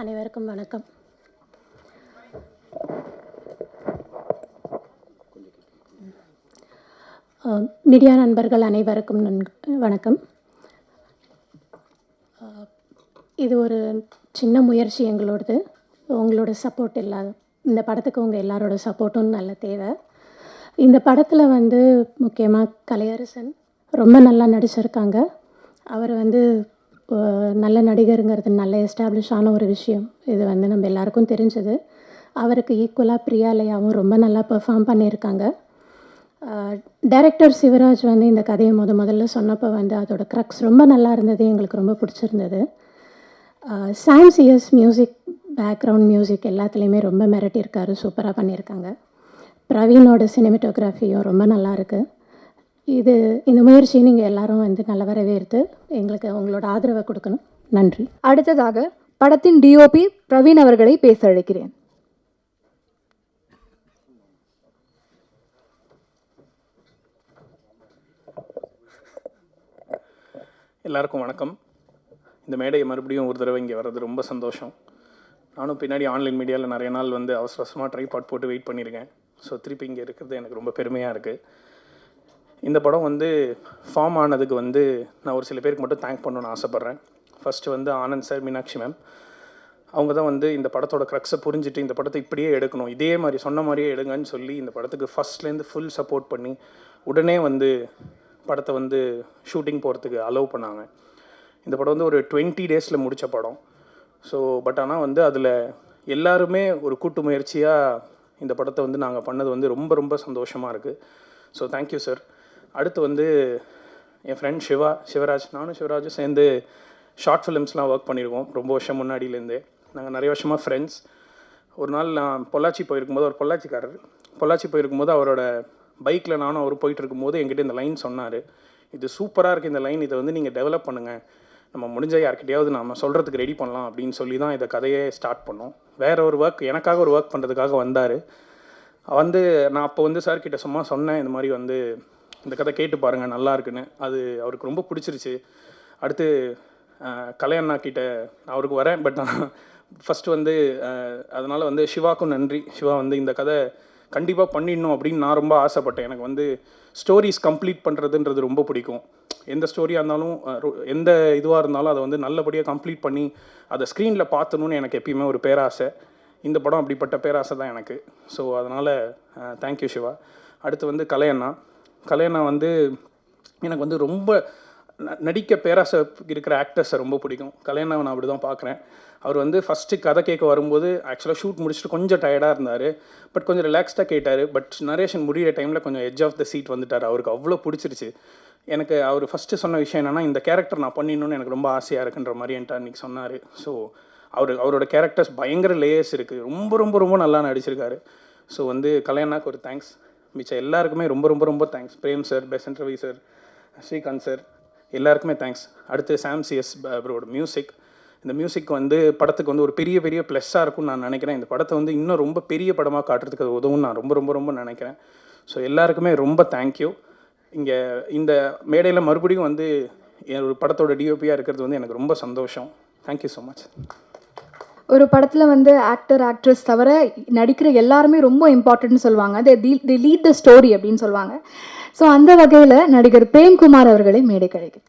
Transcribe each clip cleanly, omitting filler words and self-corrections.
அனைவருக்கும் வணக்கம். மீடியா நண்பர்கள் அனைவருக்கும் வணக்கம். இது ஒரு சின்ன முயற்சி எங்களோடது. உங்களோட சப்போர்ட் இல்லாத இந்த படத்துக்கு உங்கள் எல்லாரோட சப்போர்ட்டும் நல்ல தேவை. இந்த படத்தில் முக்கியமாக கலையரசன் ரொம்ப நல்லா நடிச்சிருக்காங்க. அவர் நல்ல நடிகருங்கிறது நல்ல எஸ்டாப்ளிஷ் ஆன ஒரு விஷயம். இது நம்ம எல்லாருக்கும் தெரிஞ்சது. அவருக்கு ஈக்குவலாக பிரியாலயாவும் ரொம்ப நல்லா பெர்ஃபார்ம் பண்ணியிருக்காங்க. டைரக்டர் சிவராஜ் இந்த கதையை முதல்ல சொன்னப்போ அதோட க்ரக்ஸ் ரொம்ப நல்லா இருந்தது. எங்களுக்கு ரொம்ப பிடிச்சிருந்தது. சாம் சிஎஸ் மியூசிக், பேக்ரவுண்ட் மியூசிக் எல்லாத்துலேயுமே ரொம்ப மிரட்டியிருக்காரு. சூப்பராக பண்ணியிருக்காங்க. பிரவீனோட சினிமேட்டோகிராஃபியும் ரொம்ப நல்லா இருக்குது. இந்த முயற்சியை நீங்கள் எல்லாரும் நல்ல வரவேற்று எங்களுக்கு உங்களோட ஆதரவை கொடுக்கணும். நன்றி. அடுத்ததாக படத்தின் டிஓபி பிரவீன் அவர்களை பேச அழைக்கிறேன். எல்லாருக்கும் வணக்கம். இந்த மேடையை மறுபடியும் ஒரு தடவை இங்கே வர்றது ரொம்ப சந்தோஷம். நானும் பின்னாடி ஆன்லைன் மீடியாவில் நிறைய நாள் அவசர அவசரமாக ட்ரைபாட் போட்டு வெயிட் பண்ணியிருக்கேன். ஸோ திருப்பி இங்கே இருக்கிறது எனக்கு ரொம்ப பெருமையாக இருக்குது. இந்த படம் ஃபார்ம் ஆனதுக்கு நான் ஒரு சில பேருக்கு மட்டும் தேங்க் பண்ணணும்னு ஆசைப்பட்றேன். First Anand sir, Meenakshi ma'am, அவங்க தான் இந்த படத்தோட க்ரக்ஸை புரிஞ்சுட்டு இந்த படத்தை இப்படியே எடுக்கணும், இதே மாதிரி சொன்ன மாதிரியே எடுங்கன்னு சொல்லி இந்த படத்துக்கு ஃபஸ்ட்லேருந்து ஃபுல் சப்போர்ட் பண்ணி உடனே படத்தை ஷூட்டிங் போகிறதுக்கு அலோவ் பண்ணாங்க. இந்த படம் ஒரு 20 டேஸில் முடித்த படம். ஸோ பட் ஆனால் அதில் எல்லாருமே ஒரு கூட்டு முயற்சியாக இந்த படத்தை நாங்கள் பண்ணது ரொம்ப ரொம்ப சந்தோஷமாக இருக்குது. So thank you sir. அடுத்து என் ஃப்ரெண்ட் சிவராஜ், நானும் சிவராஜும் சேர்ந்து ஷார்ட் ஃபிலிம்ஸ்லாம் ஒர்க் பண்ணியிருக்கோம் ரொம்ப வருஷம் முன்னாடியிலேருந்தே. நாங்கள் நிறைய வருஷமாக ஃப்ரெண்ட்ஸ். ஒரு நாள் நான் பொள்ளாச்சி போயிருக்கும்போது, அவர் பொள்ளாச்சி போயிருக்கும்போது அவரோட பைக்கில் நானும் அவர் போயிட்டு இருக்கும்போது என்கிட்ட இந்த லைன் சொன்னார். இது சூப்பராக இருக்குது இந்த லைன், இதை நீங்கள் டெவலப் பண்ணுங்கள், நம்ம முடிஞ்ச யார்கிட்டையாவது நம்ம சொல்கிறதுக்கு ரெடி பண்ணலாம் அப்படின்னு சொல்லி தான் இதை கதையே ஸ்டார்ட் பண்ணோம். வேறு ஒரு ஒர்க், எனக்காக ஒரு ஒர்க் பண்ணுறதுக்காக வந்தார். நான் அப்போ சார்கிட்ட சும்மா சொன்னேன், இந்த மாதிரி இந்த கதை கேட்டு பாருங்கள் நல்லா இருக்குன்னு. அது அவருக்கு ரொம்ப பிடிச்சிருச்சு. அடுத்து கலையண்ணா கிட்ட அவருக்கு வரேன். பட் நான் ஃபஸ்ட்டு அதனால் சிவாக்கும் நன்றி. சிவா இந்த கதை கண்டிப்பாக பண்ணிடணும் அப்படின்னு நான் ரொம்ப ஆசைப்பட்டேன். எனக்கு ஸ்டோரிஸ் கம்ப்ளீட் பண்ணுறதுன்றது ரொம்ப பிடிக்கும். எந்த ஸ்டோரியாக இருந்தாலும் எந்த இதுவாக இருந்தாலும் அதை நல்லபடியாக கம்ப்ளீட் பண்ணி அதை ஸ்க்ரீனில் பார்த்தணுன்னு எனக்கு எப்பயுமே ஒரு பேராசை. இந்த படம் அப்படிப்பட்ட பேராசை தான் எனக்கு. ஸோ அதனால் தேங்க்யூ சிவா. அடுத்து கலையண்ணா எனக்கு ரொம்ப நடிக்க பேராசை இருக்கிற ஆக்டர்ஸை ரொம்ப பிடிக்கும். கலையண்ணாவை நான் அப்படி தான் பார்க்குறேன். அவர் ஃபஸ்ட்டு கதை கேட்க வரும்போது ஆக்சுவலாக ஷூட் முடிச்சுட்டு கொஞ்சம் டயர்டாக இருந்தார். பட் கொஞ்சம் ரிலாக்ஸ்டாக கேட்டார். பட் நரேஷன் முடிகிற டைமில் கொஞ்சம் எட்ஜ் ஆஃப் த சீட் வந்துட்டார். அவருக்கு அவ்வளோ பிடிச்சிருச்சு. எனக்கு அவர் ஃபஸ்ட்டு சொன்ன விஷயம் என்னென்னா, இந்த கேரக்டர் நான் பண்ணிடணுன்னு எனக்கு ரொம்ப ஆசையாக இருக்குன்ற மாதிரி என்கிட்ட அன்றைக்கி சொன்னார். ஸோ அவரோட கேரக்டர்ஸ் பயங்கர லேயர்ஸ் இருக்குது. ரொம்ப ரொம்ப ரொம்ப நல்லா நடிச்சிருக்காரு. ஸோ கல்யாணாக்கு ஒரு தேங்க்ஸ். மிச்சம் எல்லாருக்குமே ரொம்ப ரொம்ப ரொம்ப thanks. Prem sir, Besant Ravi sir, Srikanth sir, எல்லாருக்குமே தேங்க்ஸ். அடுத்து சாம் சிஎஸ் அவரோட மியூசிக். இந்த மியூசிக் படத்துக்கு ஒரு பெரிய பெரிய ப்ளஸ்ஸாக இருக்கும்னு நான் நினைக்கிறேன். இந்த படத்தை இன்னும் ரொம்ப பெரிய படமாக காட்டுறதுக்கு அது உதவும் நான் ரொம்ப ரொம்ப ரொம்ப நினைக்கிறேன். ஸோ எல்லாருக்குமே ரொம்ப தேங்க்யூ. இங்கே இந்த மேடையில் மறுபடியும் ஒரு படத்தோட டிஓபியாக இருக்கிறது எனக்கு ரொம்ப சந்தோஷம். Thank you so much. ஒரு படத்தில் ஆக்டர் ஆக்ட்ரஸ் தவிர நடிக்கிற எல்லாருமே ரொம்ப இம்பார்ட்டன்ட்னு சொல்லுவாங்க. தி லீட் த ஸ்டோரி அப்படின்னு சொல்லுவாங்க. ஸோ அந்த வகையில் நடிகர் பிரேம்குமார் அவர்களை மேடை கிடைக்கும்.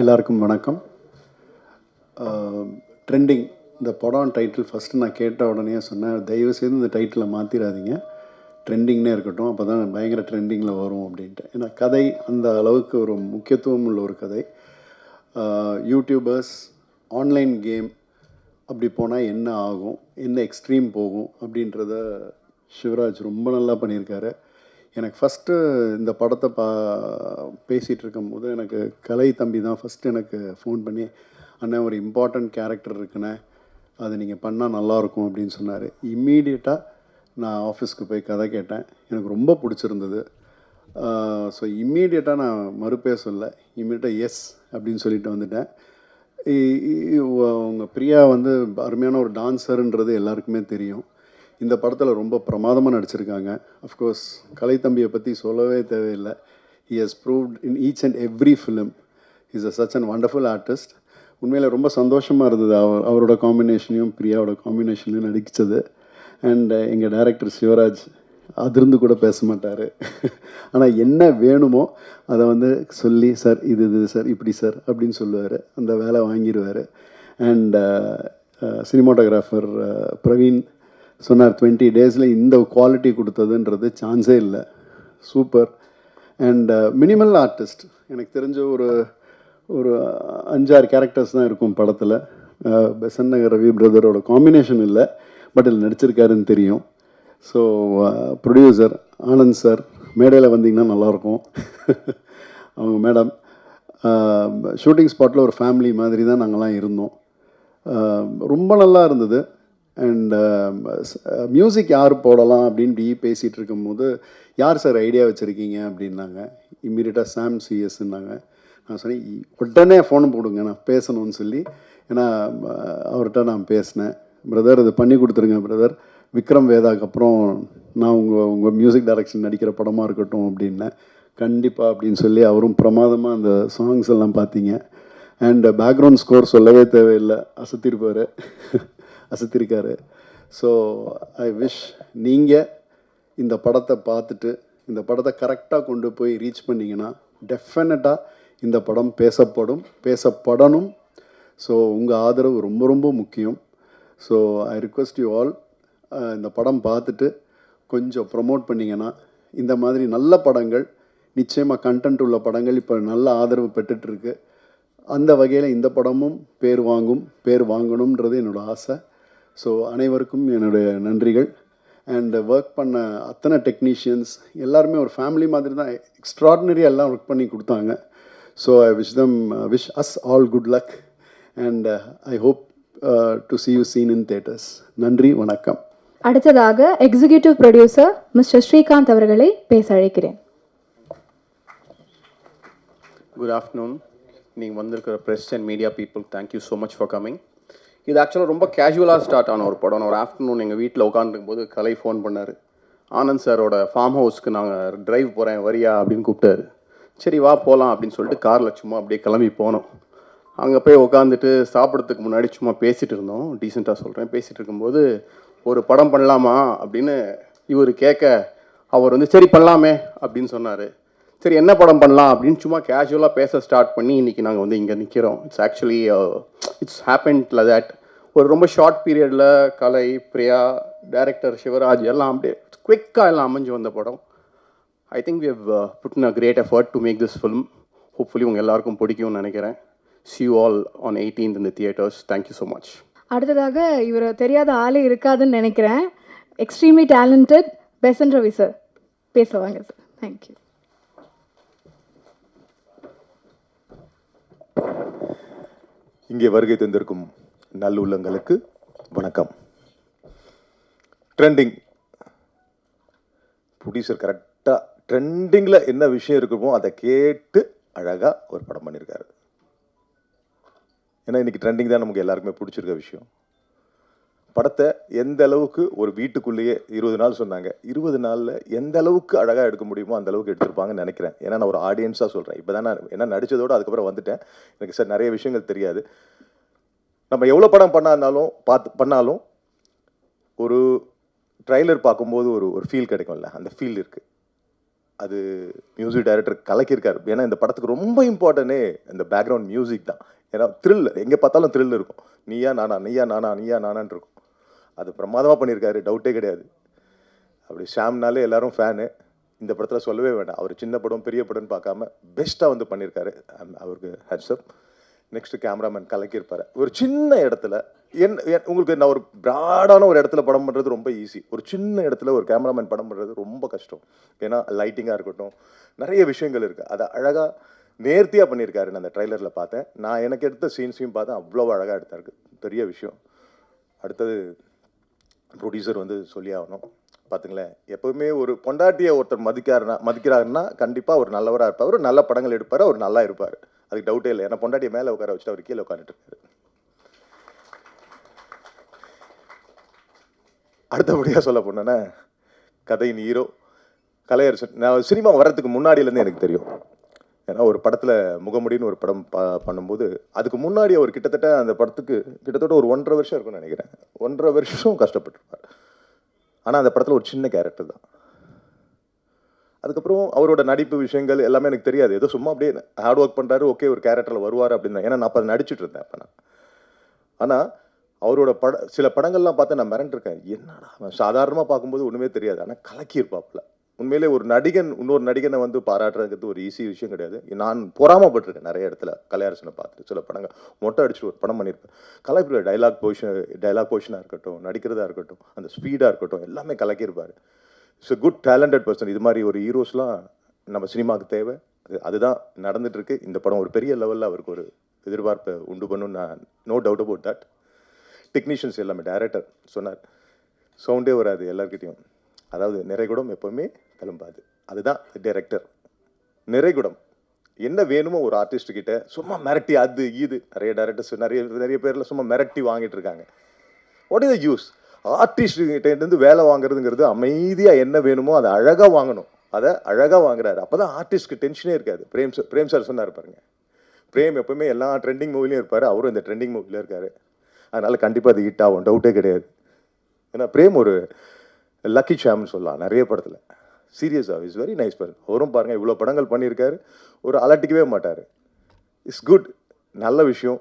எல்லாருக்கும் வணக்கம். ட்ரெண்டிங் இந்த படம் டைட்டில் ஃபஸ்ட்டு நான் கேட்ட உடனே சொன்னேன், தயவுசெய்து இந்த டைட்டிலை மாற்றிடாதீங்க, ட்ரெண்டிங்னே இருக்கட்டும், அப்போ தான் பயங்கர ட்ரெண்டிங்கில் வரும் அப்படின்ட்டு. ஏன்னா கதை அந்த அளவுக்கு ஒரு முக்கியத்துவம் உள்ள ஒரு கதை. யூடியூபர்ஸ், ஆன்லைன் கேம் அப்படி போனால் என்ன ஆகும், என்ன எக்ஸ்ட்ரீம் போகும் அப்படின்றத சிவராஜ் ரொம்ப நல்லா பண்ணியிருக்காரு. எனக்கு ஃபஸ்ட்டு இந்த படத்தை பேசிகிட்டு இருக்கும்போது எனக்கு கலை தம்பி தான் ஃபஸ்ட்டு எனக்கு ஃபோன் பண்ணி, அண்ணன் ஒரு இம்பார்ட்டண்ட் கேரக்டர் இருக்குண்ணே, அது நீங்கள் பண்ணால் நல்லாயிருக்கும் அப்படின்னு சொன்னார். இம்மீடியட்டாக நான் ஆஃபீஸ்க்கு போய் கதை கேட்டேன். எனக்கு ரொம்ப பிடிச்சிருந்தது. ஸோ இம்மீடியட்டாக நான் மறுப்பே சொல்ல, இம்மீடியட்டாக எஸ் அப்படின்னு சொல்லிட்டு வந்துட்டேன். உங்கள் பிரியா அருமையான ஒரு டான்ஸருன்றது எல்லாருக்குமே தெரியும். இந்த படத்தில் ரொம்ப பிரமாதமாக நடிச்சிருக்காங்க. அஃப்கோர்ஸ் கலை தம்பியை பற்றி சொல்லவே தேவையில்லை. He has proved in each and every film. Is such an wonderful artist. உண்மையில் ரொம்ப சந்தோஷமாக இருந்தது அவரோட காம்பினேஷனையும் பிரியாவோட காம்பினேஷனையும் நடிச்சது. அண்ட் எங்கள் டைரக்டர் சிவராஜ் அதிர்ந்து கூட பேச மாட்டார். ஆனால் என்ன வேணுமோ அதை வந்து சொல்லி, சார் இது சார் இப்படி சார் அப்படின்னு சொல்லுவார். அந்த வேலை வாங்கிடுவார். அண்ட் சினிமாட்டோகிராஃபர் பிரவீன் சொன்னார் 20 டேஸில் இந்த குவாலிட்டி கொடுத்ததுன்றது சான்ஸே இல்லை. சூப்பர். And minimal artist. எனக்கு தெரிஞ்ச ஒரு 5-6 கேரக்டர்ஸ் தான் இருக்கும் படத்தில். பெசன் நகர் ரவி பிரதரோட காம்பினேஷன் இல்லை, பட் இதில் நடிச்சிருக்காருன்னு தெரியும். ஸோ ப்ரொடியூசர் ஆனந்த் சார், மேடையில் வந்தீங்கன்னா நல்லாயிருக்கும். அவங்க மேடம், ஷூட்டிங் ஸ்பாட்டில் ஒரு ஃபேமிலி மாதிரி தான் நாங்கள்லாம் இருந்தோம். ரொம்ப நல்லா இருந்தது. அண்ட் மியூசிக் யார் போடலாம் அப்படின்னு பேசிகிட்டு இருக்கும்போது, யார் சார் ஐடியா வச்சுருக்கீங்க அப்படின்னாங்க. இம்மீடியட்டாக சாம் சிஎஸ்ன்னாங்க. நான் சொன்னேன், உடனே ஃபோனை போடுங்க, நான் பேசணும்னு சொல்லி. ஏன்னா அவர்கிட்ட நான் பேசினேன். பிரதர் இது பண்ணி கொடுத்துருங்க பிரதர், விக்ரம் வேதாக்கு அப்புறம் நான் உங்கள் மியூசிக் டைரக்ஷன் நடிக்கிற படமாக இருக்கட்டும் அப்படின்னேன். கண்டிப்பாக அப்படின்னு சொல்லி அவரும் பிரமாதமாக அந்த சாங்ஸ் எல்லாம் பார்த்தீங்க. அண்ட் பேக்ரவுண்ட் ஸ்கோர் சொல்லவே தேவையில்லை, அசத்திருக்காரு. ஸோ ஐ விஷ் நீங்கள் இந்த படத்தை பார்த்துட்டு இந்த படத்தை கரெக்டாக கொண்டு போய் ரீச் பண்ணிங்கன்னா டெஃபினட்டாக இந்த படம் பேசப்படணும். ஸோ உங்கள் ஆதரவு ரொம்ப ரொம்ப முக்கியம். So I request you all, இந்த படம் பார்த்துட்டு கொஞ்சம் ப்ரமோட் பண்ணிங்கன்னா, இந்த மாதிரி நல்ல படங்கள், நிச்சயமாக கண்டென்ட் உள்ள படங்கள் இப்போ நல்ல ஆதரவு பெற்றுட்ருக்கு. அந்த வகையில் இந்த படமும் பேர் வாங்கணுன்றது என்னோடய ஆசை. ஸோ அனைவருக்கும் என்னுடைய நன்றிகள். அண்ட் ஒர்க் பண்ண அத்தனை டெக்னீஷியன்ஸ் எல்லாருமே ஒரு ஃபேமிலி மாதிரி தான், எக்ஸ்ட்ராடினரியாக எல்லாம் ஒர்க் பண்ணி கொடுத்தாங்க. So I wish as all good luck. And I hope to see you seen in theaters. நன்றி, வணக்கம். அடுத்ததாக எக்ஸிகியூட்டிவ் ப்ரொடியூசர் மிஸ்டர் ஸ்ரீகாந்த் அவர்களை பேச அழைக்கிறேன். Good afternoon. நீங்கள் வந்திருக்கிற press and media people, thank you so much for coming. இது ஆக்சுவலாக ரொம்ப கேஷுவலாக ஸ்டார்ட் ஆன ஒரு படம். ஒரு ஆஃப்டர்நூன் எங்கள் வீட்டில் உட்காந்துருக்கும் போது கலை ஃபோன் பண்ணார். ஆனந்த் சாரோட ஃபார்ம் ஹவுஸ்க்கு நாங்கள் ட்ரைவ் போகிறேன் வரியா அப்படின்னு கூப்பிட்டாரு. சரி வா போகலாம் அப்படின்னு சொல்லிட்டு காரில் சும்மா அப்படியே கிளம்பி போனோம். அங்கே போய் உட்காந்துட்டு சாப்பிட்றதுக்கு முன்னாடி சும்மா பேசிகிட்டு இருந்தோம். டீசெண்டாக சொல்கிறேன். பேசிகிட்டு இருக்கும்போது ஒரு படம் பண்ணலாமா அப்படின்னு இவர் கேட்க, அவர் வந்து சரி பண்ணலாமே அப்படின்னு சொன்னார். சரி என்ன படம் பண்ணலாம் அப்படின்னு சும்மா கேஷுவலாக பேச ஸ்டார்ட் பண்ணி இன்றைக்கி நாங்கள் வந்து இங்கே நிற்கிறோம். It's happened like that. ஒரு ரொம்ப ஷார்ட் பீரியடில் கலை, பிரியா, டைரக்டர் சிவராஜ் எல்லாம் அப்படியே குவிக்காக எல்லாம் அமைஞ்சு வந்த படம். I think we have put in a great effort to make this film. Hopefully உங்கள் எல்லாருக்கும் பிடிக்கும்னு நினைக்கிறேன். See you all on 18th in the theaters. Thank you so much. அடுத்ததாக இவர் தெரியாத ஆளே இருக்காதுன்னு நினைக்கிறேன். Extremely talented Besant Ravi sir பேசுவாங்க சார். தேங்க்யூ. இங்கே வருகை தந்திருக்கும் நல்லுள்ளங்களுக்கு வணக்கம். ட்ரெண்டிங் ப்ரொடியூசர் கரெக்டாக ட்ரெண்டிங்கில் என்ன விஷயம் இருக்குமோ அதை கேட்டு அழகாக ஒரு படம் பண்ணியிருக்காரு. ஏன்னா இன்றைக்கி ட்ரெண்டிங் தான் நமக்கு எல்லாருக்குமே பிடிச்சிருக்க விஷயம். படத்தை எந்த அளவுக்கு ஒரு வீட்டுக்குள்ளேயே 20 நாள் சொன்னாங்க, 20 நாளில் எந்த அளவுக்கு அழகாக எடுக்க முடியுமோ அந்த அளவுக்கு எடுத்திருப்பாங்கன்னு நினைக்கிறேன். ஏன்னா நான் ஒரு ஆடியன்ஸாக சொல்கிறேன். இப்போ தான் நான் என்ன நடித்ததோடு அதுக்கப்புறம் வந்துட்டேன். எனக்கு சார் நிறைய விஷயங்கள் தெரியாது. நம்ம எவ்வளோ படம் பண்ணாலும் ஒரு ட்ரைலர் பார்க்கும்போது ஒரு ஃபீல் கிடைக்கும்ல, அந்த ஃபீல் இருக்குது. அது மியூசிக் டைரக்டர் கலக்கியிருக்காரு. ஏன்னா இந்த படத்துக்கு ரொம்ப இம்பார்ட்டனே இந்த பேக்ரவுண்ட் மியூசிக் தான். ஏன்னா த்ரில், எங்கே பார்த்தாலும் த்ரில் இருக்கும். நீயா நானான் இருக்கும். அது பிரமாதமாக பண்ணியிருக்காரு, டவுட்டே கிடையாது. அப்படி ஷாம்னாலே எல்லாரும் ஃபேனு. இந்த படத்தில் சொல்லவே வேண்டாம். அவர் சின்ன படம் பெரிய படம்னு பார்க்காம பெஸ்ட்டாக வந்து பண்ணியிருக்காரு. அவருக்கு ஹேட்ஸ்அப். Next cameraman கலக்கியிருப்பார். ஒரு சின்ன இடத்துல உங்களுக்கு நான் ஒரு ப்ராடான ஒரு இடத்துல படம் பண்ணுறது ரொம்ப ஈஸி. ஒரு சின்ன இடத்துல ஒரு கேமராமேன் படம் பண்ணுறது ரொம்ப கஷ்டம். ஏன்னா லைட்டிங்காக இருக்கட்டும், நிறைய விஷயங்கள் இருக்குது. அதை அழகாக நேர்த்தியாக பண்ணியிருக்காரு. நான் அந்த ட்ரைலரில் பார்த்தேன். நான் எனக்கு எடுத்த சீன்ஸையும் பார்த்தேன். அவ்வளோ அழகாக எடுத்தாருக்கு. பெரிய விஷயம். அடுத்தது ப்ரொடியூசர் வந்து சொல்லி ஆகணும். பார்த்துங்களேன், எப்போவுமே ஒரு பொண்டாட்டியை ஒருத்தர் மதிக்கிறாருன்னா கண்டிப்பாக ஒரு நல்லவராக இருப்பார், ஒரு நல்ல படங்கள் எடுப்பார், அவர் நல்லா இருப்பார். அதுக்கு டவுட்டே இல்லை. ஏன்னா பொண்டாட்டியை மேலே உட்கார வச்சுட்டு அவர் கீழே உட்காந்துட்டு இருக்காரு. அடுத்தபடியாக சொல்ல போனேன்னா கதையின் ஹீரோ கலையரசன். நான் சினிமா வர்றதுக்கு முன்னாடியிலேருந்து எனக்கு தெரியும். ஏன்னா ஒரு படத்தில் முகமுடின்னு ஒரு படம் பண்ணும்போது அதுக்கு முன்னாடி அவர் கிட்டத்தட்ட அந்த படத்துக்கு கிட்டத்தட்ட ஒரு 1.5 வருஷம் இருக்கும்னு நினைக்கிறேன். 1.5 வருஷம் கஷ்டப்பட்டுருப்பார். ஆனால் அந்த படத்தில் ஒரு சின்ன கேரக்டர் தான். அதுக்கப்புறம் அவரோட நடிப்பு விஷயங்கள் எல்லாமே எனக்கு தெரியாது. ஏதோ சும்மா அப்படியே ஹார்ட் ஒர்க் பண்ணுறாரு, ஓகே ஒரு கேரக்டரில் வருவார் அப்படின்னு. ஏன்னா நான் அப்போ நடிச்சுட்டு இருந்தேன் அப்போ நான். ஆனால் அவரோட சில படங்கள்லாம் பார்த்து நான் மிரண்டிருக்கேன். என்னடா அவன் சாதாரணமாக பார்க்கும்போது ஒன்றுமே தெரியாது, ஆனால் கலக்கியிருப்பாப்புல. உண்மையிலே ஒரு நடிகன் இன்னொரு நடிகனை வந்து பாராட்டுறதுக்கு ஒரு ஈஸி விஷயம் கிடையாது. நான் பொறாமப்பட்டிருக்கேன் நிறைய இடத்துல கலையரசனை பார்த்துட்டு. சில படங்கள் மொட்டை அடிச்சுட்டு ஒரு படம் பண்ணியிருப்பேன். கலைப்பு டைலாக் பொசிஷனாக இருக்கட்டும், நடிக்கிறதா இருக்கட்டும், அந்த ஸ்பீடாக இருக்கட்டும், எல்லாமே கலக்கியிருப்பார். It's good talented person. இது மாதிரி ஒரு ஹீரோஸ்லாம் நம்ம சினிமாவுக்கு தேவை. அதுதான் நடந்துட்டுருக்கு. இந்த படம் ஒரு பெரிய லெவலில் அவருக்கு ஒரு எதிர்பார்ப்பை உண்டு பண்ணும். நான் no doubt about that. Technicians எல்லாமே, டைரக்டர் சொன்னார், சவுண்டே வராது எல்லாருக்கிட்டையும். அதாவது நிறைகுடம் எப்போவுமே கிளம்பாது. அதுதான் டைரக்டர். நிறைகுடம் என்ன வேணுமோ ஒரு ஆர்டிஸ்ட்கிட்ட சும்மா மிரட்டி அது இது நிறைய டைரக்டர்ஸ் நிறைய பேரில் சும்மா மிரட்டி வாங்கிட்டு இருக்காங்க. What is the use? ஆர்டிஸ்ட்கிட்டேருந்து வேலை வாங்குறதுங்கிறது அமைதியாக என்ன வேணுமோ அதை அழகாக வாங்கணும். அதை அழகாக வாங்குறாரு. அப்போ தான் ஆர்டிஸ்ட்க்கு டென்ஷனே இருக்காது. பிரேம் சார் சொன்னார் பாருங்க. பிரேம் எப்பவுமே எல்லா ட்ரெண்டிங் மூவிலையும் இருப்பார். அவரும் இந்த ட்ரெண்டிங் மூவியில் இருக்காரு. அதனால கண்டிப்பாக அது ஹிட் ஆகும், டவுட்டே கிடையாது. ஏன்னா பிரேம் ஒரு லக்கி சாம்னு சொல்லலாம் நிறைய படத்தில். சீரியஸாக இஸ் வெரி நைஸ் பர்சன். அவரும் பாருங்கள் இவ்வளோ படங்கள் பண்ணியிருக்காரு, ஒரு அலட்டிக்கவே மாட்டார். இட்ஸ் குட், நல்ல விஷயம்.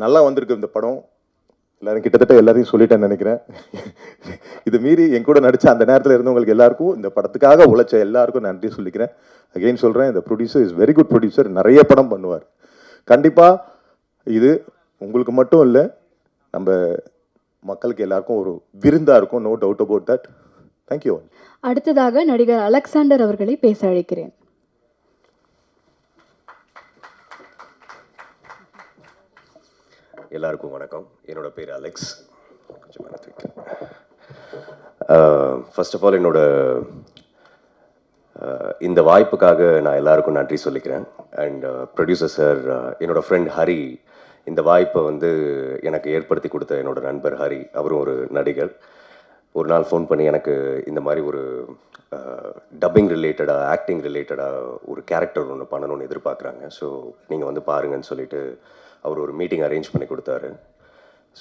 நல்லா வந்திருக்கு இந்த படம். எல்லாரும் கிட்டத்தட்ட எல்லாரையும் சொல்லிட்டேன்னு நினைக்கிறேன். இது மீறி என் கூட நடித்த அந்த நேரத்தில் இருந்தவங்களுக்கு எல்லாருக்கும், இந்த படத்துக்காக உழைச்ச எல்லாருக்கும் நன்றி சொல்லிக்கிறேன். அகெயின் சொல்கிறேன், இந்த producer is very good producer. நிறைய படம் பண்ணுவார். கண்டிப்பாக இது உங்களுக்கு மட்டும் இல்லை, நம்ம மக்களுக்கு எல்லாருக்கும் ஒரு விருந்தாக இருக்கும். No doubt about that. Thank you. அடுத்ததாக நடிகர் அலெக்சாண்டர் அவர்களை பேச அழைக்கிறேன். எல்லாருக்கும் வணக்கம். என்னோட பேர் அலெக்ஸ். கொஞ்சம் ஃபர்ஸ்ட் ஆஃப் ஆல் இந்த வாய்ப்புக்காக நான் எல்லாருக்கும் நன்றி சொல்லிக்கிறேன். அண்ட் ப்ரொடியூசர் சார், என்னோடய ஃப்ரெண்ட் ஹரி இந்த வாய்ப்பை எனக்கு ஏற்படுத்தி கொடுத்த என்னோட நண்பர் ஹரி, அவரும் ஒரு நடிகர். ஒரு நாள் ஃபோன் பண்ணி எனக்கு இந்த மாதிரி ஒரு டப்பிங் ரிலேட்டடாக, ஆக்டிங் ரிலேட்டடாக ஒரு கேரக்டர் ஒன்று பண்ணணும்னு எதிர்பார்க்குறாங்க, ஸோ நீங்கள் பாருங்கன்னு சொல்லிட்டு அவர் ஒரு மீட்டிங் அரேஞ்ச் பண்ணி கொடுத்தாரு.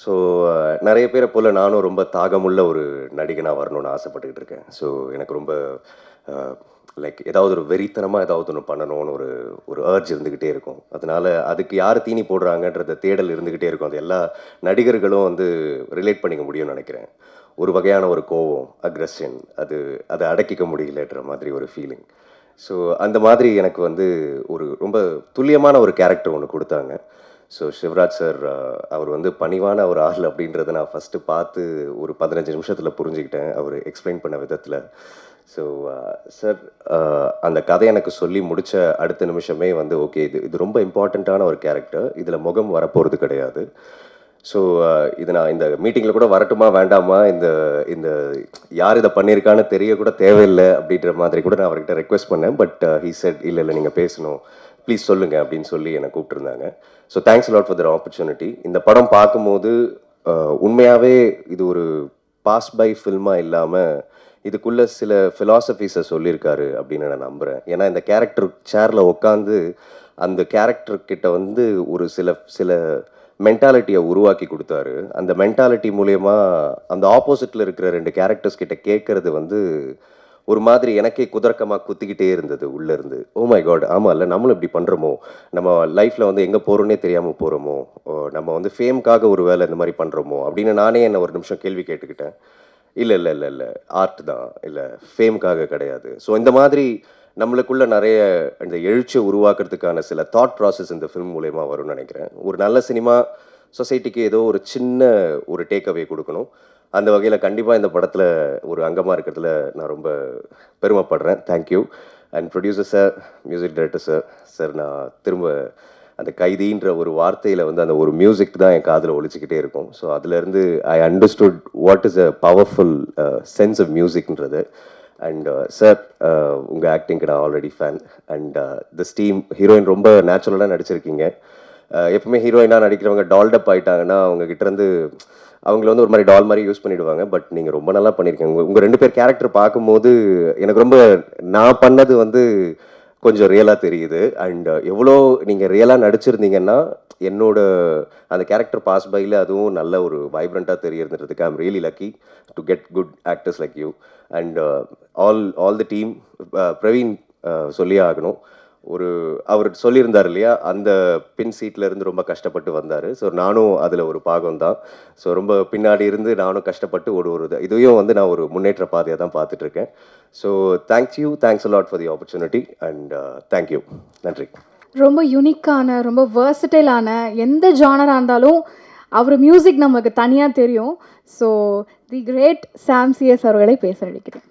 ஸோ நிறைய பேரை போல் நானும் ரொம்ப தாகமுள்ள ஒரு நடிகனாக வரணும்னு ஆசைப்பட்டுக்கிட்டு இருக்கேன். ஸோ எனக்கு ரொம்ப ஏதாவது ஒரு வெறித்தனமாக ஏதாவது ஒன்று பண்ணணும்னு ஒரு அர்ஜ் இருந்துக்கிட்டே இருக்கும். அதனால் அதுக்கு யார் தீனி போடுறாங்கன்றத தேடல் இருந்துக்கிட்டே இருக்கும். அது எல்லா நடிகர்களும் ரிலேட் பண்ணிக்க முடியும்னு நினைக்கிறேன். ஒரு வகையான ஒரு கோவம், அக்ரெஷன், அதை அடக்கிக்க முடியலன்ற மாதிரி ஒரு ஃபீலிங். ஸோ அந்த மாதிரி எனக்கு ஒரு ரொம்ப துல்லியமான ஒரு கேரக்டர் ஒன்று கொடுத்தாங்க. ஸோ சிவராஜ் சார், அவர் பணிவான ஒரு ஆள் அப்படின்றத நான் ஃபஸ்ட்டு பார்த்து ஒரு 15 நிமிஷத்தில் புரிஞ்சுக்கிட்டேன் அவர் எக்ஸ்பிளைன் பண்ண விதத்தில். ஸோ சார் அந்த கதை எனக்கு சொல்லி முடித்த அடுத்த நிமிஷமே ஓகே, இது ரொம்ப இம்பார்ட்டண்ட்டான ஒரு கேரக்டர், இதில் முகம் வரப்போகிறது கிடையாது. ஸோ இது நான் இந்த மீட்டிங்கில் கூட வரட்டுமா வேண்டாமா, இந்த யார் இதை பண்ணியிருக்கான்னு தெரிய கூட தேவையில்லை அப்படின்ற மாதிரி கூட நான் அவர்கிட்ட ரெக்வெஸ்ட் பண்ணேன். பட் ஹீ செட் இல்லை நீங்கள் பேசணும், ப்ளீஸ் சொல்லுங்கள் அப்படின்னு சொல்லி என்னை கூப்பிட்டுருந்தாங்க. So thanks lot for the opportunity. இந்த படம் பார்க்கும்போது உண்மையாகவே இது ஒரு பாஸ் பை ஃபில்மாக இல்லாமல் இதுக்குள்ளே சில ஃபிலாசபிஸை சொல்லியிருக்காரு அப்படின்னு நான் நம்புகிறேன். ஏன்னா இந்த கேரக்டர் சேரில் உட்காந்து அந்த கேரக்டர்கிட்ட ஒரு சில மென்டாலிட்டியை உருவாக்கி கொடுத்தாரு. அந்த மென்டாலிட்டி மூலயமா அந்த ஆப்போசிட்டில் இருக்கிற 2 கேரக்டர்ஸ் கிட்ட கேட்குறது ஒரு மாதிரி எனக்கே குதர்க்கமாக குத்திக்கிட்டே இருந்தது உள்ளேருந்து. ஓ மை காட், ஆமாம் இல்லை, நம்மளும் இப்படி பண்ணுறோமோ, நம்ம லைஃப்பில் எங்கே போகிறோன்னே தெரியாமல் போகிறோமோ, நம்ம ஃபேம்காக ஒரு வேலை இந்த மாதிரி பண்ணுறோமோ அப்படின்னு நானே என்னை ஒரு நிமிஷம் கேள்வி கேட்டுக்கிட்டேன். இல்லை, ஆர்ட் தான், இல்லை ஃபேம்காக கிடையாது. ஸோ இந்த மாதிரி நம்மளுக்குள்ள நிறைய இந்த எழுச்சியை உருவாக்குறதுக்கான சில தாட் ப்ராசஸ் இந்த ஃபிலிம் மூலயமா வரும்னு நினைக்கிறேன். ஒரு நல்ல சினிமா சொசைட்டிக்கு ஏதோ ஒரு சின்ன ஒரு டேக் அவே கொடுக்கணும். அந்த வகையில் கண்டிப்பாக இந்த படத்தில் ஒரு அங்கமாக இருக்கிறதுல நான் ரொம்ப பெருமைப்படுறேன். Thank you. And producer sir, music director sir, நான் திரும்ப அந்த கைதின்ற ஒரு வார்த்தையில் அந்த ஒரு மியூசிக் தான் என் காதில் ஒழிச்சிக்கிட்டே இருக்கும். ஸோ அதுலேருந்து I understood what is a powerful sense of மியூசிக்ன்றது. அண்ட் சார், உங்கள் ஆக்டிங்க்கு நான் already fan. And this team, heroine ரொம்ப நேச்சுரலாக நடிச்சிருக்கீங்க. எப்பவுமே ஹீரோயினாக நடிக்கிறவங்க டால்டப் ஆகிட்டாங்கன்னா அவங்ககிட்டேருந்து அவங்கள ஒரு மாதிரி டால் மாதிரி யூஸ் பண்ணிவிடுவாங்க. பட் நீங்கள் ரொம்ப நல்லா பண்ணியிருக்கீங்க. உங்கள் 2 பேர் கேரக்டர் பார்க்கும்போது எனக்கு ரொம்ப நான் பண்ணது கொஞ்சம் ரியலாக தெரியுது. அண்ட் எவ்வளோ நீங்கள் ரியலாக நடிச்சிருந்தீங்கன்னா என்னோட அந்த கேரக்டர் பாஸ் பையில் அதுவும் நல்ல ஒரு வைப்ரண்ட்டாக தெரியறதுன்றதுக்கு I'm really lucky to get good actors like you. And all the team, Praveen சொல்லியே ஆகணும். அவர் சொல்லியிருந்தார் இல்லையா, அந்த பின் சீட்டில் இருந்து ரொம்ப கஷ்டப்பட்டு வந்தார். ஸோ நானும் அதில் ஒரு பாகம் தான். ஸோ ரொம்ப பின்னாடி இருந்து நானும் கஷ்டப்பட்டு இதையும் வந்து நான் ஒரு முன்னேற்ற பாதையாக தான் பார்த்துட்ருக்கேன். So thanks a lot for the opportunity and thank you. நன்றி. ரொம்ப யூனிக்கான, ரொம்ப வேர்சடைலான எந்த ஜானராக இருந்தாலும் அவர் மியூசிக் நமக்கு தனியாக தெரியும். So the great Sam CS அவர்களை பேச அழைக்கிறேன்.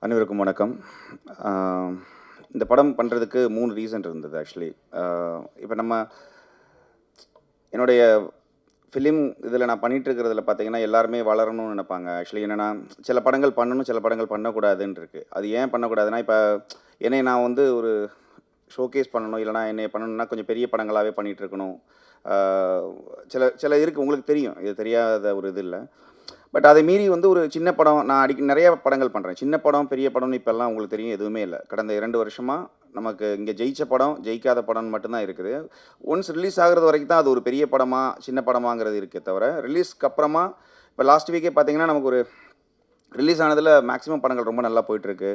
அனைவருக்கும் வணக்கம். இந்த படம் பண்ணுறதுக்கு 3 ரீசன் இருந்தது ஆக்சுவலி. இப்போ என்னுடைய ஃபிலிம் இதில் நான் பண்ணிகிட்டு இருக்கிறதுல பார்த்தீங்கன்னா எல்லாருமே வளரணும்னு நினைப்பாங்க. ஆக்சுவலி என்னென்னா, சில படங்கள் பண்ணணும், சில படங்கள் பண்ணக்கூடாதுன்னு இருக்குது. அது ஏன் பண்ணக்கூடாதுன்னா, இப்போ என்னை நான் வந்து ஒரு ஷோகேஸ் பண்ணணும், இல்லைனா என்னை பண்ணணும்னா கொஞ்சம் பெரிய படங்களாகவே பண்ணிகிட்டு இருக்கணும். சில இருக்குது, உங்களுக்கு தெரியும், இது தெரியாத ஒரு இது இல்லை. பட் அதை மீறி வந்து ஒரு சின்ன படம், நான் நிறைய படங்கள் பண்ணுறேன். சின்ன படம் பெரிய படம்னு இப்போல்லாம் உங்களுக்கு தெரியும் எதுவுமே இல்லை. கடந்த 2 வருஷமாக நமக்கு இங்கே ஜெயிச்ச படம், ஜெயிக்காத படம்னு மட்டும்தான் இருக்குது. ஒன்ஸ் ரிலீஸ் ஆகிறது வரைக்கும் தான் அது ஒரு பெரிய படமா சின்ன படமாங்கிறது இருக்கே தவிர, ரிலீஸ்க்கு அப்புறமா இப்போ லாஸ்ட் வீக்கே பார்த்தீங்கன்னா நமக்கு ஒரு ரிலீஸ் ஆனதில் மேக்ஸிமம் படங்கள் ரொம்ப நல்லா போயிட்டுருக்கு.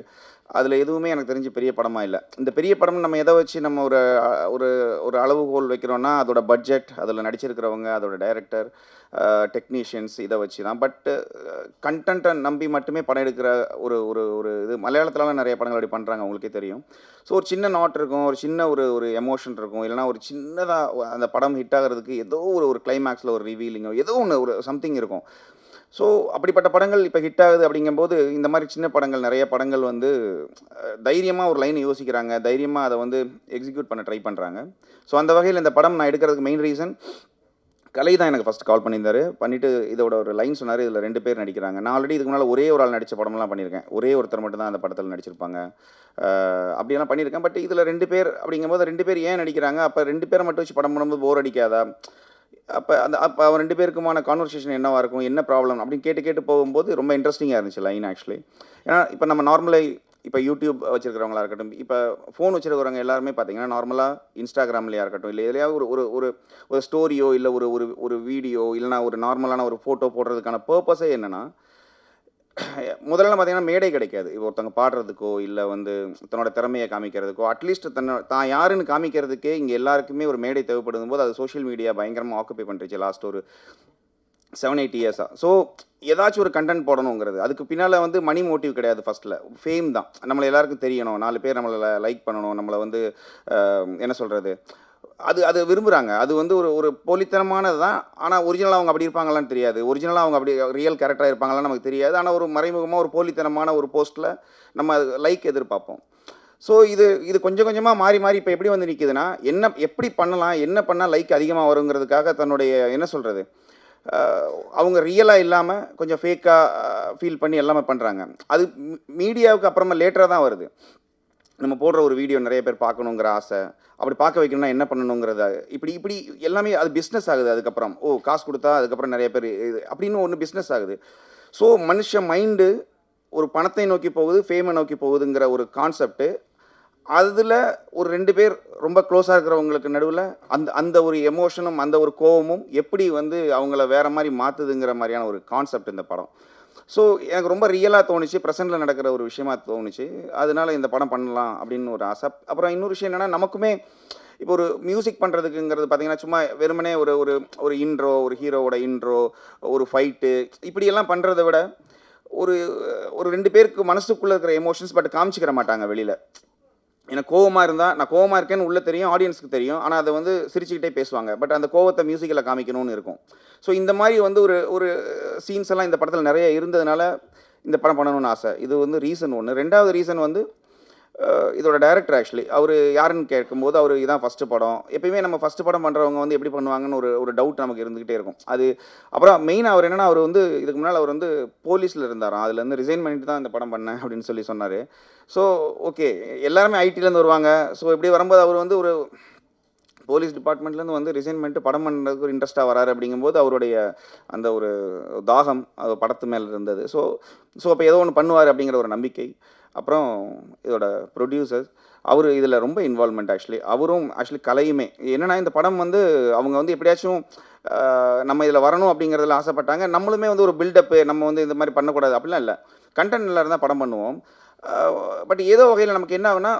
அதில் எதுவுமே எனக்கு தெரிஞ்சு பெரிய படமாக இல்லை. இந்த பெரிய படம் நம்ம எதை வச்சு நம்ம ஒரு ஒரு ஒரு அளவுகோல் வைக்கிறோன்னா, அதோட பட்ஜெட், அதில் நடிச்சிருக்கிறவங்க, அதோட டைரக்டர், டெக்னீஷியன்ஸ், இதை வச்சு தான். பட்டு கண்டென்ட்டை நம்பி மட்டுமே படம் எடுக்கிற ஒரு ஒரு ஒரு இது மலையாளத்துலலாம் நிறைய படங்கள் அப்படி பண்ணுறாங்க, உங்களுக்கே தெரியும். ஸோ ஒரு சின்ன நாட் இருக்கும், ஒரு சின்ன ஒரு எமோஷன் இருக்கும், இல்லைனா ஒரு சின்னதாக அந்த படம் ஹிட் ஆகிறதுக்கு ஏதோ ஒரு கிளைமேக்ஸில் ஒரு ரிவீலிங்கோ ஏதோ ஒன்று ஒரு சம்திங் இருக்கும். ஸோ அப்படிப்பட்ட படங்கள் இப்போ ஹிட் ஆகுது. அப்படிங்கும்போது இந்த மாதிரி சின்ன படங்கள், நிறைய படங்கள் வந்து தைரியமாக ஒரு லைன் யோசிக்கிறாங்க, தைரியமாக அதை வந்து எக்ஸிக்யூட் பண்ண ட்ரை பண்ணுறாங்க. ஸோ அந்த வகையில் இந்த படம் நான் எடுக்கிறதுக்கு மெயின் ரீசன், கலை தான் எனக்கு ஃபஸ்ட் கால் பண்ணியிருந்தார். பண்ணிவிட்டு இதோட ஒரு லைன் சொன்னார், இதில் 2 பேர் நடிக்கிறாங்க. நான் ஆல்ரெடி இதுக்கு முன்னால் ஒரே ஒரு ஆள் நடித்த படம்லாம் பண்ணியிருக்கேன். ஒரே ஒருத்தர் மட்டும் தான் அந்த படத்தில் நடிச்சிருப்பாங்க. அப்படியெல்லாம் பண்ணியிருக்கேன். பட் இதில் 2 பேர் அப்படிங்கும்போது 2 பேர் ஏன் நடிக்கிறாங்க, அப்போ 2 பேரை மட்டும் வச்சு படம் பண்ணும்போது போர் அடிக்காதா, அப்போ அவன் 2 பேருக்குமான கான்வர்சேஷன் என்னவாக இருக்கும், என்ன ப்ராப்ளம் அப்படின்னு கேட்டு போகும்போது ரொம்ப இன்ட்ரெஸ்டிங்காக இருந்துச்சு லைன் ஆக்சுவலி. ஏன்னா இப்போ நம்ம நார்மலாக இப்போ யூடியூப் வச்சுருக்கிறவங்களா இருக்கட்டும், இப்போ ஃபோன் வச்சுருக்கிறவங்க எல்லாருமே பார்த்தீங்கன்னா நார்மலாக இன்ஸ்டாகிராம்லையாக இருக்கட்டும், இல்லை எதுலையாவது ஒரு ஒரு ஒரு ஸ்டோரியோ இல்லை ஒரு ஒரு ஒரு வீடியோ இல்லைனா ஒரு நார்மலான ஒரு ஃபோட்டோ போடுறதுக்கான பர்பஸே என்னென்னா, முதல்ல பார்த்தீங்கன்னா மேடை கிடைக்காது. இப்போ ஒருத்தவங்க பாடுறதுக்கோ இல்லை வந்து தன்னோட திறமையை காமிக்கிறதுக்கோ, அட்லீஸ்ட் தான் யாருன்னு காமிக்கிறதுக்கே இங்கே எல்லாருக்குமே ஒரு மேடை தேவைப்படும் போது அது சோஷியல் மீடியா பயங்கரமாக ஆக்குப்பை பண்ணிருச்சு லாஸ்ட் ஒரு 7-8 இயர்ஸாக. ஸோ ஏதாச்சும் ஒரு கண்டென்ட் போடணுங்கிறது, அதுக்கு பின்னால் வந்து மணி மோட்டிவ் கிடையாது. ஃபஸ்ட்டில் ஃபேம் தான். நம்மளை எல்லாருக்கும் தெரியணும், 4 பேர் நம்மளை லைக் பண்ணணும், நம்மளை வந்து என்ன சொல்கிறது, அது விரும்புகிறாங்க. அது வந்து ஒரு போலித்தனமானது தான். ஆனால் ஒரிஜினலாக அவங்க அப்படி இருப்பாங்களான்னு தெரியாது. ஒரிஜினலாக அவங்க அப்படி ரியல் கேரக்டராக இருப்பாங்களான்னு நமக்கு தெரியாது. ஆனால் ஒரு மறைமுகமாக ஒரு போலித்தனமான ஒரு போஸ்ட்டில் நம்ம லைக் எதிர்பார்ப்போம். ஸோ இது கொஞ்சம் கொஞ்சமாக மாறி இப்போ எப்படி வந்து நிற்கிதுன்னா, எப்படி பண்ணலாம், என்ன பண்ணால் லைக் அதிகமாக வருங்கிறதுக்காக தன்னுடைய என்ன சொல்கிறது, அவங்க ரியலாக இல்லாமல் கொஞ்சம் ஃபேக்காக ஃபீல் பண்ணி எல்லாமே பண்ணுறாங்க. அது மீடியாவுக்கு அப்புறமா லேட்டராக தான் வருது. நம்ம போடுற ஒரு வீடியோ நிறைய பேர் பார்க்கணுங்கிற ஆசை, அப்படி பார்க்க வைக்கணும்னா என்ன பண்ணணுங்கிறத இப்படி எல்லாமே அது பிஸ்னஸ் ஆகுது. அதுக்கப்புறம் காசு கொடுத்தா அதுக்கப்புறம் நிறைய பேர் இது அப்படின்னு ஒன்று பிஸ்னஸ் ஆகுது. ஸோ மனுஷ மைண்டு ஒரு பணத்தை நோக்கி போகுது, ஃபேமை நோக்கி போகுதுங்கிற ஒரு கான்செப்ட்டு. அதில் ஒரு 2 பேர் ரொம்ப க்ளோஸாக இருக்கிறவங்களுக்கு நடுவில் அந்த ஒரு எமோஷனும் அந்த ஒரு கோவமும் எப்படி வந்து அவங்கள வேறு மாதிரி மாற்றுதுங்கிற மாதிரியான ஒரு கான்செப்ட் இந்த படம். ஸோ எனக்கு ரொம்ப ரியலாக தோணுச்சு, ப்ரெசென்ட்டில் நடக்கிற ஒரு விஷயமா தோணுச்சு. அதனால் இந்த படம் பண்ணலாம் அப்படின்னு ஒரு ஆசை. அப்புறம் இன்னொரு விஷயம் என்னென்னா, நமக்குமே இப்போ ஒரு மியூசிக் பண்ணுறதுக்குங்கிறது பார்த்திங்கன்னா சும்மா வெறுமனே ஒரு இன்ட்ரோ, ஒரு ஹீரோவோட இன்ட்ரோ, ஒரு ஃபைட்டு, இப்படியெல்லாம் பண்ணுறதை விட ஒரு 2 பேருக்கு மனசுக்குள்ளே இருக்கிற எமோஷன்ஸ் பட் காமிச்சிக்கிற மாட்டாங்க வெளியில். எனக்கு கோவமாக இருந்தால் நான் கோவமாக இருக்கேன்னு உள்ளே தெரியும், ஆடியன்ஸுக்கு தெரியும். ஆனால் அதை வந்து சிரிச்சுக்கிட்டே பேசுவாங்க. பட் அந்த கோவத்தை மியூசிக்கில் காமிக்கணும்னு இருக்கும். ஸோ இந்த மாதிரி வந்து ஒரு சீன்ஸ் எல்லாம் இந்த படத்தில் நிறைய இருந்ததுனால இந்த படம் பண்ணணும்னு ஆசை. இது வந்து ரீசன் ஒன்று. 2வது ரீசன் வந்து இதோட டைரக்டர் ஆக்சுவலி அவர் யாருன்னு கேட்கும்போது அவர் இதான் ஃபஸ்ட்டு படம். எப்பயுமே நம்ம ஃபஸ்ட்டு படம் பண்ணுறவங்க வந்து எப்படி பண்ணுவாங்கன்னு ஒரு டவுட் நமக்கு இருந்துக்கிட்டே இருக்கும். அது அப்புறம் மெயினாக அவர் என்னென்னா, அவர் வந்து இதுக்கு முன்னால் அவர் வந்து போலீஸில் இருந்தாராம். அதுலேருந்து ரிசைன் பண்ணிட்டு தான் இந்த படம் பண்ணேன் அப்படின்னு சொன்னார். ஸோ ஓகே, எல்லாருமே ஐடிலேருந்து வருவாங்க. ஸோ இப்படி வரும்போது அவர் வந்து ஒரு போலீஸ் டிபார்ட்மெண்ட்லேருந்து வந்து ரிசைன் பண்ணிட்டு படம் பண்ணுறதுக்கு ஒரு இன்ட்ரெஸ்ட்டாக வராரு அப்படிங்கும்போது அவருடைய அந்த ஒரு தாகம் அது படத்து மேலே இருந்தது. ஸோ அப்போ ஏதோ ஒன்று பண்ணுவார் அப்படிங்கிற ஒரு நம்பிக்கை. அப்புறம் இதோட ப்ரொடியூசர் அவர் இதில் ரொம்ப இன்வால்மெண்ட் அவரும் கலையுமே என்னென்னா இந்த படம் வந்து அவங்க வந்து எப்படியாச்சும் நம்ம இதில் வரணும் அப்படிங்கிறதுல ஆசைப்பட்டாங்க. நம்மளுமே வந்து ஒரு பில்டப்பு நம்ம வந்து இந்த மாதிரி பண்ணக்கூடாது அப்படிலாம் இல்லை. கண்டென்ட் நல்லா இருந்தால் படம் பண்ணுவோம். பட் ஏதோ வகையில் நமக்கு என்ன ஆகுனா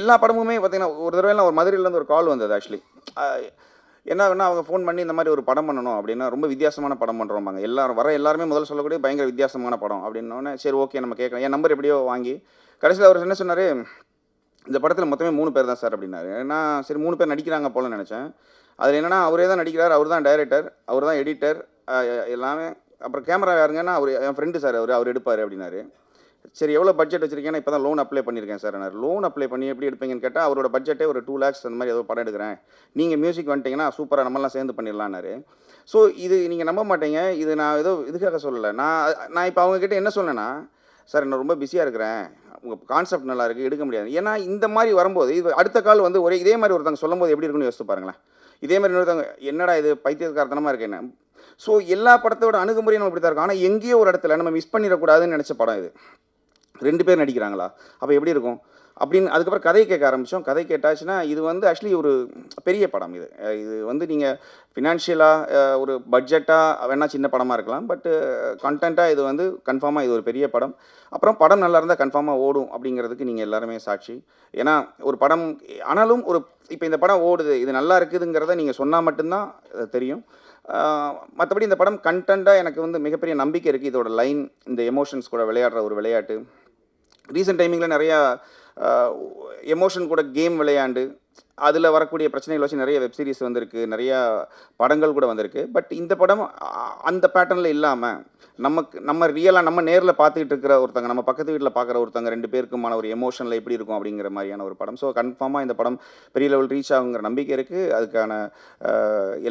எல்லா படமுமே பார்த்திங்கன்னா ஒரு தடவை ஒரு மதுரையிலேருந்து ஒரு கால் வந்தது என்ன ஆகுனா அவங்க ஃபோன் பண்ணி இந்த மாதிரி ஒரு படம் பண்ணணும் அப்படின்னா ரொம்ப வித்தியாசமான படம் பண்ணுறோம்பாங்க. எல்லாருமே முதல்ல சொல்லக்கூடிய பயங்கர வித்தியாசமான படம் அப்படின்னோடனே சரி ஓகே நம்ம கேட்கலாம். என் நம்பர் எப்படியோ வாங்கி கடைசியில் அவர் என்ன சொன்னார், இந்த படத்தில் மொத்தமே 3 பேர் தான் சார் அப்படின்னாரு. நான் சரி 3 பேர் நடிக்கிறாங்க போல நினச்சேன். அதில் என்னென்னா அவரே தான் நடிக்கிறார், அவர் தான் டைரக்டர், அவர் தான் எடிட்டர் எல்லாமே. அப்புறம் கேமரா யாருங்கன்னா அவர் என் ஃப்ரெண்டு சார் அவர் எடுப்பார் அப்படின்னாரு. சரி எவ்வளோ பட்ஜெட் வச்சுருக்கேன்னா இப்போ தான் லோன் அப்ளை பண்ணியிருக்கேன் சார். லோன் அப்ளை பண்ணி எப்படி எடுப்பீங்கன்னு கேட்டால் அவரோட பட்ஜெட்டே ஒரு 2 lakhs அந்த மாதிரி ஏதோ படம் எடுக்கிறேன், நீங்கள் மியூசிக் வந்துட்டிங்கன்னா சூப்பராக நம்மளாம் சேர்ந்து பண்ணிடலான்னாரு. ஸோ இது நீங்கள் நம்ப மாட்டீங்க, இது நான் ஏதோ இதுக்காக சொல்லலை. நான் இப்போ அவங்கக்கிட்ட என்ன சொன்னேன்னா, சார் நான் ரொம்ப பிஸியாக இருக்கிறேன், உங்கள் கான்செப்ட் நல்லா இருக்குது, எடுக்க முடியாது. ஏன்னா இந்த மாதிரி வரும்போது இது அடுத்த கால் வந்து ஒரே இதே மாதிரி ஒருத்தவங்க சொல்லும் போது எப்படி இருக்குன்னு யோசிச்சு பாருங்களேன். இதே மாதிரி இன்னொருத்தவங்க என்னடா இது பைத்தியக்காரத்தனமாக இருக்கு என்ன. ஸோ எல்லா படத்தோட அணுகுமுறையும் நம்ம இப்படி தான் இருக்கும். ஆனால் எங்கேயோ ஒரு இடத்துல நம்ம மிஸ் பண்ணிடக்கூடாதுன்னு நினச்ச படம் இது. 2 பேர் நடிக்கிறாங்களா, அப்போ எப்படி இருக்கும் அப்படின்னு. அதுக்கப்புறம் கதை கேட்க ஆரம்பித்தோம். கதை கேட்டாச்சுன்னா இது வந்து ஒரு பெரிய படம். இது வந்து நீங்கள் ஃபினான்ஷியலாக ஒரு பட்ஜெட்டாக வேணால் சின்ன படமாக இருக்கலாம், பட்டு கண்டென்ட்டாக இது வந்து கன்ஃபார்மாக இது ஒரு பெரிய படம். அப்புறம் படம் நல்லா இருந்தால் கன்ஃபார்மாக ஓடும் அப்படிங்கிறதுக்கு நீங்கள் எல்லாருமே சாட்சி. ஏன்னா ஒரு படம் ஆனாலும் இப்போ இந்த படம் ஓடுது, இது நல்லா இருக்குதுங்கிறத நீங்கள் சொன்னால் மட்டும்தான் தெரியும். மற்றபடி இந்த படம் கண்டென்ட்டாக எனக்கு வந்து மிகப்பெரிய நம்பிக்கை இருக்குது. இதோட லைன், இந்த எமோஷன்ஸ் கூட விளையாடுற ஒரு விளையாட்டு. ரீசெண்ட் டைமிங்கில் நிறையா எமோஷன் கூட கேம் விளையாண்டு அதில் வரக்கூடிய பிரச்சனைகள் வச்சு நிறைய வெப்சீரிஸ் வந்திருக்கு, நிறையா படங்கள் கூட வந்திருக்கு. பட் இந்த படம் அந்த பேட்டர்னில் இல்லாமல் நம்ம ரியலாக நம்ம நேரில் பார்த்துக்கிட்டு இருக்கிற ஒருத்தங்க, நம்ம பக்கத்து வீட்டில் பார்க்குற ஒருத்தங்க 2 பேருக்குமான ஒரு எமோஷனில் எப்படி இருக்கும் அப்படிங்கிற மாதிரியான ஒரு படம். ஸோ கன்ஃபார்மாக இந்த படம் பெரிய லெவல் ரீச் ஆகுங்கிற நம்பிக்கை இருக்குது. அதுக்கான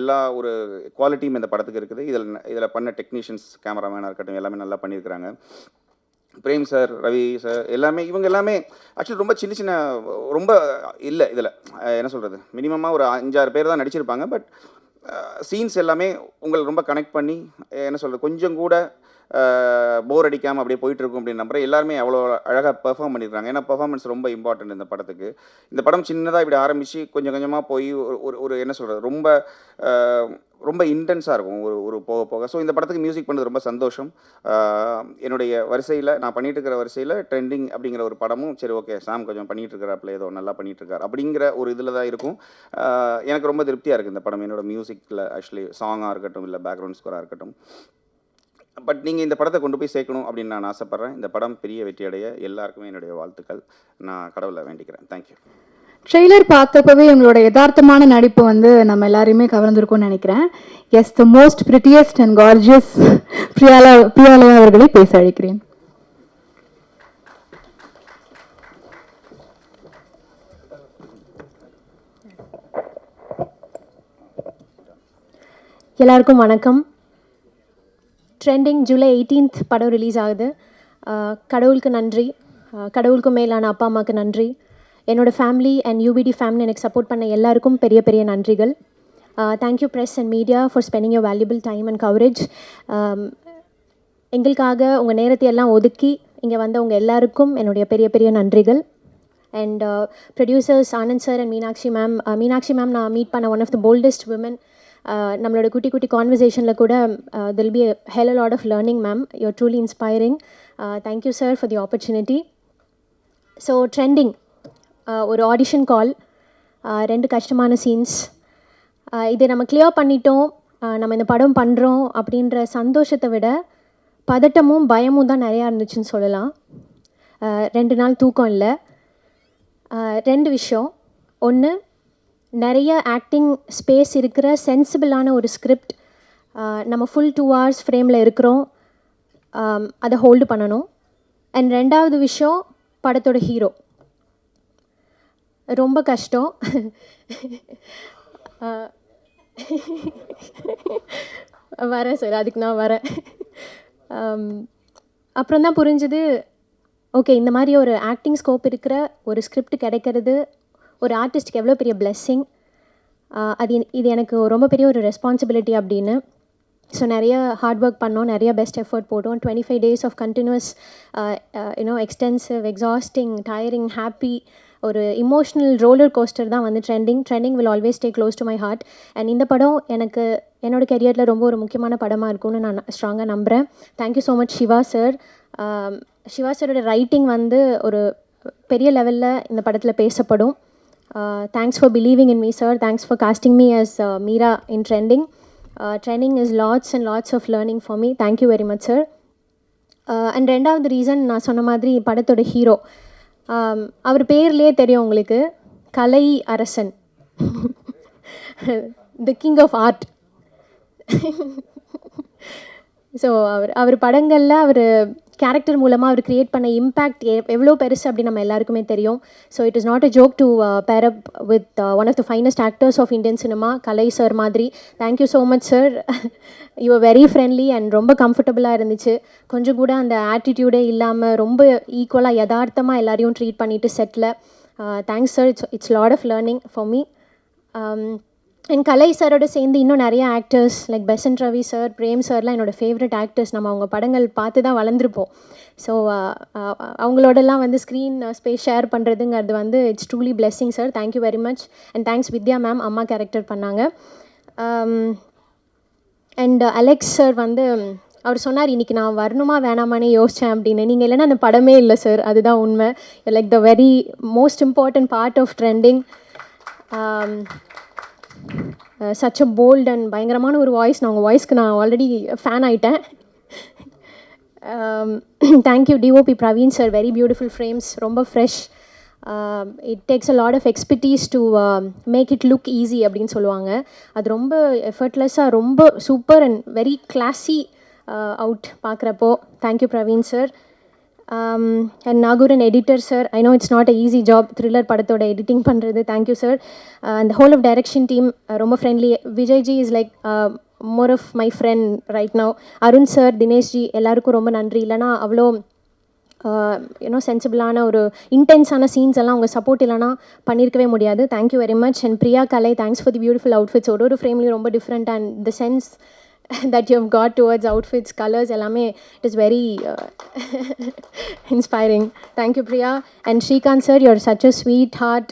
எல்லா ஒரு குவாலிட்டியும் இந்த படத்துக்கு இருக்குது. இதில் பண்ண டெக்னீஷியன்ஸ், கேமராமேனாக இருக்கட்டும், எல்லாமே நல்லா பண்ணியிருக்கிறாங்க. பிரேம் சார், ரவி சார், இவங்க எல்லாமே ரொம்ப சின்ன ரொம்ப இல்லை இதில் என்ன சொல்கிறது, மினிமமாக ஒரு 5-6 பேர் தான் நடிச்சிருப்பாங்க. பட் சீன்ஸ் எல்லாமே உங்களை ரொம்ப கனெக்ட் பண்ணி என்ன சொல்கிறது, கொஞ்சம் கூட போர் அடிக்காமல் அப்படியே போயிட்டுருக்கும் அப்படின்னு நம்புகிறேன். எல்லாருமே அவ்வளோ அழகாக பெர்ஃபார்ம் பண்ணியிருக்காங்க. ஏன்னா பெர்ஃபார்மன்ஸ் ரொம்ப இம்பார்ட்டன்ட் இந்த படத்துக்கு. இந்த படம் சின்னதாக இப்படி ஆரம்பித்து கொஞ்சம் கொஞ்சமாக போய் ஒரு என்ன சொல்கிறது, ரொம்ப இன்டென்ஸாக இருக்கும் ஒரு போக போக. ஸோ இந்த படத்துக்கு மியூசிக் பண்ணது ரொம்ப சந்தோஷம். என்னுடைய வரிசையில் நான் பண்ணிகிட்டு இருக்கிற வரிசையில் ட்ரெண்டிங் அப்படிங்கிற ஒரு படமும் சரி ஓகே சாம் கொஞ்சம் பண்ணிகிட்டு இருக்கிறாப்புல, ஏதோ நல்லா பண்ணிகிட்ருக்கார் அப்படிங்கிற ஒரு இதில் தான் இருக்கும். எனக்கு ரொம்ப திருப்தியாக இருக்குது இந்த படம். என்னோடய மியூசிக்கில் சாங்காக இருக்கட்டும், இல்லை பேக்ரவுண்ட் ஸ்கோராக இருக்கட்டும். பட் நீங்கள் இந்த படத்தை கொண்டு போய் சேர்க்கணும் அப்படின்னு நான் ஆசைப்பட்றேன். இந்த படம் பெரிய வெற்றியடைய எல்லாருக்குமே என்னுடைய வாழ்த்துக்கள். நான் கடவுளை வேண்டிக்கிறேன். தேங்க்யூ. ட்ரெய்லர் பார்த்தப்பவே உங்களோட யதார்த்தமான நடிப்பு வந்து நம்ம எல்லாரையுமே கவர்ந்துருக்கும்னு நினைக்கிறேன். Yes, the most prettiest and gorgeous Priyalaya அவர்களை பேச அழைக்கிறேன். எல்லாருக்கும் வணக்கம். ட்ரெண்டிங் ஜூலை 18th படம் ரிலீஸ் ஆகுது. கடவுளுக்கு நன்றி, கடவுளுக்கு மேலான அப்பா அம்மாவுக்கு நன்றி, என்னோடய ஃபேமிலி அண்ட் யூபிடி ஃபேமிலி எனக்கு சப்போர்ட் பண்ண எல்லாருக்கும் பெரிய பெரிய நன்றிகள். Thank you press and media for spending your valuable time and coverage. எங்களுக்காக உங்கள் நேரத்தை எல்லாம் ஒதுக்கி இங்கே வந்த உங்கள் எல்லாருக்கும் என்னுடைய பெரிய பெரிய நன்றிகள். And producers Anand sir and Meenakshi ma'am நான் மீட் பண்ண one of the boldest women. நம்மளோட குட்டி குட்டி கான்வர்சேஷனில் கூட till be hell a lot of learning ma'am. You're truly inspiring. Thank you sir for the opportunity. So trending ஒரு ஆடிஷன் கால், 2 கஷ்டமான scenes. இது நம்ம கிளியர் பண்ணிட்டோம், நம்ம இந்த படம் பண்ணுறோம் அப்படின்ற சந்தோஷத்தை விட பதட்டமும் பயமும் தான் நிறையா இருந்துச்சுன்னு சொல்லலாம். 2 நாள் தூக்கம் இல்லை. 2 விஷயம். ஒன்று, நிறைய ஆக்டிங் ஸ்பேஸ் இருக்கிற சென்சிபிளான ஒரு ஸ்கிரிப்ட். நம்ம ஃபுல் 2 hours ஃப்ரேமில் இருக்கிறோம், அதை ஹோல்டு பண்ணணும். அண்ட் 2வது விஷயம், படத்தோட ஹீரோ ரொம்ப கஷ்டம். வரேன் சார், அதுக்கு நான் வரேன். அப்புறம் தான் புரிஞ்சுது, ஓகே இந்த மாதிரி ஒரு ஆக்டிங் ஸ்கோப் இருக்கிற ஒரு ஸ்கிரிப்ட் கிடைக்கிறது ஒரு ஆர்டிஸ்ட்டுக்கு எவ்வளோ பெரிய பிளெஸ்ஸிங். இது எனக்கு ரொம்ப பெரிய ஒரு ரெஸ்பான்சிபிலிட்டி அப்படின்னு. ஸோ நிறைய ஹார்ட் ஒர்க் பண்ணோம், நிறைய பெஸ்ட் எஃபர்ட் போட்டோம். 25 days of continuous extensive, exhausting, tiring, happy, ஒரு இமோஷ்னல் ரோலர் கோஸ்டர் தான் வந்து trending will always stay close to my heart. And இந்த படம் எனக்கு என்னோடய கெரியரில் ரொம்ப ஒரு முக்கியமான படமாக இருக்கும்னு நான் ஸ்ட்ராங்காக நம்புகிறேன். Thank you so much Siva sir. Siva சாரோட ரைட்டிங் வந்து ஒரு பெரிய லெவலில் இந்த படத்தில் பேசப்படும். Thanks for believing in me sir. Thanks for casting me as Meera in trending. Training is lots and lots of learning for me. Thank you very much, sir. And ரெண்டாவது reason, நான் சொன்ன மாதிரி படத்தோட ஹீரோ, அவர் பேர்லேயே தெரியும் உங்களுக்கு, Kalai Arasan, the king of art. So அவர் படங்களில் அவர் கேரக்டர் மூலமாக அவர் க்ரியேட் பண்ண இம்பேக்ட் எவ்வளோ பெருசு அப்படின்னு நம்ம எல்லாருக்குமே தெரியும். So it is not a joke to pair up with one of the finest actors of Indian cinema, Kalai sir மாதிரி. Thank you so much sir. You are very friendly and ரொம்ப கம்ஃபர்டபுளாக இருந்துச்சு. கொஞ்சம் கூட அந்த ஆட்டிடியூடே இல்லாமல் ரொம்ப ஈக்குவலாக யதார்த்தமாக எல்லாரையும் ட்ரீட் பண்ணிவிட்டு செட்டில். Thanks sir. It's lot of learning for me. And Kalai சாரோட சேர்ந்து இன்னும் நிறைய actors like Besant Ravi sir, Prem சார்லாம் என்னோடய ஃபேவரட் ஆக்டர்ஸ். நம்ம அவங்க படங்கள் பார்த்து தான் வளர்ந்துருப்போம். ஸோ அவங்களோடலாம் வந்து ஸ்க்ரீன் ஸ்பேஸ் ஷேர் பண்ணுறதுங்கிறது வந்து it's truly blessing sir. Thank you very much. And thanks Vidya ma'am, அம்மா கேரக்டர் பண்ணாங்க. அண்ட் அலெக்ஸ் சார் வந்து அவர் சொன்னார், இன்றைக்கி நான் வரணுமா வேணாமானே யோசித்தேன் அப்படின்னு. நீங்கள் இல்லைன்னா அந்த படமே இல்லை சார், அதுதான் உண்மை. Like the very most important part of trending. Such a bold and பயங்கரமான ஒரு வாய்ஸ். நான் உங்கள் வாய்ஸ்க்கு நான் ஆல்ரெடி ஃபேன் ஆகிட்டேன். Thank you DOP Praveen sir. Very beautiful frames, ரொம்ப fresh. It takes a lot of expertise to make it look easy அப்படின்னு சொல்லுவாங்க. அது ரொம்ப எஃபர்ட்லெஸ்ஸாக ரொம்ப super and very classy out பார்க்குறப்போ. Thank you Praveen sir. And Nagooran editor sir. I know it's not a easy job thriller படத்தோட editing பண்ணுறது. Thank you sir. அந்த ஹோல் ஆஃப் டைரக்ஷன் டீம் ரொம்ப friendly. Vijayji is like more of my friend right now. Arun sir, Dineshji, எல்லாருக்கும் ரொம்ப நன்றி. இல்லைனா அவ்வளோ யூனோ சென்சிபிளான ஒரு இன்டென்ஸான சீன்ஸ் எல்லாம் உங்கள் சப்போர்ட் இல்லைனா பண்ணியிருக்கவே முடியாது. Thank you very much. And Priya Kalai, thanks for the beautiful outfits. ஒரு ஃப்ரேம்லேயும் ரொம்ப different and the sense that you have got towards outfits, colors, எல்லாமே it is very inspiring. Thank you Priya. And Shrikant sir, you're such a sweetheart.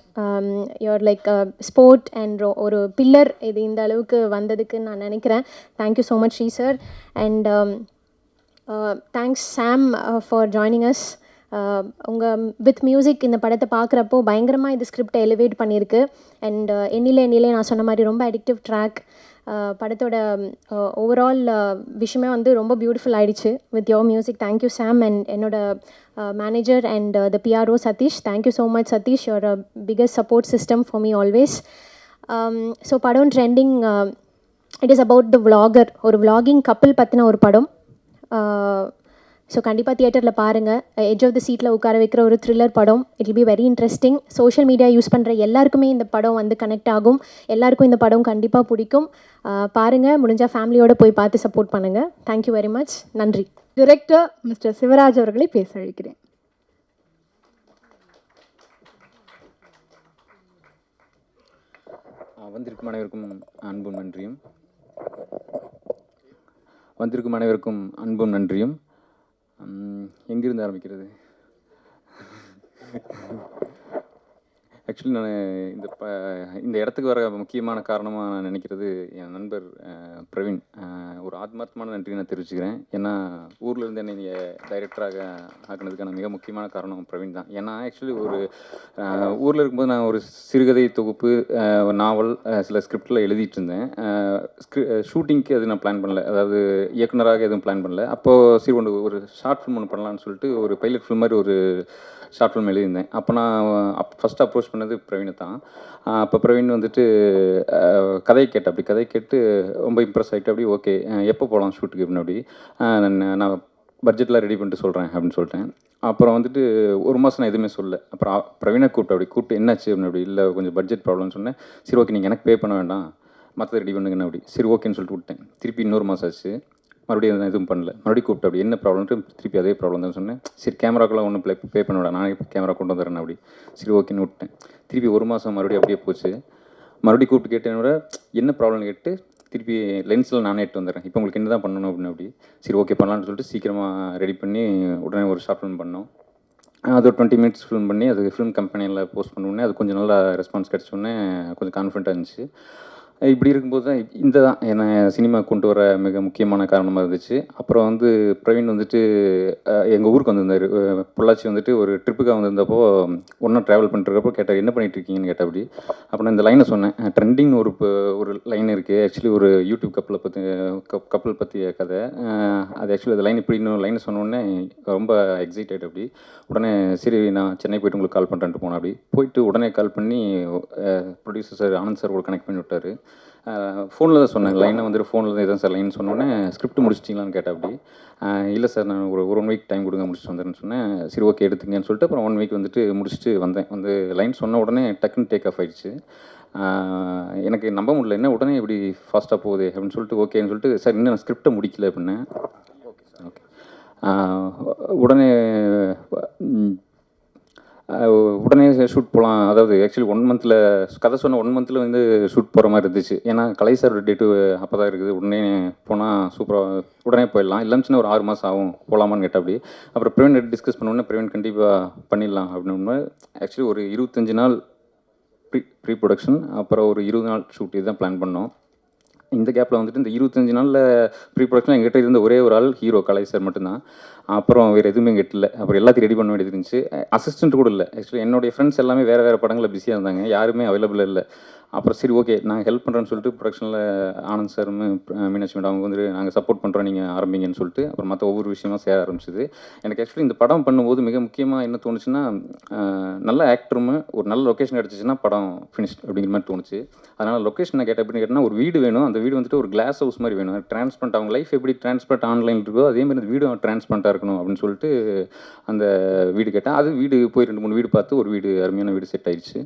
You're like a sport and ஒரு pillar இது இந்த அளவுக்கு வந்ததுக்கு நான் நினைக்கிறேன். Thank you so much Sri sir. And thanks Sam for joining us. உங்கள் with music இந்த படத்தை பார்க்குறப்போ பயங்கரமாக இது ஸ்கிரிப்டை எலிவேட் பண்ணியிருக்கு. அண்ட் எண்ணிலே நான் சொன்ன மாதிரி ரொம்ப அடிக்டிவ் ட்ராக். படத்தோட ஓவரால் விஷயமே வந்து ரொம்ப பியூட்டிஃபுல் ஆகிடுச்சு with your music. Thank you Sam. And என்னோட manager and the PRO Satish. Thank you so much Satish. Your biggest support system for me always. So படம் trending. It is about the vlogger. ஒரு vlogging couple பற்றின ஒரு படம். ஸோ கண்டிப்பாக தியேட்டரில் பாருங்கள். எட்ஜ் ஆஃப் த சீட்டில் உட்கார வைக்கிற ஒரு த்ரில்லர் படம். It will be very interesting. Social media use பண்ணுற எல்லாருக்குமே இந்த படம் வந்து கனெக்ட் ஆகும். எல்லாருக்கும் இந்த படம் கண்டிப்பாக பிடிக்கும். பாருங்கள், முடிஞ்சால் ஃபேமிலியோடு போய் பார்த்து சப்போர்ட் பண்ணுங்கள். Thank you very much. நன்றி. டிரெக்டர் மிஸ்டர் சிவராஜ் அவர்களை பேச அழைக்கிறேன். வந்திருக்கும் அனைவருக்கும் அன்பும் நன்றியும். வந்திருக்கும் அனைவருக்கும் அன்பும் நன்றியும். எங்கிருந்து ஆரம்பிக்கிறது? ஆக்சுவலி நான் இந்த இடத்துக்கு வர முக்கியமான காரணமாக நான் நினைக்கிறது என் நண்பர் பிரவீன். ஒரு ஆத்மார்த்தமான நன்றி நான் தெரிவிச்சுக்கிறேன். ஏன்னா ஊரில் இருந்து என்னை டைரக்டராக ஆக்கினதுக்கான மிக முக்கியமான காரணம் பிரவீன் தான். ஏன்னா ஆக்சுவலி ஒரு ஊரில் இருக்கும்போது நான் ஒரு சிறுகதை தொகுப்பு, நாவல், சில ஸ்கிரிப்டில் எழுதிட்டு இருந்தேன். ஷூட்டிங்க்கு அது நான் பிளான் பண்ணல, அதாவது இயக்குனராக எதுவும் பிளான் பண்ணல. அப்போது சரி ஒரு ஷார்ட் ஃபிலிம் ஒன்று பண்ணலான்னு சொல்லிட்டு ஒரு பைலட் ஃபிலிம் மாதிரி ஒரு ஷார்ட் ஃபிலிம் எழுதியிருந்தேன். அப்போ நான் ஃபஸ்ட்டு அப்ரோச் பண்ணது பிரவீனை தான். அப்போ பிரவீன் வந்துட்டு கதை கேட்டு ரொம்ப இம்ப்ரெஸ் ஆகிட்டு அப்படி ஓகே எப்போ போகலாம் ஷூட்டுக்கு அப்படின்னு அப்படி நான் பட்ஜெட்லாம் ரெடி பண்ணிட்டு சொல்கிறேன் அப்படின்னு சொல்லிட்டேன். அப்புறம் வந்துட்டு ஒரு மாதம் நான் எதுவுமே சொல்லலை. அப்புறம் பிரவீனை கூப்பிட்டு என்னாச்சு அப்படின்னு அப்படி இல்லை கொஞ்சம் பட்ஜெட் ப்ராப்ளம்னு சொன்னேன். சரி ஓகே நீங்கள் எனக்கு பே பண்ண வேண்டாம், மற்றதை ரெடி பண்ணுங்கன்னு அப்படி சரி ஓகேன்னு சொல்லிட்டு விட்டேன். திருப்பி இன்னொரு மாதம் ஆச்சு, மறுபடியும் நான் எதுவும் பண்ணல. மறுபடியும் கூப்பிட்டு அப்படி என்ன ப்ராப்ளம்ட்டு திருப்பி அதே ப்ராப்ளம் தான் சொன்னேன். சரி கேமராக்கெல்லாம் ஒன்றும் பே பண்ண விட, நானே கேமரா கொண்டு வந்துடுறேன் அப்படி சரி ஓகேன்னு விட்டேன். திருப்பி ஒரு மாதம் மறுபடியும் அப்படியே போச்சு. மறுபடியும் கூப்பிட்டு கேட்டேனோட என்ன ப்ராப்ளம்னு கேட்டு திருப்பி லென்ஸில் நானே எடுத்து வந்துடுறேன். இப்போ உங்களுக்கு என்ன தான் பண்ணணும் அப்படின்னு அப்படி சரி ஓகே பண்ணலான்னு சொல்லிட்டு சீக்கிரமாக ரெடி பண்ணி உடனே ஒரு ஷார்ட் ஃபிலிம் பண்ணோம். அது ஒரு 20 மினிட்ஸ் ஃபிலிம் பண்ணி அது ஃபிலிம் கம்பெனியில் போஸ்ட் பண்ணோடனே அது கொஞ்சம் நல்லா ரெஸ்பான்ஸ் கிடச்சோடனே கொஞ்சம் கான்ஃபிடென்ட்டாக இருந்துச்சு. இப்படி இருக்கும்போது தான் இந்த தான் என்னை சினிமா கொண்டு வர மிக முக்கியமான காரணமாக இருந்துச்சு. அப்புறம் வந்து பிரவீன் வந்துட்டு எங்கள் ஊருக்கு வந்திருந்தார். பொள்ளாச்சி வந்துட்டு ஒரு ட்ரிப்புக்காக வந்திருந்தப்போ ஒன்றா ட்ராவல் பண்ணிட்டுருக்கப்போ கேட்டார் என்ன பண்ணிட்டு இருக்கீங்கன்னு கேட்டபடி. அப்போ நான் இந்த லைனை சொன்னேன். ட்ரெண்டிங்னு ஒரு லைன் இருக்குது. ஆக்சுவலி ஒரு யூடியூப் கப்பல் பற்றிய கதை. அது ஆக்சுவலி அந்த லைன் இப்படி இன்னொரு லைனை சொன்னோடனே ரொம்ப எக்ஸைட்டட் அப்படி. உடனே சரி நான் சென்னை போய்ட்டு உங்களுக்கு கால் பண்ணுறேன்ட்டு போனேன். அப்படி போயிட்டு உடனே கால் பண்ணி ப்ரொடியூசர் சார் ஆனந்த் சார் கூட கனெக்ட் பண்ணி விட்டார். ஃபோனில் தான் சொன்னேன். லைனை வந்துட்டு ஃபோனில் தான் இதான் சார் லைன் சொன்னோன்னே ஸ்கிரிப்ட் முடிச்சிட்டிங்களான்னு கேட்டேன். அப்படி இல்லை சார் நான் ஒரு 1 வீக் டைம் கொடுங்க முடிச்சுட்டு வந்துடுறேன்னு சொன்னேன். சரி ஓகே எடுத்துங்கன்னு சொல்லிட்டு அப்புறம் 1 வீக் வந்துட்டு முடிச்சுட்டு வந்தேன். வந்து லைன் சொன்ன உடனே டக்குன்னு டேக் ஆஃப் ஆகிடுச்சு. எனக்கு நம்ப முடியல, என்ன உடனே இப்படி ஃபாஸ்ட்டாக போகுது அப்படின்னு சொல்லிட்டு ஓகேன்னு சொல்லிட்டு சார் இன்னும் நான் ஸ்கிரிப்டை முடிக்கல அப்படின்னேன். ஓகே உடனே உடனே ஷூட் போகலாம். அதாவது ஆக்சுவலி 1 மந்தில் கதை சொன்ன 1 மந்தில் வந்து ஷூட் போகிற மாதிரி இருந்துச்சு. ஏன்னா கலை சார் டேட்டு அப்போ தான் இருக்குது. உடனே போனால் சூப்பராக உடனே போயிடலாம். இல்லைன்னு ஒரு 6 மாதம் ஆகும் போகலாமான்னு கேட்டால் அப்படி. அப்புறம் பிரவீன் டிஸ்கஸ் பண்ணோன்னே பிரவீன் கண்டிப்பாக பண்ணிடலாம் அப்படின்னு. ஆக்சுவலி ஒரு 25 நாள் ப்ரீ ப்ரொடக்ஷன், அப்புறம் ஒரு 20 நாள் ஷூட் இதுதான் பிளான் பண்ணோம். இந்த கேப்பில் வந்துட்டு இந்த 25 நாளில் ப்ரீ ப்ரொடக்ஷன் எங்கிட்ட இருந்த ஒரே ஒரு ஆள் ஹீரோ கலை சார் மட்டும்தான். அப்புறம் வேறு எதுவுமே எங்கிட்ட இல்லை. அப்புறம் எல்லாத்தையும் ரெடி பண்ண வேண்டியது இருந்துச்சு. அசிஸ்டன்ட் கூட இல்லை. ஆக்சுவலி என்னுடைய ஃப்ரெண்ட்ஸ் எல்லாமே வேறு படங்களில் பிஸியாக இருந்தாங்க. யாருமே அவைலபிள் இல்லை. அப்புறம் சரி ஓகே நான் ஹெல்ப் பண்ணுறேன்னு சொல்லிட்டு ப்ரொடக்ஷனில் ஆனந்த் சார் மீனாட்சி மேடம் அவங்க வந்து நாங்கள் சப்போர்ட் பண்ணுறோம் நீங்கள் ஆரம்பிங்கன்னு சொல்லிட்டு அப்புறம் மற்ற ஒவ்வொரு விஷயமா சேர ஆரம்பிச்சிது. எனக்கு ஆக்சுவலி இந்த படம் பண்ணும்போது மிக முக்கியமாக என்ன தோணுச்சுன்னா நல்ல ஆக்டரும் ஒரு நல்ல லொக்கேஷன் கிடச்சிச்சின்னா படம் ஃபினிஷ் அப்படிங்கிற மாதிரி தோணுச்சு. அதனால் லொக்கேஷனை கேட்ட அப்படின்னு கேட்டால் ஒரு வீடு வேணும். அந்த வீடு வந்துட்டு ஒரு கிளாஸ் ஹவுஸ் மாதிரி வேணும். டிரான்ஸ்பரண்ட் அவங்க லைஃப் எப்படி டிரான்ஸ்பரண்ட் ஆன்லைன் இருக்கோ அதே மாதிரி அந்த வீடு டிரான்ஸ்பரண்ட்டாக இருக்கணும் அப்படின்னு சொல்லிட்டு அந்த வீடு கேட்டேன். அது வீடு போய் 2-3 வீடு பார்த்து ஒரு வீடு அருமையான வீடு செட் ஆயிடுச்சு.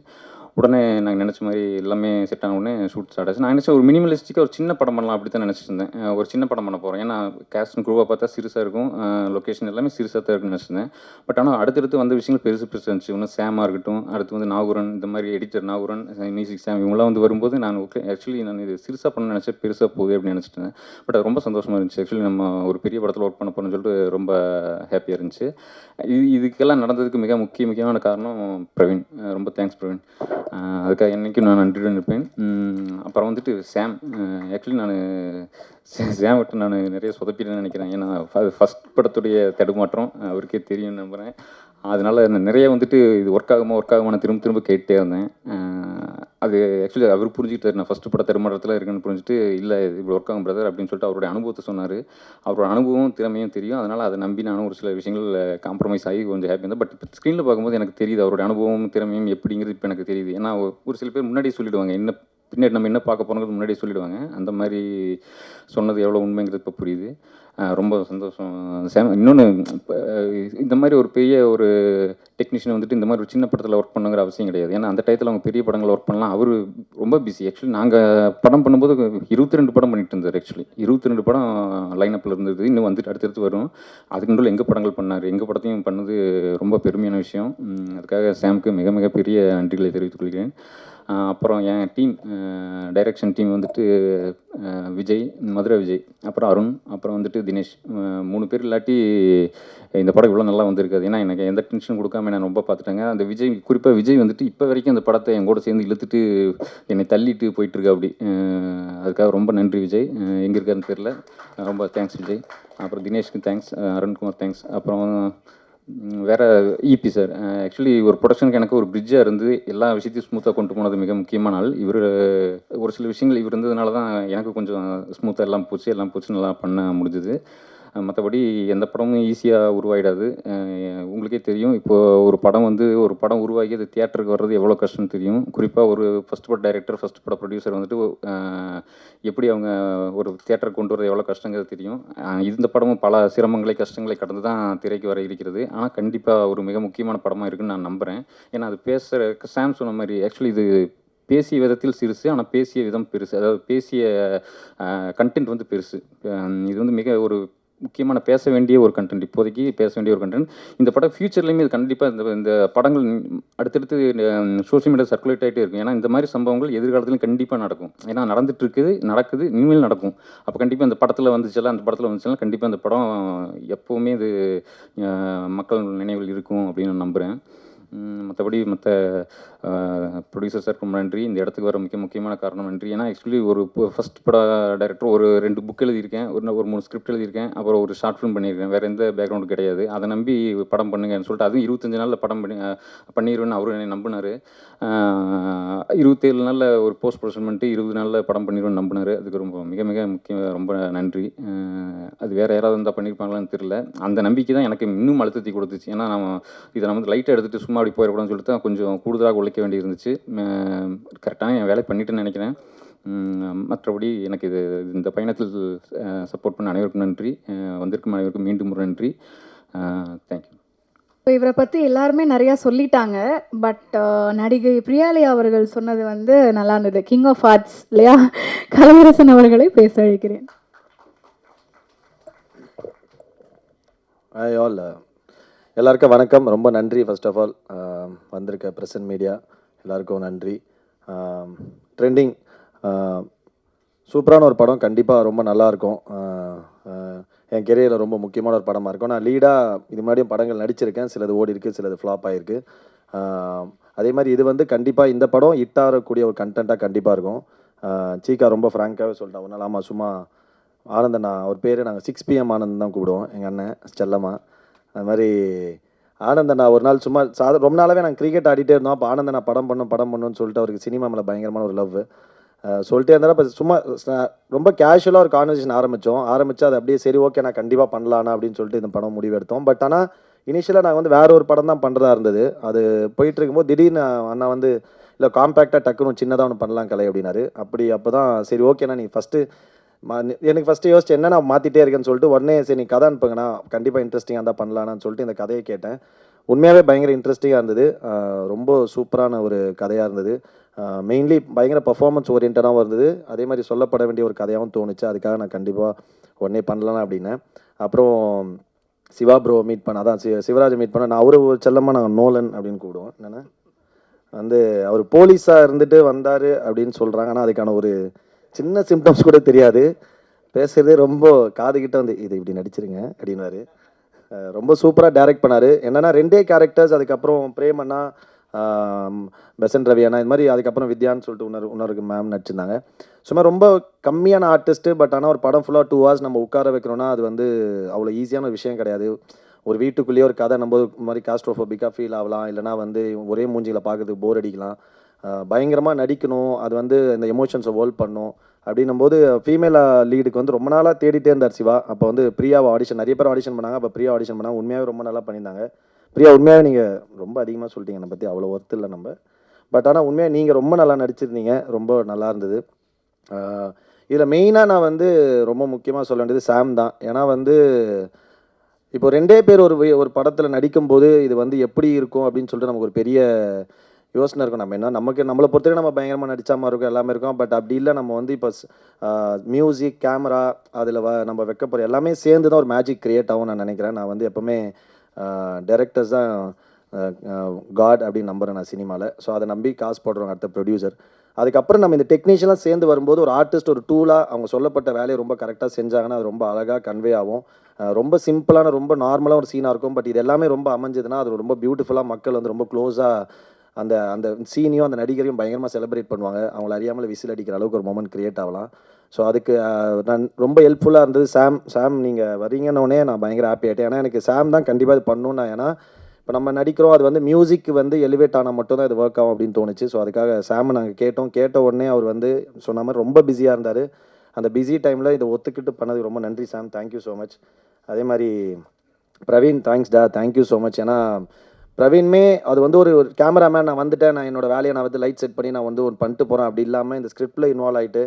உடனே நாங்கள் நினச்ச மாதிரி எல்லாமே செட் ஆன உடனே ஷூட் ஸ்டார்ட் ஆச்சு. நான் நினச்சேன் ஒரு மினிமலிஸ்டிக்காக ஒரு சின்ன படம் பண்ணலாம் அப்படி தான் நினச்சிட்டு இருந்தேன். ஒரு சின்ன படம் பண்ண போகிறேன். ஏன்னா கேஸ்ட் அண்ட் க்ரூவாக பார்த்தா சிறுசாக இருக்கும். லொக்கேஷன் எல்லாமே சிறுசாக தான் இருக்குன்னு நினச்சிருந்தேன். பட் ஆனால் அடுத்தடுத்து வந்த விஷயங்கள் பெருசு இருந்துச்சு. இன்னும் சாமாக இருக்கட்டும், அடுத்து வந்து நாகூரன், இந்த மாதிரி எடிட்டர் நாகூரன், மியூசிக் சாம் இவங்களாம் வந்து வரும்போது நான் ஓகே ஆக்சுவலி நான் இது சிறுசாக பண்ண நினச்சேன் பெருசாக போகுது அப்படின்னு நினச்சிட்டேன். பட் அது ரொம்ப சந்தோஷமாக இருந்துச்சு. ஆக்சுவலி நம்ம ஒரு பெரிய படத்தில் ஒர்க் பண்ண போகிறோம்னு சொல்லிட்டு ரொம்ப ஹாப்பியாக இருந்துச்சு. இதுக்கெல்லாம் நடந்ததுக்கு மிக முக்கியமான காரணம் பிரவீன். ரொம்ப தேங்க்ஸ் பிரவீன். அதுக்காக என்றைக்கும் நான் நன்றியுடன் இருப்பேன். அப்புறம் வந்துட்டு சாம். ஆக்சுவலி நான் சாம் விட்டு நான் நிறைய சொதப்பிட்டேன்னு நினைக்கிறேன். ஏன்னா ஃபஸ்ட் படத்துடைய தடுமாற்றம் அவருக்கே தெரியும்னு நம்புகிறேன். அதனால் நிறைய வந்துட்டு இது ஒர்க் ஆகுமா நான் திரும்ப கேட்டே இருந்தேன். அது ஆக்சுவலி அவர் புரிஞ்சுக்கிட்டார். நான் ஃபஸ்ட்டு பட தடுமாற்றத்தில் இருக்குன்னு புரிஞ்சுட்டு இல்லை இப்படி ஒர்க் ஆகும் பிரதர் அப்படின்னு சொல்லிட்டு அவருடைய அனுபவத்தை சொன்னார். அவரோட அனுபவம் திறமையும் தெரியும். அதனால் அதை நம்பி நானும் ஒரு சில விஷயங்கள் காம்ப்ரமைஸ் ஆகி கொஞ்சம் ஹாப்பி இருந்தேன். பட் இப்போ ஸ்க்ரீனில் பார்க்கும்போது எனக்கு தெரியுது அவருடைய அனுபவம் திறமையும் எப்படிங்கிறது இப்போ எனக்கு தெரியுது. ஏன்னா ஒரு சில பேர் முன்னாடியே சொல்லிவிடுவாங்க என்ன பின்னாடி நம்ம என்ன பார்க்க போகிறோங்கிறது முன்னாடியே சொல்லிவிடுவாங்க. அந்த மாதிரி சொன்னது எவ்வளோ உண்மைங்கிறது இப்போ புரியுது. ரொம்ப சந்தோஷம் சாம். இன்னொன்று இந்த மாதிரி ஒரு பெரிய ஒரு டெக்னீஷியன் வந்துட்டு இந்த மாதிரி ஒரு சின்ன படத்தில் ஒர்க் பண்ணுங்கிற அவசியம் கிடையாது. ஏன்னா அந்த டயத்தில் அவங்க பெரிய படங்களில் ஒர்க் பண்ணலாம். அவர் ரொம்ப பிஸி. ஆக்சுவலி நாங்கள் படம் பண்ணும்போது 22 படம் பண்ணிட்டு இருந்தார். ஆக்சுவலி 22 படம் லைனப்பில் இருந்தது. இன்னும் வந்துட்டு அடுத்தடுத்து வரும். அதுக்கு நடுவில் எங்கள் படங்கள் பண்ணார். எங்கள் படத்தையும் பண்ணது ரொம்ப பெருமையான விஷயம். அதுக்காக சாமுக்கு மிக பெரிய நன்றிகளை தெரிவித்துக் கொள்கிறேன். அப்புறம் என் டீம் டைரக்ஷன் டீம் வந்துட்டு விஜய், மதுரை விஜய், அப்புறம் அருண், அப்புறம் வந்துட்டு தினேஷ் 3 பேர் இல்லாட்டி இந்த படம் இவ்வளோ நல்லா வந்திருக்காது. ஏன்னா எனக்கு எந்த டென்ஷன் கொடுக்காம நான் ரொம்ப பார்த்துட்டேங்க. அந்த விஜய் குறிப்பாக விஜய் வந்துட்டு இப்போ வரைக்கும் அந்த படத்தை என் கூட சேர்ந்து இழுத்துட்டு என்னை தள்ளிட்டு போயிட்டுருக்கா அப்படி. அதுக்காக ரொம்ப நன்றி விஜய். எங்கே இருக்காருன்னு தெரில. ரொம்ப தேங்க்ஸ் விஜய். அப்புறம் தினேஷ்க்கு தேங்க்ஸ், அருண்குமார் தேங்க்ஸ். அப்புறம் வேறு இபி சார். ஆக்சுவலி ஒரு ப்ரொடக்ஷனுக்கு எனக்கு ஒரு பிரிட்ஜாக இருந்து எல்லா விஷயத்தையும் ஸ்மூத்தாக கொண்டு போனது மிக முக்கியமான ஆள் இவர். ஒரு சில விஷயங்கள் இவர் இருந்ததுனால தான் எனக்கு கொஞ்சம் ஸ்மூத்தாக எல்லாம் போச்சு நல்லா பண்ண முடிஞ்சுது. மற்றபடி எந்த படமும் ஈஸியாக உருவாயிடாது. உங்களுக்கே தெரியும். இப்போது ஒரு படம் உருவாகி அது தியேட்டருக்கு வர்றது எவ்வளோ கஷ்டம்னு தெரியும். குறிப்பாக ஒரு ஃபஸ்ட் பட டைரக்டர், ஃபஸ்ட் பட ப்ரொடியூசர் வந்துட்டு எப்படி அவங்க ஒரு தியேட்டருக்கு கொண்டு வரது எவ்வளோ கஷ்டங்கிறது தெரியும். இந்த படமும் பல சிரமங்களை கஷ்டங்களை கடந்து தான் திரைக்கு வர இருக்கிறது. ஆனால் கண்டிப்பாக ஒரு மிக முக்கியமான படமாக இருக்குதுன்னு நான் நம்புகிறேன். ஏன்னா அது பேசுகிற சாம் சொன்ன மாதிரி ஆக்சுவலி இது பேசிய விதத்தில் சிறுசு, ஆனால் பேசிய விதம் பெருசு. அதாவது பேசிய கண்டென்ட் வந்து பெருசு. இது வந்து மிக ஒரு முக்கியமான பேச வேண்டிய ஒரு கண்டென்ட், இப்போதைக்கு பேச வேண்டிய ஒரு கண்டென்ட். இந்த படம் ஃப்யூச்சர்லேயுமே இது கண்டிப்பாக இந்த படங்கள் அடுத்தடுத்து சோஷியல் மீடியா சர்க்குலேட் ஆகிட்டே இருக்கும். ஏன்னா இந்த மாதிரி சம்பவங்கள் எதிர்காலத்துலையும் கண்டிப்பாக நடக்கும். ஏன்னா நடந்துட்டு இருக்குது, நடக்குது, இனிமேல் நடக்கும். அப்போ கண்டிப்பாக இந்த படத்தில் வந்துச்சுல, அந்த படத்தில் வந்துச்சுன்னா கண்டிப்பாக இந்த படம் எப்போவுமே இது மக்கள் நினைவில் இருக்கும் அப்படின்னு நான் நம்புகிறேன். மற்றபடி மற்ற ப்ரொடியூசர் சார் ரொம்ப நன்றி. இந்த இடத்துக்கு வர முக்கியமான காரணம் நன்றி. ஏன்னா ஆக்சுவலி ஒரு ஃபஸ்ட் பட டைரக்டர், ஒரு 2 புக் எழுதியிருக்கேன், ஒரு 3 ஸ்கிரிப்ட் எழுதியிருக்கேன், அப்புறம் ஒரு ஷார்ட் ஃபிலிம் பண்ணியிருக்கேன். வேறு எந்த பேக்ரவுண்டும் கிடையாது. அதை நம்பி படம் பண்ணுங்கன்னு சொல்லிட்டு, அதுவும் 25 நாளில் படம் பண்ணிடுவேன்னு அவரும் என்னை நம்பினார். 27 நாளில் ஒரு போஸ்ட் ப்ரொடக்ஷன் பண்ணிட்டு 20 நாளில் படம் பண்ணிடுவேன்னு நம்பினார். அதுக்கு ரொம்ப நன்றி. அது வேறு யாராவது இருந்தால் பண்ணியிருப்பாங்களான்னு தெரியல. அந்த நம்பிக்கை தான் எனக்கு இன்னும் அழுத்தத்தை கொடுத்துச்சு. ஏன்னா இதை நம்ம வந்து லைட்டாக எடுத்துகிட்டு சும்மா அப்படி போயிடக்கூடாதுன்னு சொல்லிட்டு தான் கொஞ்சம் கூடுதலாக உழைக்க வேண்டி இருந்துச்சு. கரெக்டான என் வேலை பண்ணிட்டேன்னு நினைக்கிறேன். மற்றபடி எனக்கு இந்த பயணத்தில் சப்போர்ட் பண்ண அனைவருக்கும் நன்றி. வந்திருக்கும் அனைவருக்கும் மீண்டும் ஒரு நன்றி. தேங்க்யூ. இப்போ இவரை பற்றி எல்லாருமே நிறையா சொல்லிட்டாங்க. பட் நடிகை பிரியாலயா அவர்கள் சொன்னது வந்து நல்லா இருந்தது. கிங் ஆஃப் ஆர்ட்ஸ் இல்லையா, கலையரசன் அவர்களை பேச அழைக்கிறேன். ஹாய் ஆல், எல்லாருக்கும் வணக்கம். ரொம்ப நன்றி. ஃபர்ஸ்ட் ஆஃப் ஆல் வந்திருக்க பிரசன்ட் மீடியா எல்லாருக்கும் நன்றி. ட்ரெண்டிங் சூப்பரான ஒரு படம், கண்டிப்பாக ரொம்ப நல்லாயிருக்கும். என் கெரியரில் ரொம்ப முக்கியமான ஒரு படமாக இருக்கும். நான் லீடாக இது மாதிரியும் படங்கள் நடிச்சிருக்கேன். சிலது ஓடி இருக்குது, சிலது ஃப்ளாப் ஆகிருக்கு. அதே மாதிரி இது வந்து கண்டிப்பாக இந்த படம் ஹிட் ஆகக்கூடிய ஒரு கண்டென்ட்டாக கண்டிப்பாக இருக்கும். சீக்கா ரொம்ப ஃப்ராங்காகவே சொல்லிட்டேன். ஒரு நாள் ஆமாம், சும்மா ஆனந்தண்ணா அவர் பேர் நாங்கள் 6 PM ஆனந்த் தான் கூப்பிடுவோம், எங்கள் அண்ணன் செல்லம்மா. அது மாதிரி ஆனந்தண்ணா ஒரு நாள் சும்மா ரொம்ப நாளாகவே நாங்கள் கிரிக்கெட் ஆடிட்டே இருந்தோம். அப்போ ஆனந்தண்ணா படம் பண்ணுன்னு சொல்லிட்டு அவருக்கு சினிமா மேலே பயங்கரமான ஒரு லவ் சொல்லிட்டே இருந்தாலும் இப்போ சும்மா ரொம்ப கேஷுவலாக ஒரு கான்வர்சேஷன் ஆரம்பித்து அது அப்படியே சரி ஓகே நான் கண்டிப்பாக பண்ணலான்னா அப்படின்னு சொல்லிட்டு இந்த படம் முடிவெடுத்தோம். பட் ஆனால் இனிஷியலாக நாங்கள் வந்து வேற ஒரு படம் தான் பண்ணுறதா இருந்தது. அது போயிட்டு இருக்கும்போது திடீர்னு அண்ணா வந்து இல்லை காம்பேக்டாக டக்குன்னு சின்னதாக ஒன்று பண்ணலாம் கலை அப்படின்னாரு. அப்போ தான் சரி ஓகேண்ணா, நீ ஃபஸ்ட்டு எனக்கு ஃபஸ்ட்டு யோசிச்சு என்ன நான் மாற்றிட்டே இருக்கேன்னு சொல்லிட்டு உடனே சரி நீ கதை அனுப்புங்கண்ணா, கண்டிப்பாக இன்ட்ரெஸ்டிங்காக தான் பண்ணலான்னு சொல்லிட்டு இந்த கதையை கேட்டேன். உண்மையாகவே பயங்கர இன்ட்ரெஸ்டிங்காக இருந்தது. ரொம்ப சூப்பரான ஒரு கதையாக இருந்தது. மெயின்லி பயங்கர பர்ஃபார்மன்ஸ் ஓரியன்டாகவும் இருந்தது. அதே மாதிரி சொல்லப்பட வேண்டிய ஒரு கதையாகவும் தோணுச்சு. அதுக்காக நான் கண்டிப்பாக உடனே பண்ணலாம் அப்படின்னேன். அப்புறம் சிவா ப்ரோ மீட் பண்ண, அதான் சிவராஜை மீட் பண்ண, நான் அவரு செல்லமாக நாங்கள் நோலன் அப்படின்னு கூப்பிடுவோம். என்னென்னா வந்து அவர் போலீஸாக இருந்துட்டு வந்தார் அப்படின்னு சொல்கிறாங்க. ஆனால் அதுக்கான ஒரு சின்ன சிம்டம்ஸ் கூட தெரியாது. பேசுகிறதே ரொம்ப காதுகிட்ட வந்து இது இப்படி நடிச்சிருங்க அப்படின்னாரு. ரொம்ப சூப்பராக டைரக்ட் பண்ணார். என்னென்னா 2 கேரக்டர்ஸ், அதுக்கப்புறம் பிரேமண்ணா, பெசன் ரவி அண்ணா, இது மாதிரி அதுக்கப்புறம் வித்யான்னு சொல்லிட்டு இன்னொரு மேம் நடிச்சிருந்தாங்க. சும்மா ரொம்ப கம்மியான ஆர்டிஸ்ட்டு. பட் ஆனால் ஒரு படம் ஃபுல்லாக 2 hours நம்ம உட்கார வைக்கிறோன்னா அது வந்து அவ்வளோ ஈஸியான விஷயம் கிடையாது. ஒரு வீட்டுக்குள்ளேயே ஒரு கதை நம்ம மாதிரி காஸ்ட்ரோஃபோபிக்காக ஃபீல் ஆகலாம், இல்லைனா வந்து ஒரே மூஞ்சிகளை பார்க்கறதுக்கு போர் அடிக்கலாம். பயங்கரமாக நடிக்கணும், அது வந்து இந்த எமோஷன்ஸை ஹோல்ட் பண்ணணும் அப்படின்னும் போது ஃபீமேல் லீடுக்கு வந்து ரொம்ப நாளாக தேடிட்டே இருந்தார் சிவா. அப்போ வந்து பிரியாவை ஆடிஷன், நிறைய பேர் ஆடிஷன் பண்ணாங்க. அப்போ பிரியா ஆடிஷன் பண்ணாங்க. உண்மையாகவே ரொம்ப நல்லா பண்ணியிருந்தாங்க. பிரியா உண்மையாகவே நீங்கள் ரொம்ப அதிகமாக சொல்லிட்டீங்க என்னை பற்றி, அவ்வளோ ஒர்த்து இல்லை நம்ம. பட் ஆனால் உண்மையாக நீங்கள் ரொம்ப நல்லா நடிச்சிருந்தீங்க, ரொம்ப நல்லா இருந்தது. இதில் மெயினாக நான் வந்து ரொம்ப முக்கியமாக சொல்ல வேண்டியது சாம் தான். ஏன்னா வந்து இப்போ 2 பேர் ஒரு படத்தில் நடிக்கும்போது இது வந்து எப்படி இருக்கும் அப்படின்னு சொல்லிட்டு நமக்கு ஒரு பெரிய யோசனை இருக்கும். நம்ம என்ன நம்மளை பொறுத்தவரைக்கும் நம்ம பயங்கரமாக நடிச்சா மாதிரி இருக்கும், எல்லாமே இருக்கும். பட் அப்படி இல்லை, நம்ம வந்து இப்போ மியூசிக், கேமரா, அதில் நம்ம வைக்கப்படுற எல்லாமே சேர்ந்து தான் ஒரு மேஜிக் க்ரியேட் ஆகும் நான் நினைக்கிறேன். நான் வந்து எப்போவுமே டைரக்டர்ஸ் தான் காட் அப்படின்னு நம்புகிறேன் நான் சினிமாவில். ஸோ அதை நம்பி காசு போடுறவங்க அடுத்த ப்ரொடியூசர். அதுக்கப்புறம் நம்ம இந்த டெக்னீஷியன்லாம் சேர்ந்து வரும்போது ஒரு ஆர்டிஸ்ட் ஒரு டூலாக அவங்க சொல்லப்பட்ட வேலையை ரொம்ப கரெக்டாக செஞ்சாங்கன்னா அது ரொம்ப அழகாக கன்வே ஆகும். ரொம்ப சிம்பிளான ரொம்ப நார்மலாக ஒரு சீனாக இருக்கும். பட் இது எல்லாமே ரொம்ப அமைஞ்சதுன்னா அது ரொம்ப பியூட்டிஃபுல்லாக மக்கள் வந்து ரொம்ப க்ளோஸாக அந்த அந்த சீனையும் அந்த நடிகரையும் பயங்கரமாக செலிப்ரேட் பண்ணுவாங்க. அவங்கள அறியாமல் விசில் அடிக்கிற அளவுக்கு ஒரு மொமெண்ட் க்ரியேட் ஆகலாம். ஸோ அதுக்கு நான் ரொம்ப ஹெல்ப்ஃபுல்லாக இருந்தது. சாம் நீங்கள் வரீங்கன்னொடனே நான் பயங்கர ஹாப்பி ஆகிட்டேன். ஏன்னா எனக்கு சாம் தான் கண்டிப்பாக இது பண்ணணும். ஏன்னா இப்போ நம்ம நடிக்கிறோம், அது வந்து மியூசிக் வந்து எலிவேட் ஆனால் மட்டும் தான் இது ஒர்க் ஆகும் அப்படின்னு தோணுச்சு. ஸோ அதுக்காக சாமை நாங்கள் கேட்ட உடனே அவர் வந்து சொன்ன மாதிரி ரொம்ப பிஸியாக இருந்தார். அந்த பிஸி டைமில் இதை ஒத்துக்கிட்டு பண்ணதுக்கு ரொம்ப நன்றி சாம், தேங்க்யூ ஸோ மச். அதே மாதிரி பிரவீன், தேங்க்ஸ்டா, தேங்க்யூ ஸோ மச். ஏன்னா பிரவீன்மே அது வந்து ஒரு கேமராமேன், நான் வந்துட்டேன், நான் என்னோடய வேலையை நான் வந்து லைட் செட் பண்ணி நான் வந்து ஒன்று பண்ணிட்டு போகிறேன் அப்படி இல்லாமல் இந்த ஸ்கிரிப்டில் இன்வால்வ் ஆகிட்டு